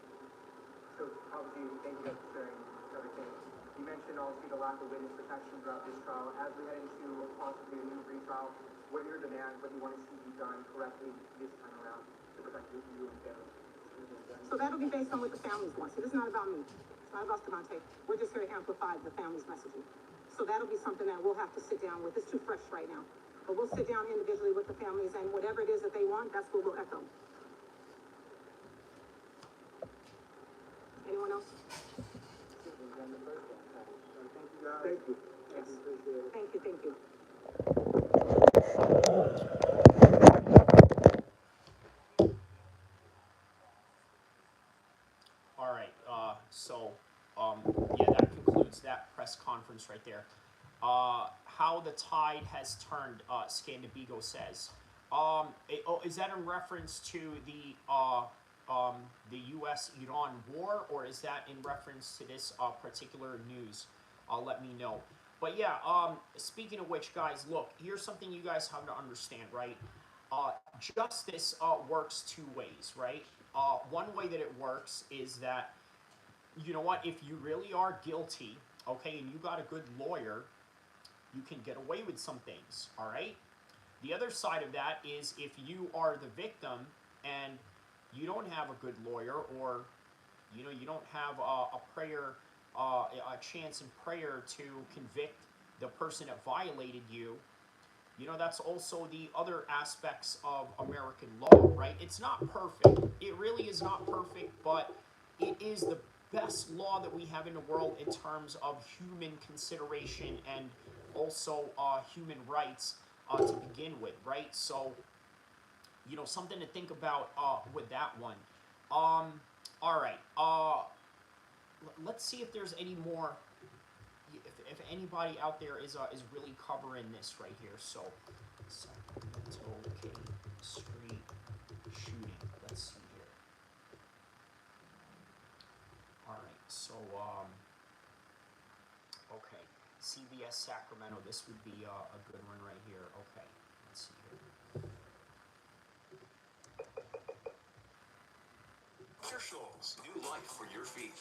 So obviously, thank you guys for sharing everything. You mentioned also the lack of witness protection throughout this trial. As we head into possibly a new retrial, what are your demands? What do you want to see be done correctly this time around to protect you and family? So that'll be based on what the families want. See, this is not about me. It's not about Tate. We're just here to amplify the family's messaging. So that'll be something that we'll have to sit down with. It's too fresh right now. But we'll sit down individually with the families, and whatever it is that they want, that's what we'll echo. Anyone else? Thank you. Yes. Thank you. All right, yeah, that concludes that press conference right there. How the tide has turned, Scandabigo says. Is that in reference to the U.S.-Iran war, or is that in reference to this particular news? Let me know. But yeah, speaking of which, guys, look, here's something you guys have to understand, right? Justice works two ways, right? One way that it works is that, you know what, if you really are guilty, okay, and you got a good lawyer, you can get away with some things, all right? The other side of that is if you are the victim and you don't have a good lawyer, or, you don't have a chance in prayer to convict the person that violated you, that's also the other aspects of American law, right? It's not perfect. It really is not perfect, but it is the best law that we have in the world in terms of human consideration and also human rights to begin with, right? So, something to think about with that one. All right. Let's see if there's any more. If anybody out there is really covering this right here. So, Sacramento K Street shooting. Let's see here. All right. So, okay. CBS Sacramento. This would be a good one right here. Okay. Let's see here. Schultz, new life for your feet.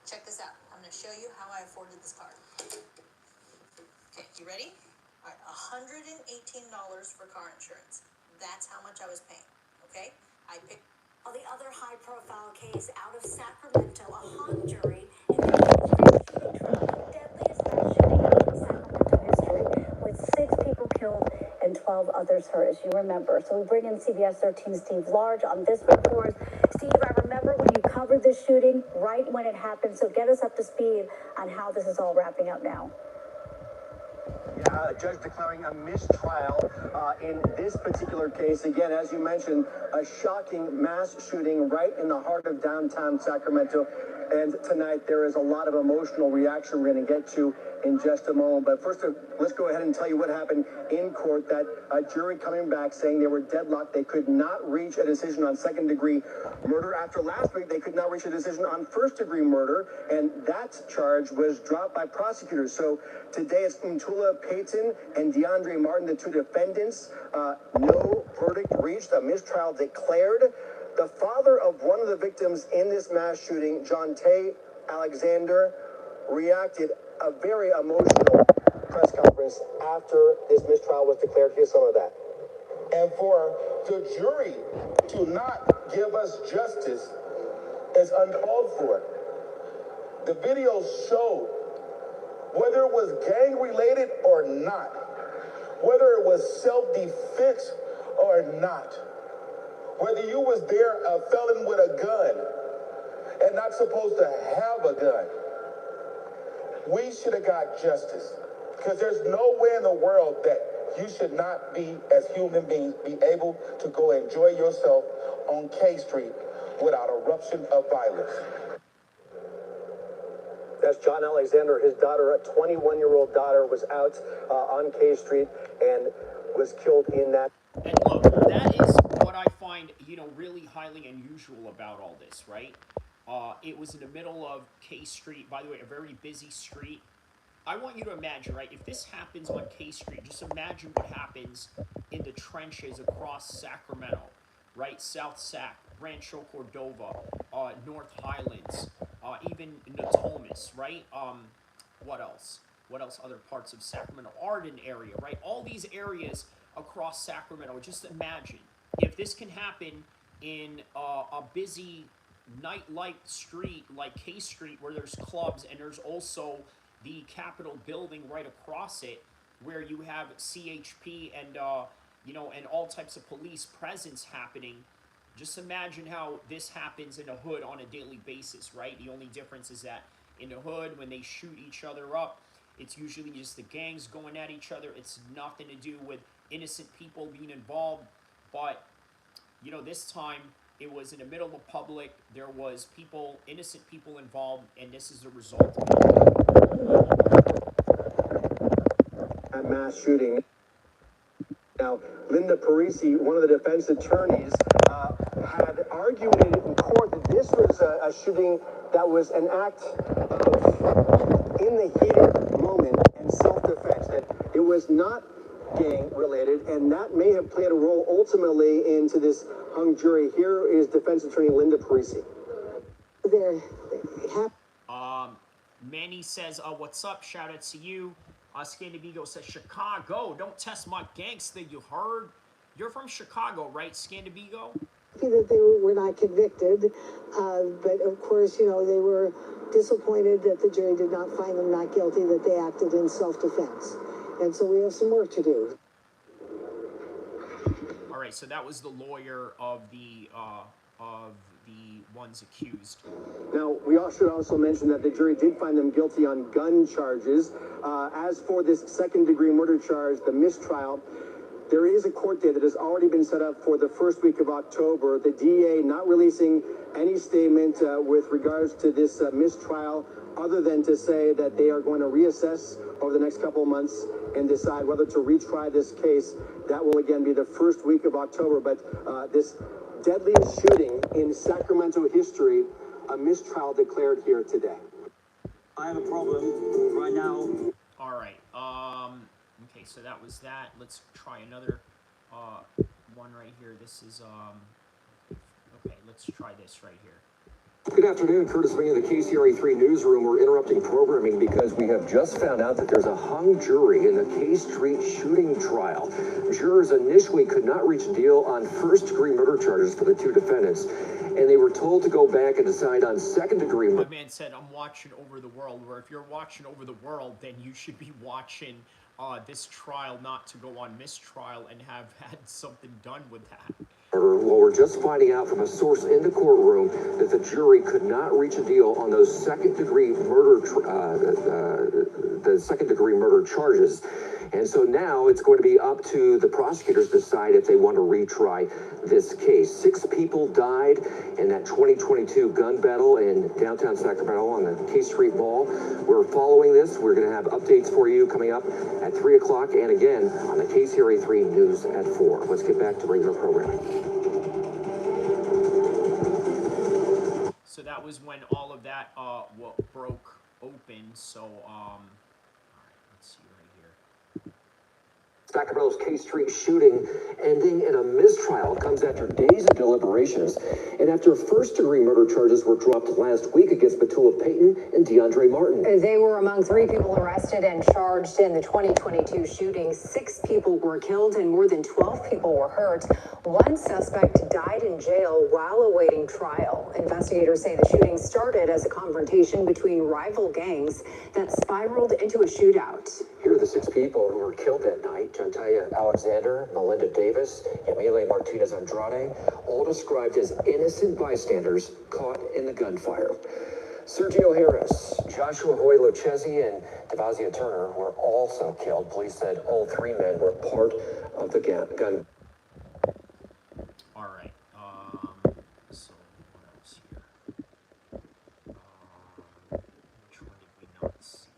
Check this out. I'm going to show you how I afforded this card. Okay, you ready? All right, $118 for car insurance. That's how much I was paying, okay? I picked... On the other high-profile case out of Sacramento, a hung jury in the deadliest mass shooting in Sacramento history, with 6 people killed and 12 others hurt, as you remember. So we bring in CBS 13's Steve Large on this report. Steve, I remember when you covered this shooting right when it happened, so get us up to speed on how this is all wrapping up now. Yeah, a judge declaring a mistrial in this particular case. Again, as you mentioned, a shocking mass shooting right in the heart of downtown Sacramento. And tonight there is a lot of emotional reaction we're going to get to in just a moment. But first, let's go ahead and tell you what happened in court. That a jury coming back saying they were deadlocked. They could not reach a decision on second-degree murder. After last week, they could not reach a decision on first-degree murder. And that charge was dropped by prosecutors. So today it's Ntula Payton and DeAndre Martin, the 2 defendants. No verdict reached. A mistrial declared. The father of one of the victims in this mass shooting, John Tate Alexander, reacted a very emotional press conference after this mistrial was declared. Here's some of that. And for the jury to not give us justice is uncalled for. The video showed whether it was gang related or not, whether it was self-defense or not, whether you was there a felon with a gun and not supposed to have a gun. We should have got justice, because there's no way in the world that you should not be, as human beings, be able to go enjoy yourself on K Street without eruption of violence. That's John Alexander. His daughter, a 21-year-old daughter, was out on K Street and was killed in that. And look, that is what I find, really highly unusual about all this, right? It was in the middle of K Street, by the way, a very busy street. I want you to imagine, right, if this happens on K Street, just imagine what happens in the trenches across Sacramento, right? South Sac, Rancho Cordova, North Highlands, even Natomas, right? What else? What else? Other parts of Sacramento, Arden area, right? All these areas across Sacramento. Just imagine if this can happen in a busy nightlight street like K Street, where there's clubs and there's also the Capitol building right across it, where you have CHP and and all types of police presence happening. Just imagine how this happens in the hood on a daily basis, right? The only difference is that in the hood, when they shoot each other up, it's usually just the gangs going at each other. It's nothing to do with innocent people being involved. But this time it was in the middle of public. There was innocent people involved, and this is the result of it. That mass shooting. Now, Linda Parisi, one of the defense attorneys, had argued in court that this was a shooting that was an act of, in the heated moment, and self-defense, that it was not gang-related, and that may have played a role ultimately into this hung jury. Here is defense attorney Linda Parisi. Manny says, what's up? Shout out to you. Scandivigo says, Chicago, don't test my gangsta, you heard? You're from Chicago, right, Scandivigo? That they were not convicted, but of course, they were disappointed that the jury did not find them not guilty, that they acted in self-defense. And so we have some work to do. All right, so that was the lawyer of the ones accused. Now, we should also mention that the jury did find them guilty on gun charges. As for this second-degree murder charge, the mistrial, there is a court date that has already been set up for the first week of October. The DA not releasing any statement with regards to this mistrial, other than to say that they are going to reassess over the next couple of months and decide whether to retry this case. That will again be the first week of October. But this deadliest shooting in Sacramento history, a mistrial declared here today. I have a problem right now. All right. Okay, so that was that. Let's try another one right here. This is okay, let's try this right here. Good afternoon, Curtis Ving of the KCRA3 newsroom. We're interrupting programming because we have just found out that there's a hung jury in the K Street shooting trial. Jurors initially could not reach a deal on first-degree murder charges for the two defendants, and they were told to go back and decide on second-degree murder. My man said, I'm watching Over the World, where if you're watching Over the World, then you should be watching this trial, not to go on mistrial and have had something done with that. Well, we're just finding out from a source in the courtroom that the jury could not reach a deal on those second-degree murder, the second-degree murder charges. And so now it's going to be up to the prosecutors to decide if they want to retry this case. 6 people died in that 2022 gun battle in downtown Sacramento on the K Street Mall. We're following this. We're going to have updates for you coming up at 3 o'clock and again on the KCRA3 News at 4. Let's get back to regular programming. So that was when all of that broke open. So, all right, let's see right here. Sacramento's K Street shooting ending in a mistrial comes after days of deliberations and after first-degree murder charges were dropped last week against Tate Faces and DeAndre Martin. They were among 3 people arrested and charged in the 2022 shooting. 6 people were killed and more than 12 people were hurt. 1 suspect died in jail while awaiting trial. Investigators say the shooting started as a confrontation between rival gangs that spiraled into a shootout. Here are the 6 people who were killed that night. Jantaya Alexander, Melinda Davis, Emile Martinez Andrade, all described as innocent bystanders caught in the gunfire. Sergio Harris, Joshua Hoy Lucchesi, and Devazia Turner were also killed. Police said all 3 men were part of the gun. All right. So what else here? Which one did we not see?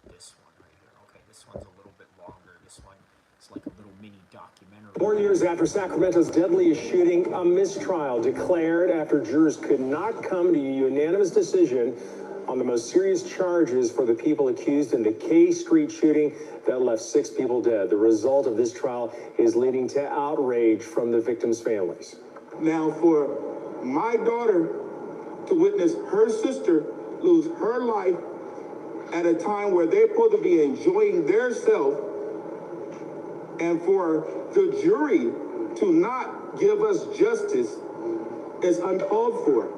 This one right here. Okay, this one's a little bit longer. This one is like a little mini documentary. 4 years after Sacramento's deadliest shooting, a mistrial declared after jurors could not come to a unanimous decision on the most serious charges for the people accused in the K Street shooting that left 6 people dead. The result of this trial is leading to outrage from the victims' families. Now, for my daughter to witness her sister lose her life at a time where they're supposed to be enjoying their self, and for the jury to not give us justice is uncalled for.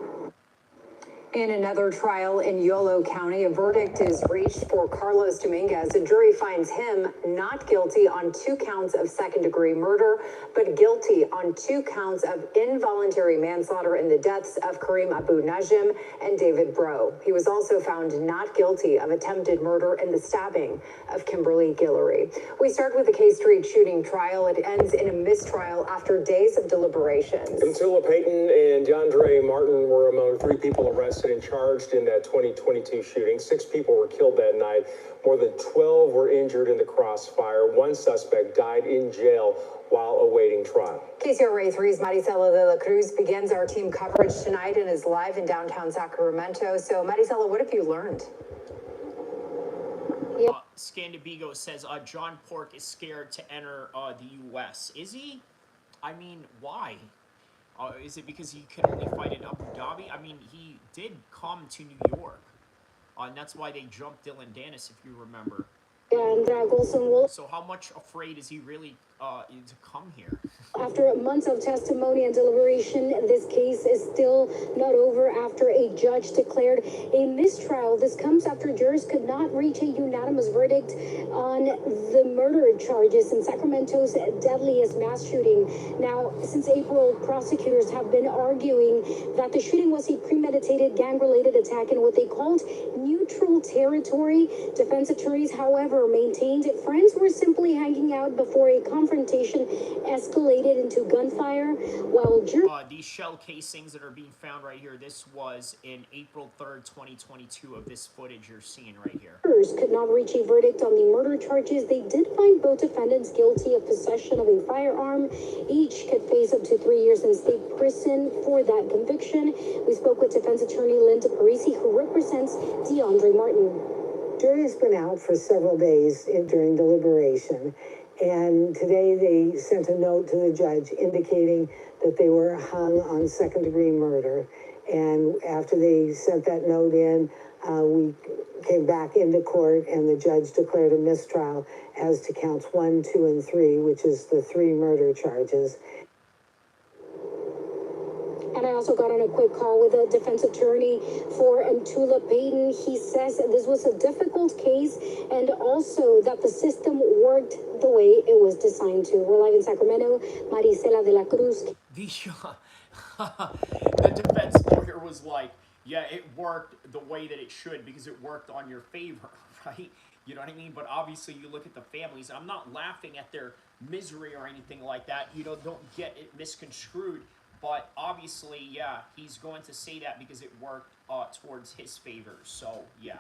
In another trial in Yolo County, a verdict is reached for Carlos Dominguez. A jury finds him not guilty on 2 counts of second-degree murder, but guilty on 2 counts of involuntary manslaughter in the deaths of Kareem Abu Najim and David Bro. He was also found not guilty of attempted murder in the stabbing of Kimberly Guillory. We start with the K Street shooting trial. It ends in a mistrial after days of deliberations. Tate Faces and DeAndre Martin were among 3 people arrested and charged in that 2022 shooting. 6 people were killed that night. More than 12 were injured in the crossfire. 1 suspect died in jail while awaiting trial. KCRA 3's Marisela de la Cruz begins our team coverage tonight and is live in downtown Sacramento. So, Marisela, what have you learned? Scandibigo says John Pork is scared to enter the U.S. Is he? I mean, why? Is it because he can only fight in Abu Dhabi? I mean, he did come to New York, and that's why they jumped Dylan Dennis, if you remember. And so how much afraid is he really to come here? After months of testimony and deliberation, this case is still not over after a judge declared a mistrial. This comes after jurors could not reach a unanimous verdict on the murder charges in Sacramento's deadliest mass shooting. Now, since April, prosecutors have been arguing that the shooting was a premeditated gang-related attack in what they called neutral territory. Defense attorneys, however, maintained friends were simply hanging out before a confrontation escalated into gunfire, while these shell casings that are being found right here, this was in April 3rd, 2022 of this footage you're seeing right here. Jurors could not reach a verdict on the murder charges. They did find both defendants guilty of possession of a firearm. Each could face up to 3 years in state prison for that conviction. We spoke with defense attorney Linda Parisi, who represents DeAndre Martin. Jury's been out for several days during deliberation, and today they sent a note to the judge indicating that they were hung on second-degree murder. And after they sent that note in, we came back into court, and the judge declared a mistrial as to counts 1, 2, and 3, which is the 3 murder charges. And I also got on a quick call with a defense attorney for Tate Payton. He says this was a difficult case and also that the system worked the way it was designed to. We're live in Sacramento. Marisela de la Cruz. The defense lawyer was like, yeah, it worked the way that it should because it worked on your favor, right? You know what I mean? But obviously you look at the families. I'm not laughing at their misery or anything like that. You know, don't get it misconstrued. But obviously, yeah, he's going to say that because it worked towards his favor. So, yeah.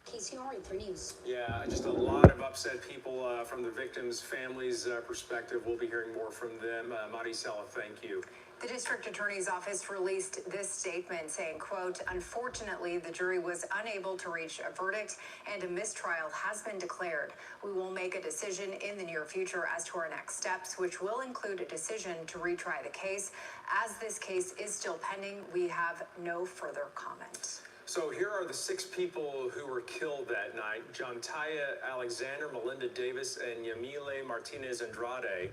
KCRA 3 News. Yeah, just a lot of upset people from the victims' families' perspective. We'll be hearing more from them. Marisela, thank you. The district attorney's office released this statement saying, quote, "Unfortunately, the jury was unable to reach a verdict and a mistrial has been declared. We will make a decision in the near future as to our next steps, which will include a decision to retry the case. As this case is still pending, we have no further comment." So here are the 6 people who were killed that night: Jontaya Alexander, Melinda Davis, and Yamile Martinez Andrade,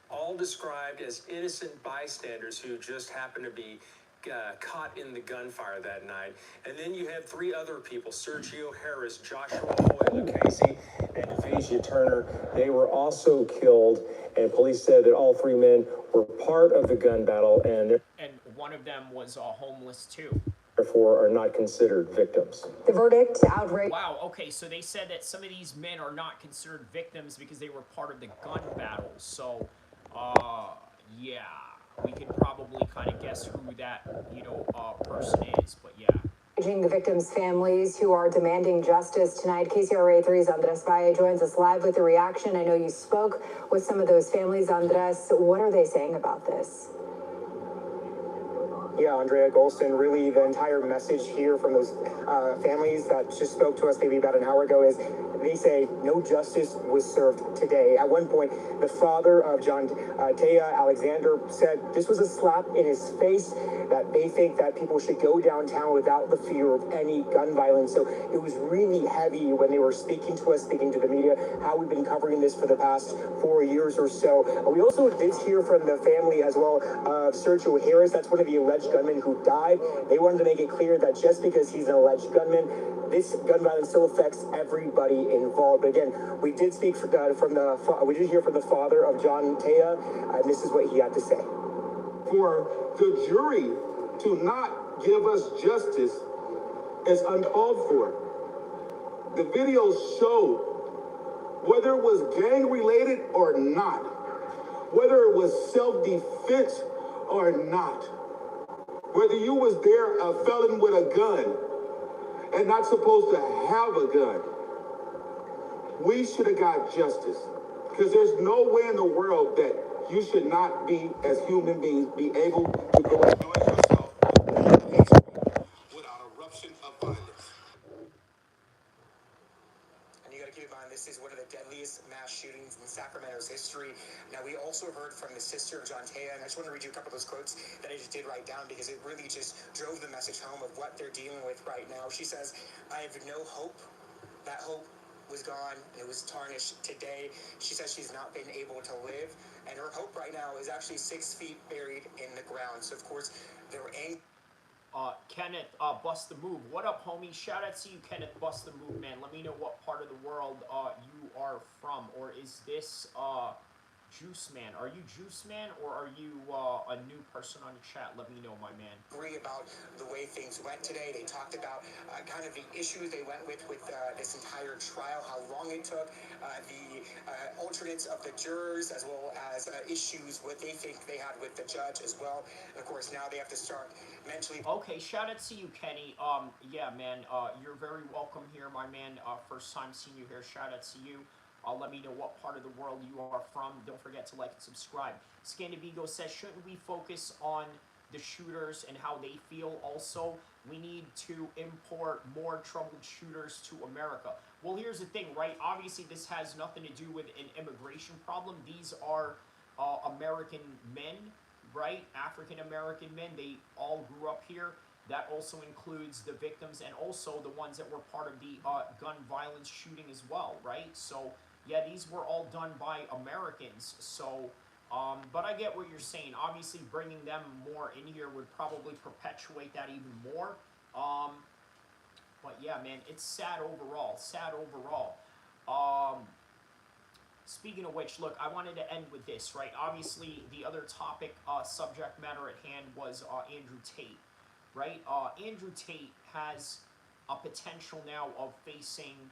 all described as innocent bystanders who just happened to be caught in the gunfire that night. And then you have 3 other people: Sergio Harris, Joshua Hoy Lucchese, and Devasia Turner. They were also killed, and police said that all 3 men were part of the gun battle, and one of them was homeless too. Therefore are not considered victims. The verdict, outraged. Wow, okay, so they said that some of these men are not considered victims because they were part of the gun battle. So, yeah, we can probably kind of guess who that, person is, but yeah. The victims' families who are demanding justice tonight. KCRA 3's Andres Valle joins us live with a reaction. I know you spoke with some of those families, Andres. What are they saying about this? Yeah, Andrea Golston, really the entire message here from those families that just spoke to us maybe about an hour ago is they say no justice was served today. At one point, the father of Jontaya Alexander said this was a slap in his face, that they think that people should go downtown without the fear of any gun violence. So it was really heavy when they were speaking to us, speaking to the media, how we've been covering this for the past 4 years or so. We also did hear from the family as well of Sergio Harris. That's one of the alleged gunmen who died. They wanted to make it clear that just because he's an alleged gunman, this gun violence still affects everybody involved. But again, we did speak we did hear from the father of Jontaya, and this is what he had to say. For the jury to not give us justice is uncalled for. The video showed whether it was gang related or not, whether it was self-defense or not, whether you was there a felon with a gun and not supposed to have a gun, we should have got justice. Because there's no way in the world that you should not be, as human beings, be able to go and do it yourself without eruption of violence. And you got to keep in mind, this is one of the deadliest mass shootings in Sacramento's history. Now, we also heard from the sister of Jontaya, and I just want to read you a couple of those quotes that I just did write down because it really just drove the message home of what they're dealing with right now. She says, "I have no hope. That hope was gone, and it was tarnished today." She says she's not been able to live, and her hope right now is actually 6 feet buried in the ground. So, of course, they were angry. Kenneth, Bust the Move. What up, homie? Shout out to you, Kenneth, Bust the Move, man. Let me know what part of the world you are from. Or is this Juice Man? Are you Juice Man, or are you a new person on the chat? Let me know, my man. Agree about the way things went today. They talked about kind of the issues they went with this entire trial, how long it took, the alternates of the jurors, as well as issues, what they think they had with the judge as well. And of course, now they have to start mentally. Okay, shout out to you, Kenny. Yeah, man, you're very welcome here, my man. First time seeing you here. Shout out to you. Let me know what part of the world you are from. Don't forget to like and subscribe. Scandivigo says, shouldn't we focus on the shooters and how they feel? Also, we need to import more troubled shooters to America. Well, here's the thing, right? Obviously, this has nothing to do with an immigration problem. These are American men, right? African-American men. They all grew up here. That also includes the victims and also the ones that were part of the gun violence shooting as well, right? So, yeah, these were all done by Americans. So, but I get what you're saying. Obviously, bringing them more in here would probably perpetuate that even more. But yeah, man, it's sad overall. Sad overall. Speaking of which, look, I wanted to end with this, right? Obviously, the other topic, subject matter at hand was Andrew Tate, right? Andrew Tate has a potential now of facing,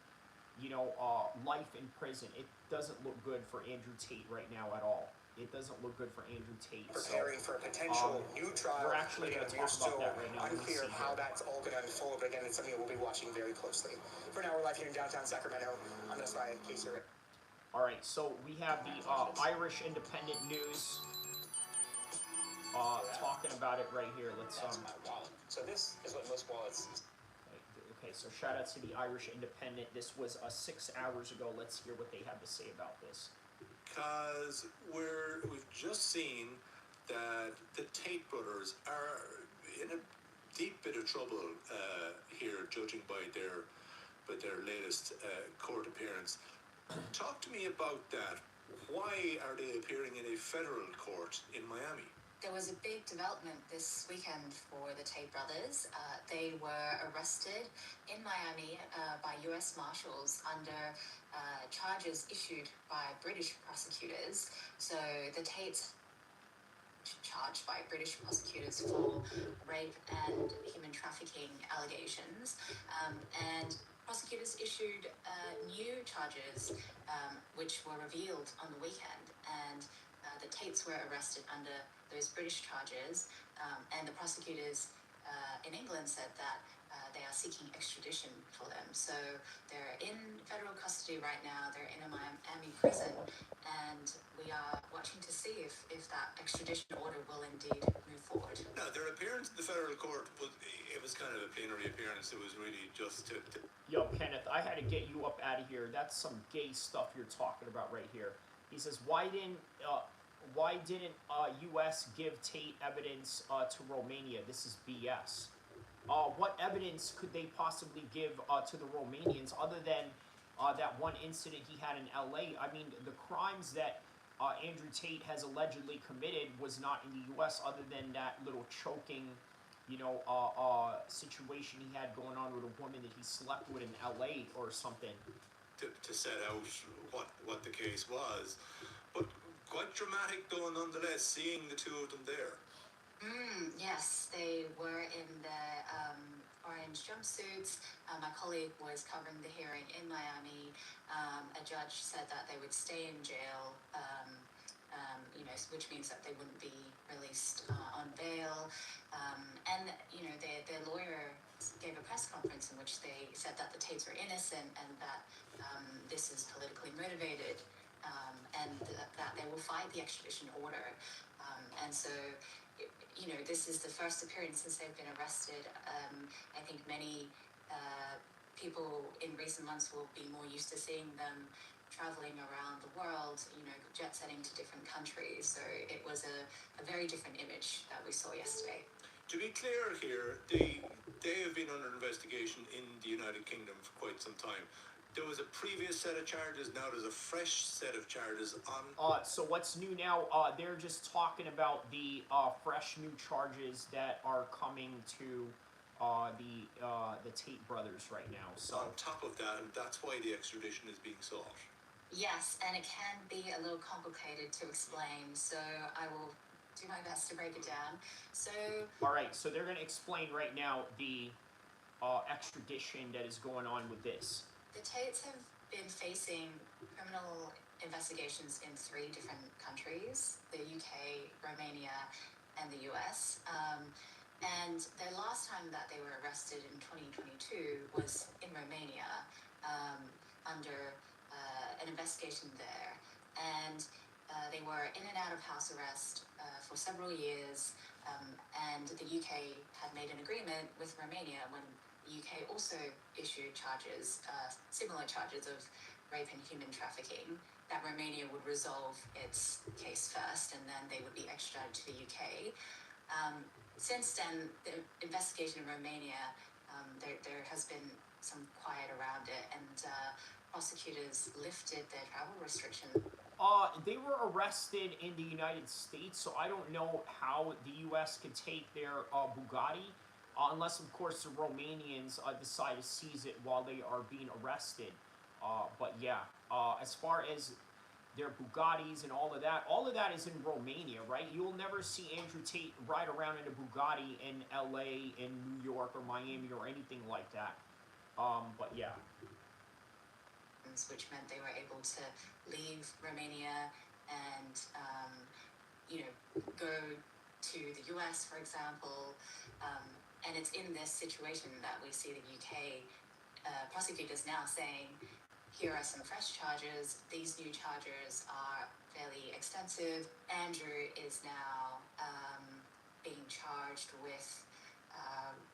life in prison. It doesn't look good for Andrew Tate right now at all. It doesn't look good for Andrew Tate. Preparing for a potential new trial. We're actually going to talk about that right now. Unclear how that's all going to unfold, but again, it's something we'll be watching very closely. For now, we're live here in downtown Sacramento. I'm this by KCRA. All right, so we have the Irish Independent News. talking about it right here. Let's That's my wallet. So this is what most wallets. Okay, so shout out to the Irish Independent. This was 6 hours ago. Let's hear what they have to say about this. Because we've just seen that the Tate brothers are in a deep bit of trouble here, judging by their latest court appearance. Talk to me about that. Why are they appearing in a federal court in Miami? There was a big development this weekend for the Tate brothers. They were arrested in Miami by U.S. Marshals under charges issued by British prosecutors. So the Tates charged by British prosecutors for rape and human trafficking allegations. And prosecutors issued new charges, which were revealed on the weekend. And the Tates were arrested under those British charges, and the prosecutors in England said that they are seeking extradition for them. So they're in federal custody right now. They're in a Miami prison, and we are watching to see if that extradition order will indeed move forward. Now, their appearance in the federal court, it was kind of a plenary appearance. It was really just to... Yo, Kenneth, I had to get you up out of here. That's some gay stuff you're talking about right here. He says, why didn't U.S. give Tate evidence to Romania? This is BS. What evidence could they possibly give to the Romanians other than that one incident he had in L.A.? I mean, the crimes that Andrew Tate has allegedly committed was not in the U.S. other than that little choking, situation he had going on with a woman that he slept with in L.A. or something. To set out what the case was. But quite dramatic, though, nonetheless, seeing the two of them there. Yes, they were in the orange jumpsuits. My colleague was covering the hearing in Miami. A judge said that they would stay in jail, which means that they wouldn't be released on bail. And their lawyer gave a press conference in which they said that the Tates were innocent and that this is politically motivated, and that they will fight the extradition order. And so, this is the first appearance since they've been arrested. I think many people in recent months will be more used to seeing them traveling around the world, jet setting to different countries. So it was a very different image that we saw yesterday. To be clear here, they have been under investigation in the United Kingdom for quite some time. There was a previous set of charges, now there's a fresh set of charges on... So what's new now, they're just talking about the fresh new charges that are coming to the Tate brothers right now. So on top of that, and that's why the extradition is being sought. Yes, and it can be a little complicated to explain, so I will do my best to break it down. So... Alright, so they're going to explain right now the extradition that is going on with this. The Tates have been facing criminal investigations in 3 different countries, the UK, Romania, and the US. And the last time that they were arrested in 2022 was in Romania under an investigation there. And they were in and out of house arrest for several years. And the UK had made an agreement with Romania when the UK also issued charges, similar charges of rape and human trafficking, that Romania would resolve its case first and then they would be extradited to the UK. Since then, the investigation in Romania, there has been some quiet around it, and prosecutors lifted their travel restriction. They were arrested in the United States, so I don't know how the U.S. could take their Bugatti, unless, of course, the Romanians decide to seize it while they are being arrested. But yeah, as far as their Bugattis and all of that is in Romania, right? You'll never see Andrew Tate ride around in a Bugatti in LA, in New York, or Miami, or anything like that. But yeah. Which meant they were able to leave Romania and, go to the US, for example. And it's in this situation that we see the UK prosecutors now saying, here are some fresh charges. These new charges are fairly extensive. Andrew is now being charged with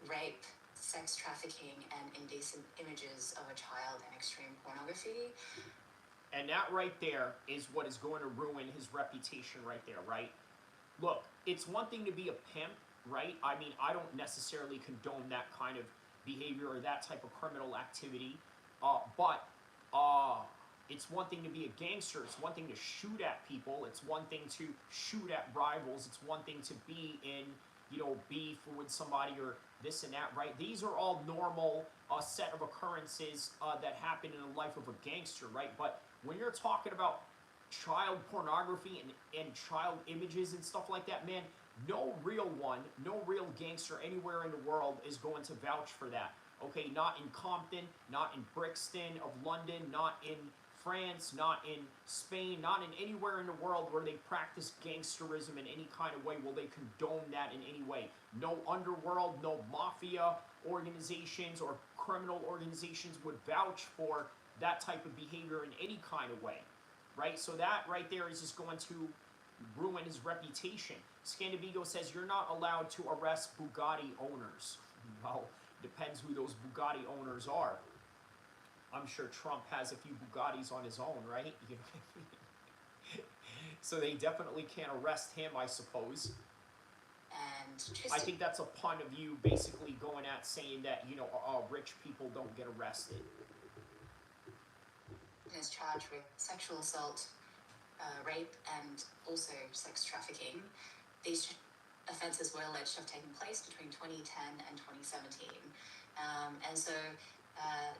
rape, sex trafficking, and indecent images of a child and extreme pornography. And that right there is what is going to ruin his reputation right there, right? Look, it's one thing to be a pimp, right? I mean, I don't necessarily condone that kind of behavior or that type of criminal activity, but it's one thing to be a gangster. It's one thing to shoot at people. It's one thing to shoot at rivals. It's one thing to be in, beef with somebody or this and that, right? These are all normal set of occurrences that happen in the life of a gangster, right? But when you're talking about child pornography and child images and stuff like that, man, no real gangster anywhere in the world is going to vouch for that. Okay, not in Compton, not in Brixton of London, not in France, not in Spain, not in anywhere in the world where they practice gangsterism in any kind of way will they condone that in any way. No underworld, no mafia organizations or criminal organizations would vouch for that type of behavior in any kind of way, right? So that right there is just going to ruin his reputation. Scandavigo says you're not allowed to arrest Bugatti owners. Well, depends who those Bugatti owners are. I'm sure Trump has a few Bugattis on his own, right? So they definitely can't arrest him, I suppose. And I think that's a pun of you basically going at saying that, rich people don't get arrested. Is charged with sexual assault, rape, and also sex trafficking. These offences were alleged to have taken place between 2010 and 2017. And so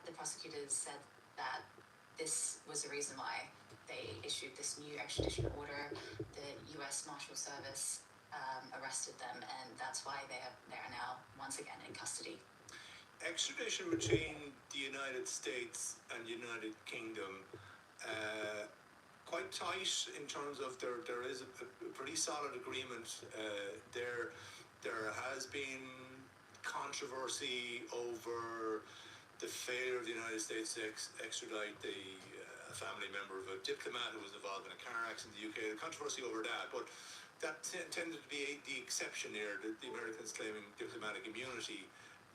the prosecutors said that this was the reason why they issued this new extradition order. The U.S. Marshal Service arrested them, and that's why they are now once again in custody. Extradition between the United States and United Kingdom, quite tight in terms of there is a pretty solid agreement there. There has been controversy over the failure of the United States to extradite a family member of a diplomat who was involved in a car accident in the UK. The controversy over that, but that tended to be the exception here, the Americans claiming diplomatic immunity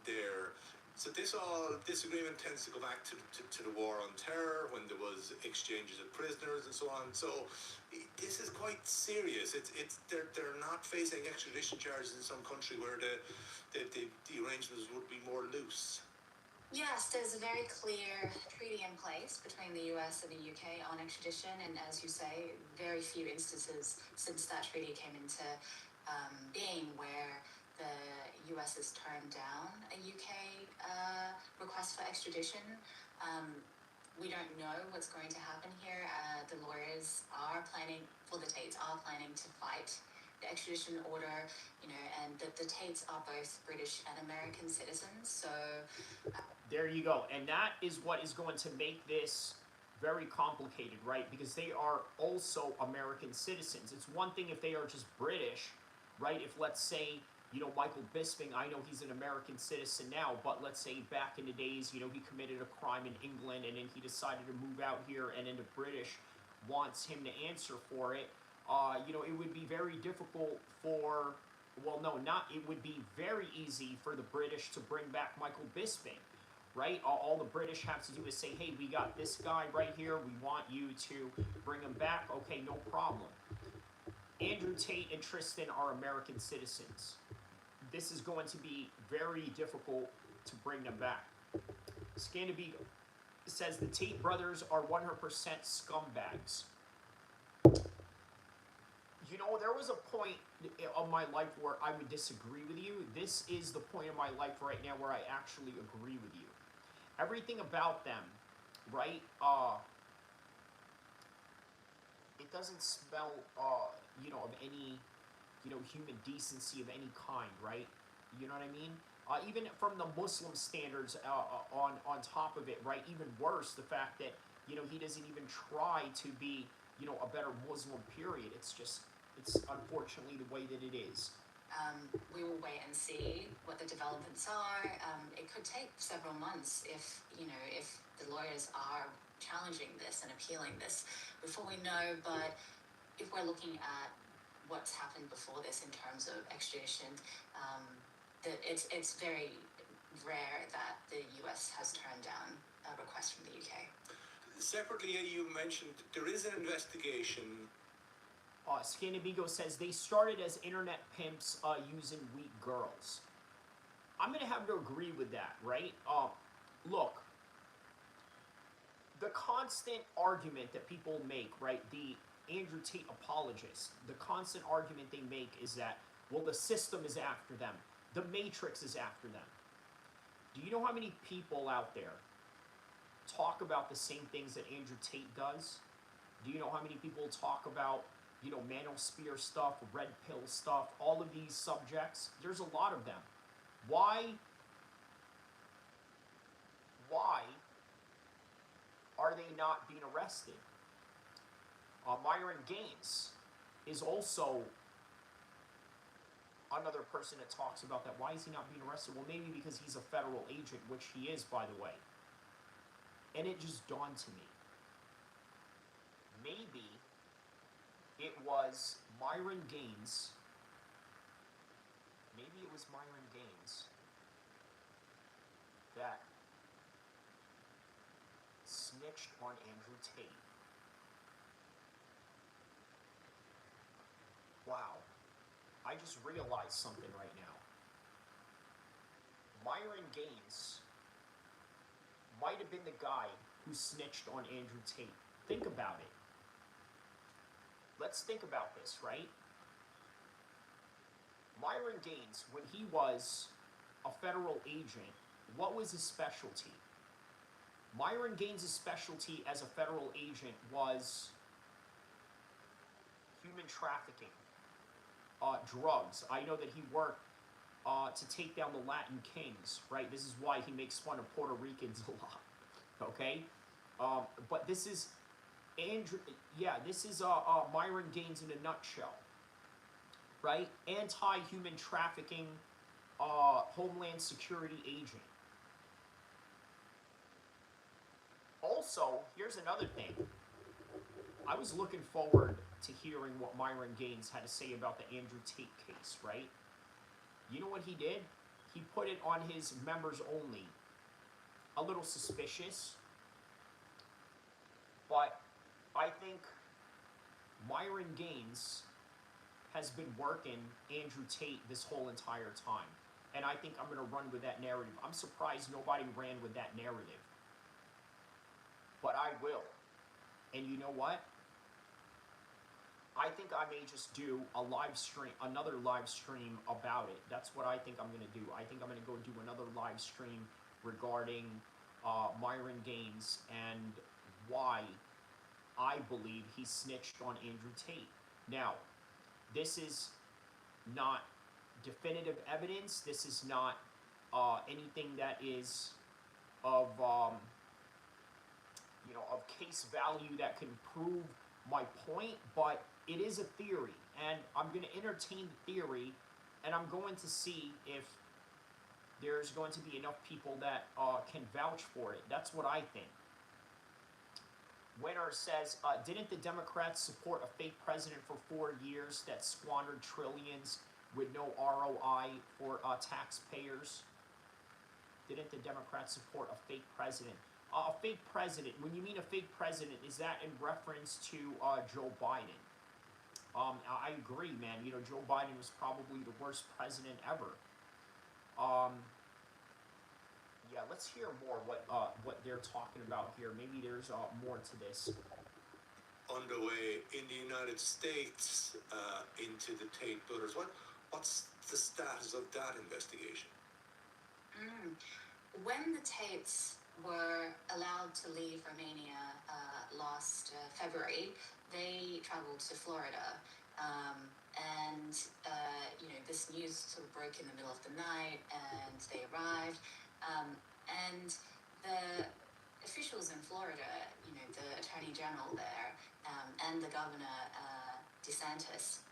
there. So this agreement tends to go back to the war on terror, when there was exchanges of prisoners and so on. So this is quite serious. They're not facing extradition charges in some country where the arrangements would be more loose. Yes, there's a very clear treaty in place between the US and the UK on extradition, and as you say, very few instances since that treaty came into being where the US has turned down a UK request for extradition. We don't know what's going to happen here. The lawyers are planning, for the Tates, are planning to fight the extradition order, and the Tates are both British and American citizens, so... There you go. And that is what is going to make this very complicated, right? Because they are also American citizens. It's one thing if they are just British, right? If, let's say, Michael Bisping, I know he's an American citizen now, but let's say back in the days, he committed a crime in England and then he decided to move out here and then the British wants him to answer for it. It would be very difficult for, it would be very easy for the British to bring back Michael Bisping, right? All the British have to do is say, hey, we got this guy right here, we want you to bring him back, okay, no problem. Andrew Tate and Tristan are American citizens. This is going to be very difficult to bring them back. Scandavigo says the Tate brothers are 100% scumbags. There was a point of my life where I would disagree with you. This is the point of my life right now where I actually agree with you. Everything about them, right? It doesn't smell, of any, human decency of any kind, right? You know what I mean? Even from the Muslim standards on top of it, right? Even worse, the fact that, he doesn't even try to be, a better Muslim, period. It's unfortunately the way that it is. We will wait and see what the developments are. It could take several months if the lawyers are challenging this and appealing this before we know. But if we're looking at what's happened before this in terms of extradition. That it's very rare that the US has turned down a request from the UK. Separately, you mentioned there is an investigation. Scanabigo says they started as internet pimps using weak girls. I'm going to have to agree with that, right? Look, the constant argument that people make, right, the Andrew Tate apologists, the constant argument they make is that, well, the system is after them. The Matrix is after them. Do you know how many people out there talk about the same things that Andrew Tate does? Do you know how many people talk about, you know, manosphere stuff, red pill stuff, all of these subjects? There's a lot of them. Why are they not being arrested? Myron Gaines is also another person that talks about that. Why is he not being arrested? Well, maybe because he's a federal agent, which he is, by the way. And it just dawned to me. Maybe it was Myron Gaines. Maybe it was Myron Gaines that snitched on Andrew Tate. Wow. I just realized something right now. Myron Gaines might have been the guy who snitched on Andrew Tate. Think about it. Let's think about this, right? Myron Gaines, when he was a federal agent, what was his specialty? Myron Gaines' specialty as a federal agent was human trafficking, drugs. I know that he worked to take down the Latin Kings, right? This is why he makes fun of Puerto Ricans a lot, okay? But this is Myron Gaines in a nutshell, right? Anti-human trafficking, Homeland Security agent. Also, here's another thing. I was looking forward to hearing what Myron Gaines had to say about the Andrew Tate case, right? You know what he did? He put it on his members only. A little suspicious. But I think Myron Gaines has been working Andrew Tate this whole entire time. And I think I'm going to run with that narrative. I'm surprised nobody ran with that narrative. But I will. And you know what? I think I may just do a live stream, another live stream about it. That's what I think I'm going to do. I think I'm going to go do another live stream regarding Myron Gaines and why I believe he snitched on Andrew Tate. Now, this is not definitive evidence. This is not anything that is of of case value that can prove my point, but it is a theory, and I'm going to entertain the theory, and I'm going to see if there's going to be enough people that can vouch for it. That's what I think. Winner says, didn't the Democrats support a fake president for 4 years that squandered trillions with no ROI for taxpayers? Didn't the Democrats support a fake president? A fake president, when you mean a fake president, is that in reference to Joe Biden? I agree, man. You know, Joe Biden was probably the worst president ever. Yeah, let's hear more what they're talking about here. Maybe there's more to this. Underway in the United States into the Tate brothers. What's the status of that investigation? When the Tates were allowed to leave Romania last February, they traveled to Florida. This news sort of broke in the middle of the night, and they arrived. And the officials in Florida, the Attorney General there, and the Governor DeSantis,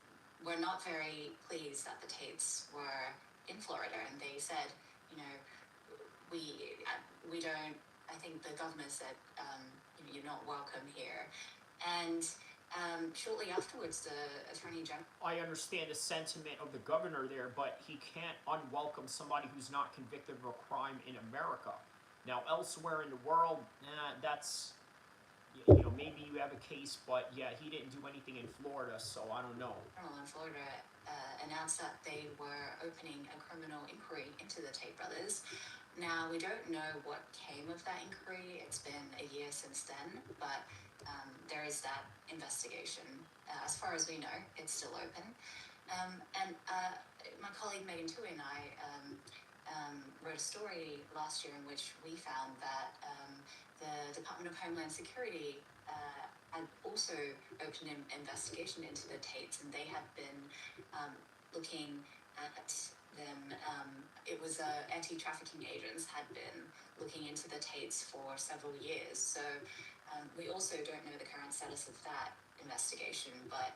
were not very pleased that the Tates were in Florida, and they said, we don't. I think the governor said, you're not welcome here, and Shortly afterwards, the Attorney General... I understand the sentiment of the governor there, but he can't unwelcome somebody who's not convicted of a crime in America. Now, elsewhere in the world, that's, you know, maybe you have a case, but yeah, he didn't do anything in Florida, so I don't know. In Florida announced that they were opening a criminal inquiry into the Tate brothers. Now, we don't know what came of that inquiry. It's been a year since then, but there is that investigation. As far as we know, it's still open. And my colleague Megan Tui and I wrote a story last year in which we found that the Department of Homeland Security had also opened an investigation into the Tates, and they had been looking at them. It was anti-trafficking agents had been looking into the Tates for several years. So we also don't know the current status of that investigation, but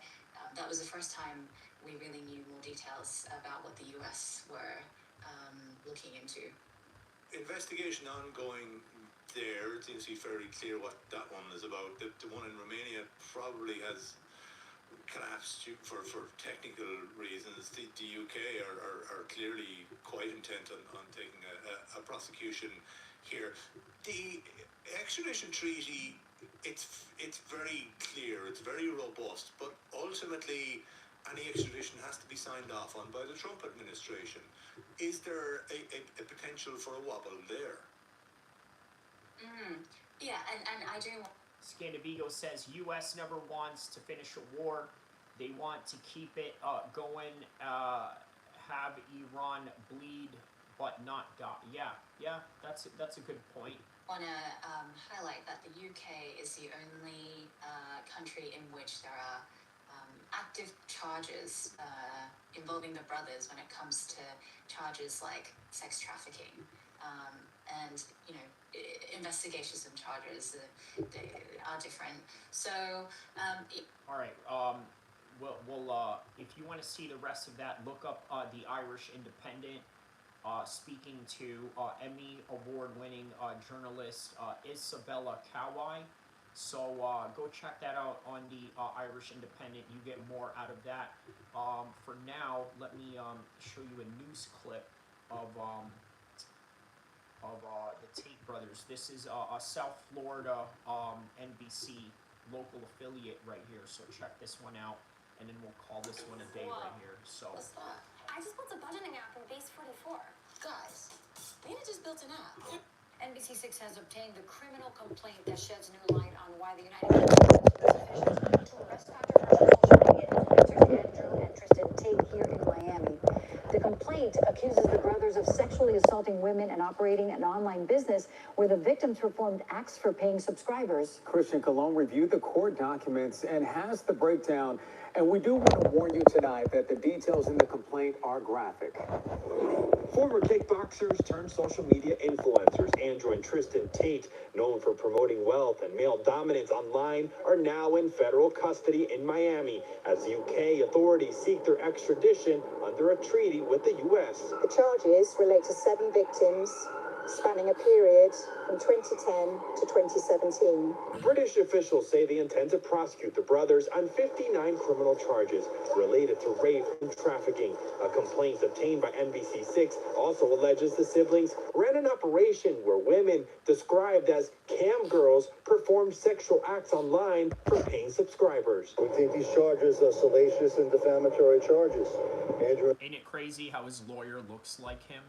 that was the first time we really knew more details about what the U.S. were looking into. Investigation ongoing there. It seems to be fairly clear what that one is about. The one in Romania probably has collapsed for technical reasons. The UK are clearly quite intent on taking a prosecution here. The extradition treaty, it's very clear, it's very robust, but ultimately any extradition has to be signed off on by the Trump administration. Is there a potential for a wobble there? Yeah, and I do... Scandavigo says U.S. never wants to finish a war. They want to keep it going, have Iran bleed, but not die. Yeah, that's a good point. I want to highlight that the UK is the only country in which there are active charges involving the brothers when it comes to charges like sex trafficking. And, you know, investigations and charges they are different. So, all right. We'll if you want to see the rest of that, look up the Irish Independent, speaking to Emmy award-winning journalist Isabella Kawai. So go check that out on the Irish Independent. You get more out of that. For now, let me show you a news clip of the Tate brothers. This is a South Florida NBC local affiliate right here. So check this one out, and then we'll call this one a day right here. So. What's that? I just built a budgeting app in Base 44. Guys, Dana just built an app. NBC6 has obtained the criminal complaint that sheds new light on why the United States to arrest controversial social media influencers Andrew and Tate here in Miami. The complaint accuses the brothers of sexually assaulting women and operating an online business where the victims performed acts for paying subscribers. Christian Colon reviewed the court documents and has the breakdown. And we do want to warn you tonight that the details in the complaint are graphic. Former kickboxers turned social media influencers Andrew and Tristan Tate, known for promoting wealth and male dominance online, are now in federal custody in Miami as UK authorities seek their extradition under a treaty with the U.S. The charges relate to 7 victims spanning a period from 2010 to 2017. British officials say they intend to prosecute the brothers on 59 criminal charges related to rape and trafficking. A complaint obtained by NBC6 also alleges the siblings ran an operation where women described as cam girls performed sexual acts online for paying subscribers. We think these charges are salacious and defamatory charges. Andrew, ain't it crazy how his lawyer looks like him?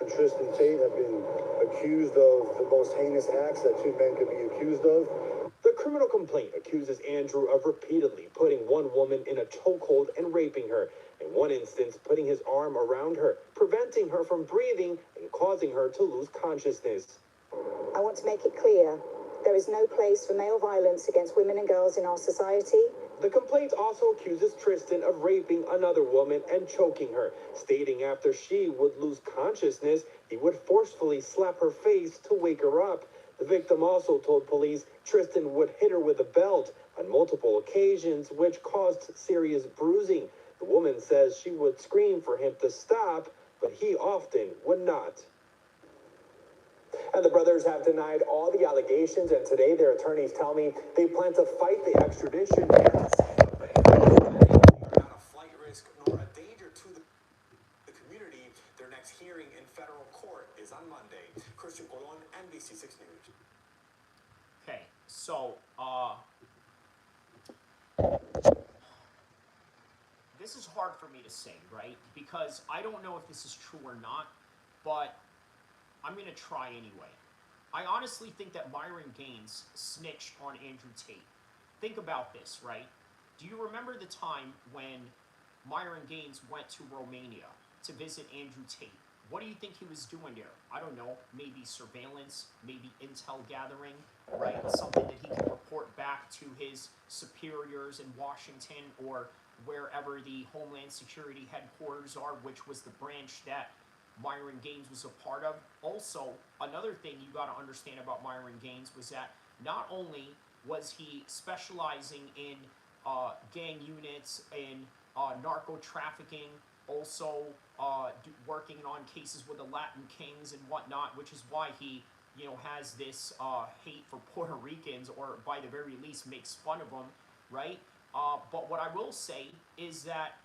and Tristan Tate have been accused of the most heinous acts that 2 men could be accused of. The criminal complaint accuses Andrew of repeatedly putting one woman in a chokehold and raping her. In one instance, putting his arm around her, preventing her from breathing and causing her to lose consciousness. I want to make it clear, there is no place for male violence against women and girls in our society. The complaint also accuses Tristan of raping another woman and choking her, stating after she would lose consciousness, he would forcefully slap her face to wake her up. The victim also told police Tristan would hit her with a belt on multiple occasions, which caused serious bruising. The woman says she would scream for him to stop, but he often would not. And the brothers have denied all the allegations, and today their attorneys tell me they plan to fight the extradition and not a flight risk nor a danger to the community. Their next hearing in federal court is on Monday. Christian Colon, NBC6 News. Okay, so, this is hard for me to say, right? Because I don't know if this is true or not, but I'm going to try anyway. I honestly think that Myron Gaines snitched on Andrew Tate. Think about this, right? Do you remember the time when Myron Gaines went to Romania to visit Andrew Tate? What do you think he was doing there? I don't know, maybe surveillance, maybe intel gathering, right? Something that he can report back to his superiors in Washington or wherever the Homeland Security headquarters are, which was the branch that Myron Gaines was a part of. Also, another thing you got to understand about Myron Gaines was that not only was he specializing in gang units and narco trafficking, also working on cases with the Latin Kings and whatnot, which is why he, has this hate for Puerto Ricans, or by the very least makes fun of them, right? But what I will say is that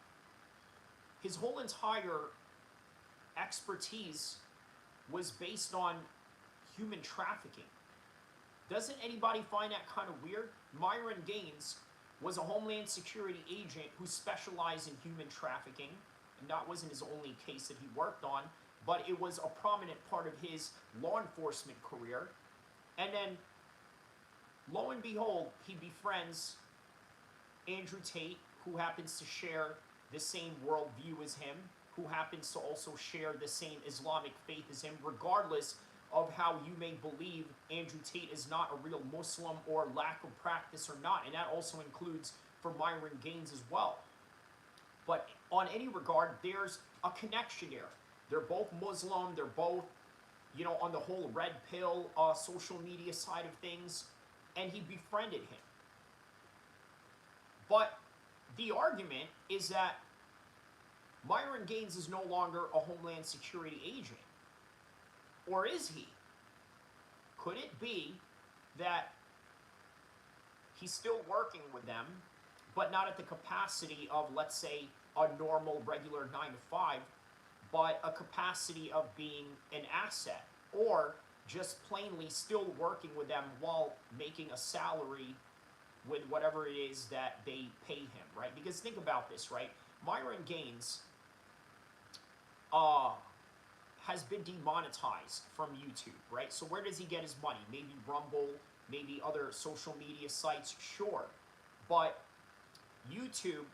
his whole entire expertise was based on human trafficking. Doesn't anybody find that kind of weird? Myron Gaines was a Homeland Security agent who specialized in human trafficking, and that wasn't his only case that he worked on, but it was a prominent part of his law enforcement career. And then, lo and behold, he befriends Andrew Tate, who happens to share the same worldview as him, who happens to also share the same Islamic faith as him, regardless of how you may believe Andrew Tate is not a real Muslim or lack of practice or not. And that also includes for Myron Gaines as well. But on any regard, there's a connection there. They're both Muslim, they're both, on the whole red pill social media side of things, and he befriended him. But the argument is that Myron Gaines is no longer a Homeland Security agent. Or is he? Could it be that he's still working with them, but not at the capacity of, let's say, a normal, regular 9-to-5, but a capacity of being an asset, or just plainly still working with them while making a salary with whatever it is that they pay him, right? Because think about this, right? Myron Gaines has been demonetized from YouTube, right? So where does he get his money? Maybe Rumble, maybe other social media sites, sure. But YouTube,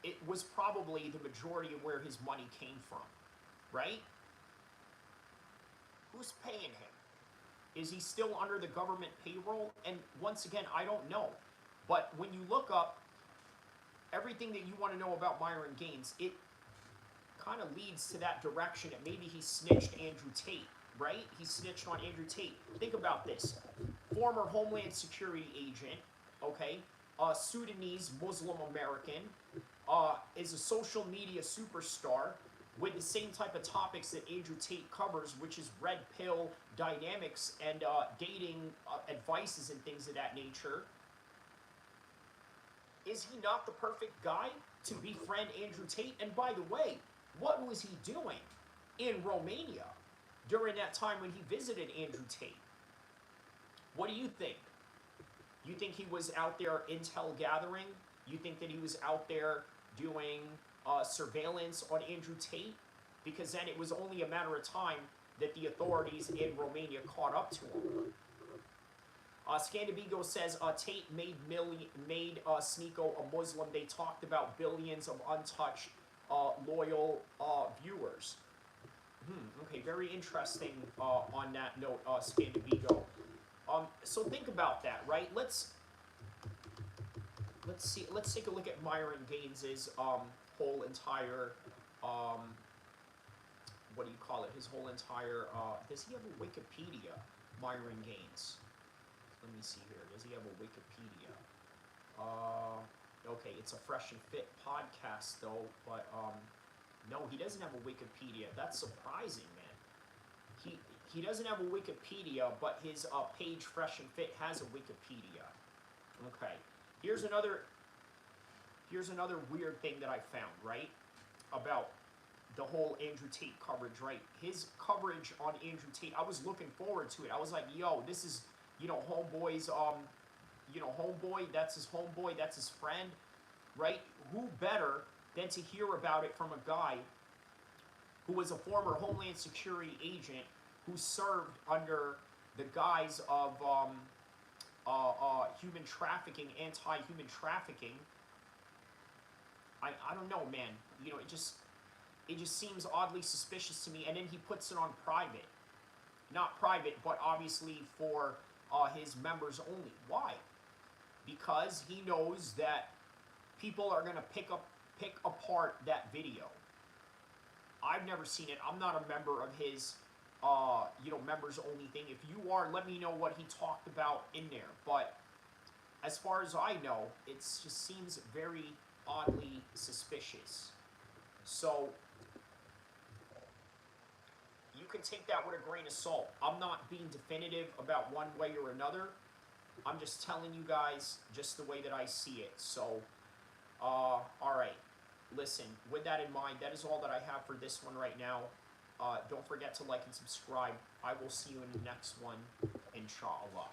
it was probably the majority of where his money came from, right? Who's paying him? Is he still under the government payroll? And once again, I don't know. But when you look up everything that you want to know about Myron Gaines, it kind of leads to that direction that maybe he snitched Andrew Tate, right? He snitched on Andrew Tate. Think about this. Former Homeland Security agent, okay, Sudanese Muslim American, is a social media superstar with the same type of topics that Andrew Tate covers, which is red pill dynamics and dating advices and things of that nature. Is he not the perfect guy to befriend Andrew Tate? And by the way, what was he doing in Romania during that time when he visited Andrew Tate? What do you think? You think he was out there intel gathering? You think that he was out there doing surveillance on Andrew Tate? Because then it was only a matter of time that the authorities in Romania caught up to him. Scandabigo says Tate made Sneeko a Muslim. They talked about billions of untouched loyal viewers. Okay, very interesting on that note, Scandabigo. So think about that, right? Let's take a look at Myron Gaines's whole entire what do you call it? His whole entire does he have a Wikipedia? Myron Gaines. Let me see here. Does he have a Wikipedia? Okay, it's a Fresh and Fit podcast though, but no, he doesn't have a Wikipedia. That's surprising, man. he doesn't have a Wikipedia, but his page Fresh and Fit has a Wikipedia. Okay, here's another weird thing that I found, right, about the whole Andrew Tate coverage, right? His coverage on Andrew Tate, I was looking forward to it. I was like, yo, this is, you know, homeboy's, you know, homeboy, that's his homeboy, that's his friend, right? Who better than to hear about it from a guy who was a former Homeland Security agent who served under the guise of human trafficking, anti-human trafficking. I don't know, man. You know, it just seems oddly suspicious to me. And then he puts it on private. Not private, but obviously for his members only. Why? Because he knows that people are going to pick apart that video. I've never seen it. I'm not a member of his, you know, members only thing. If you are, let me know what he talked about in there. But as far as I know, it just seems very oddly suspicious. So you can take that with a grain of salt. I'm not being definitive about one way or another. I'm just telling you guys just the way that I see it. So, all right. Listen, with that in mind, that is all that I have for this one right now. Don't forget to like and subscribe. I will see you in the next one, inshallah.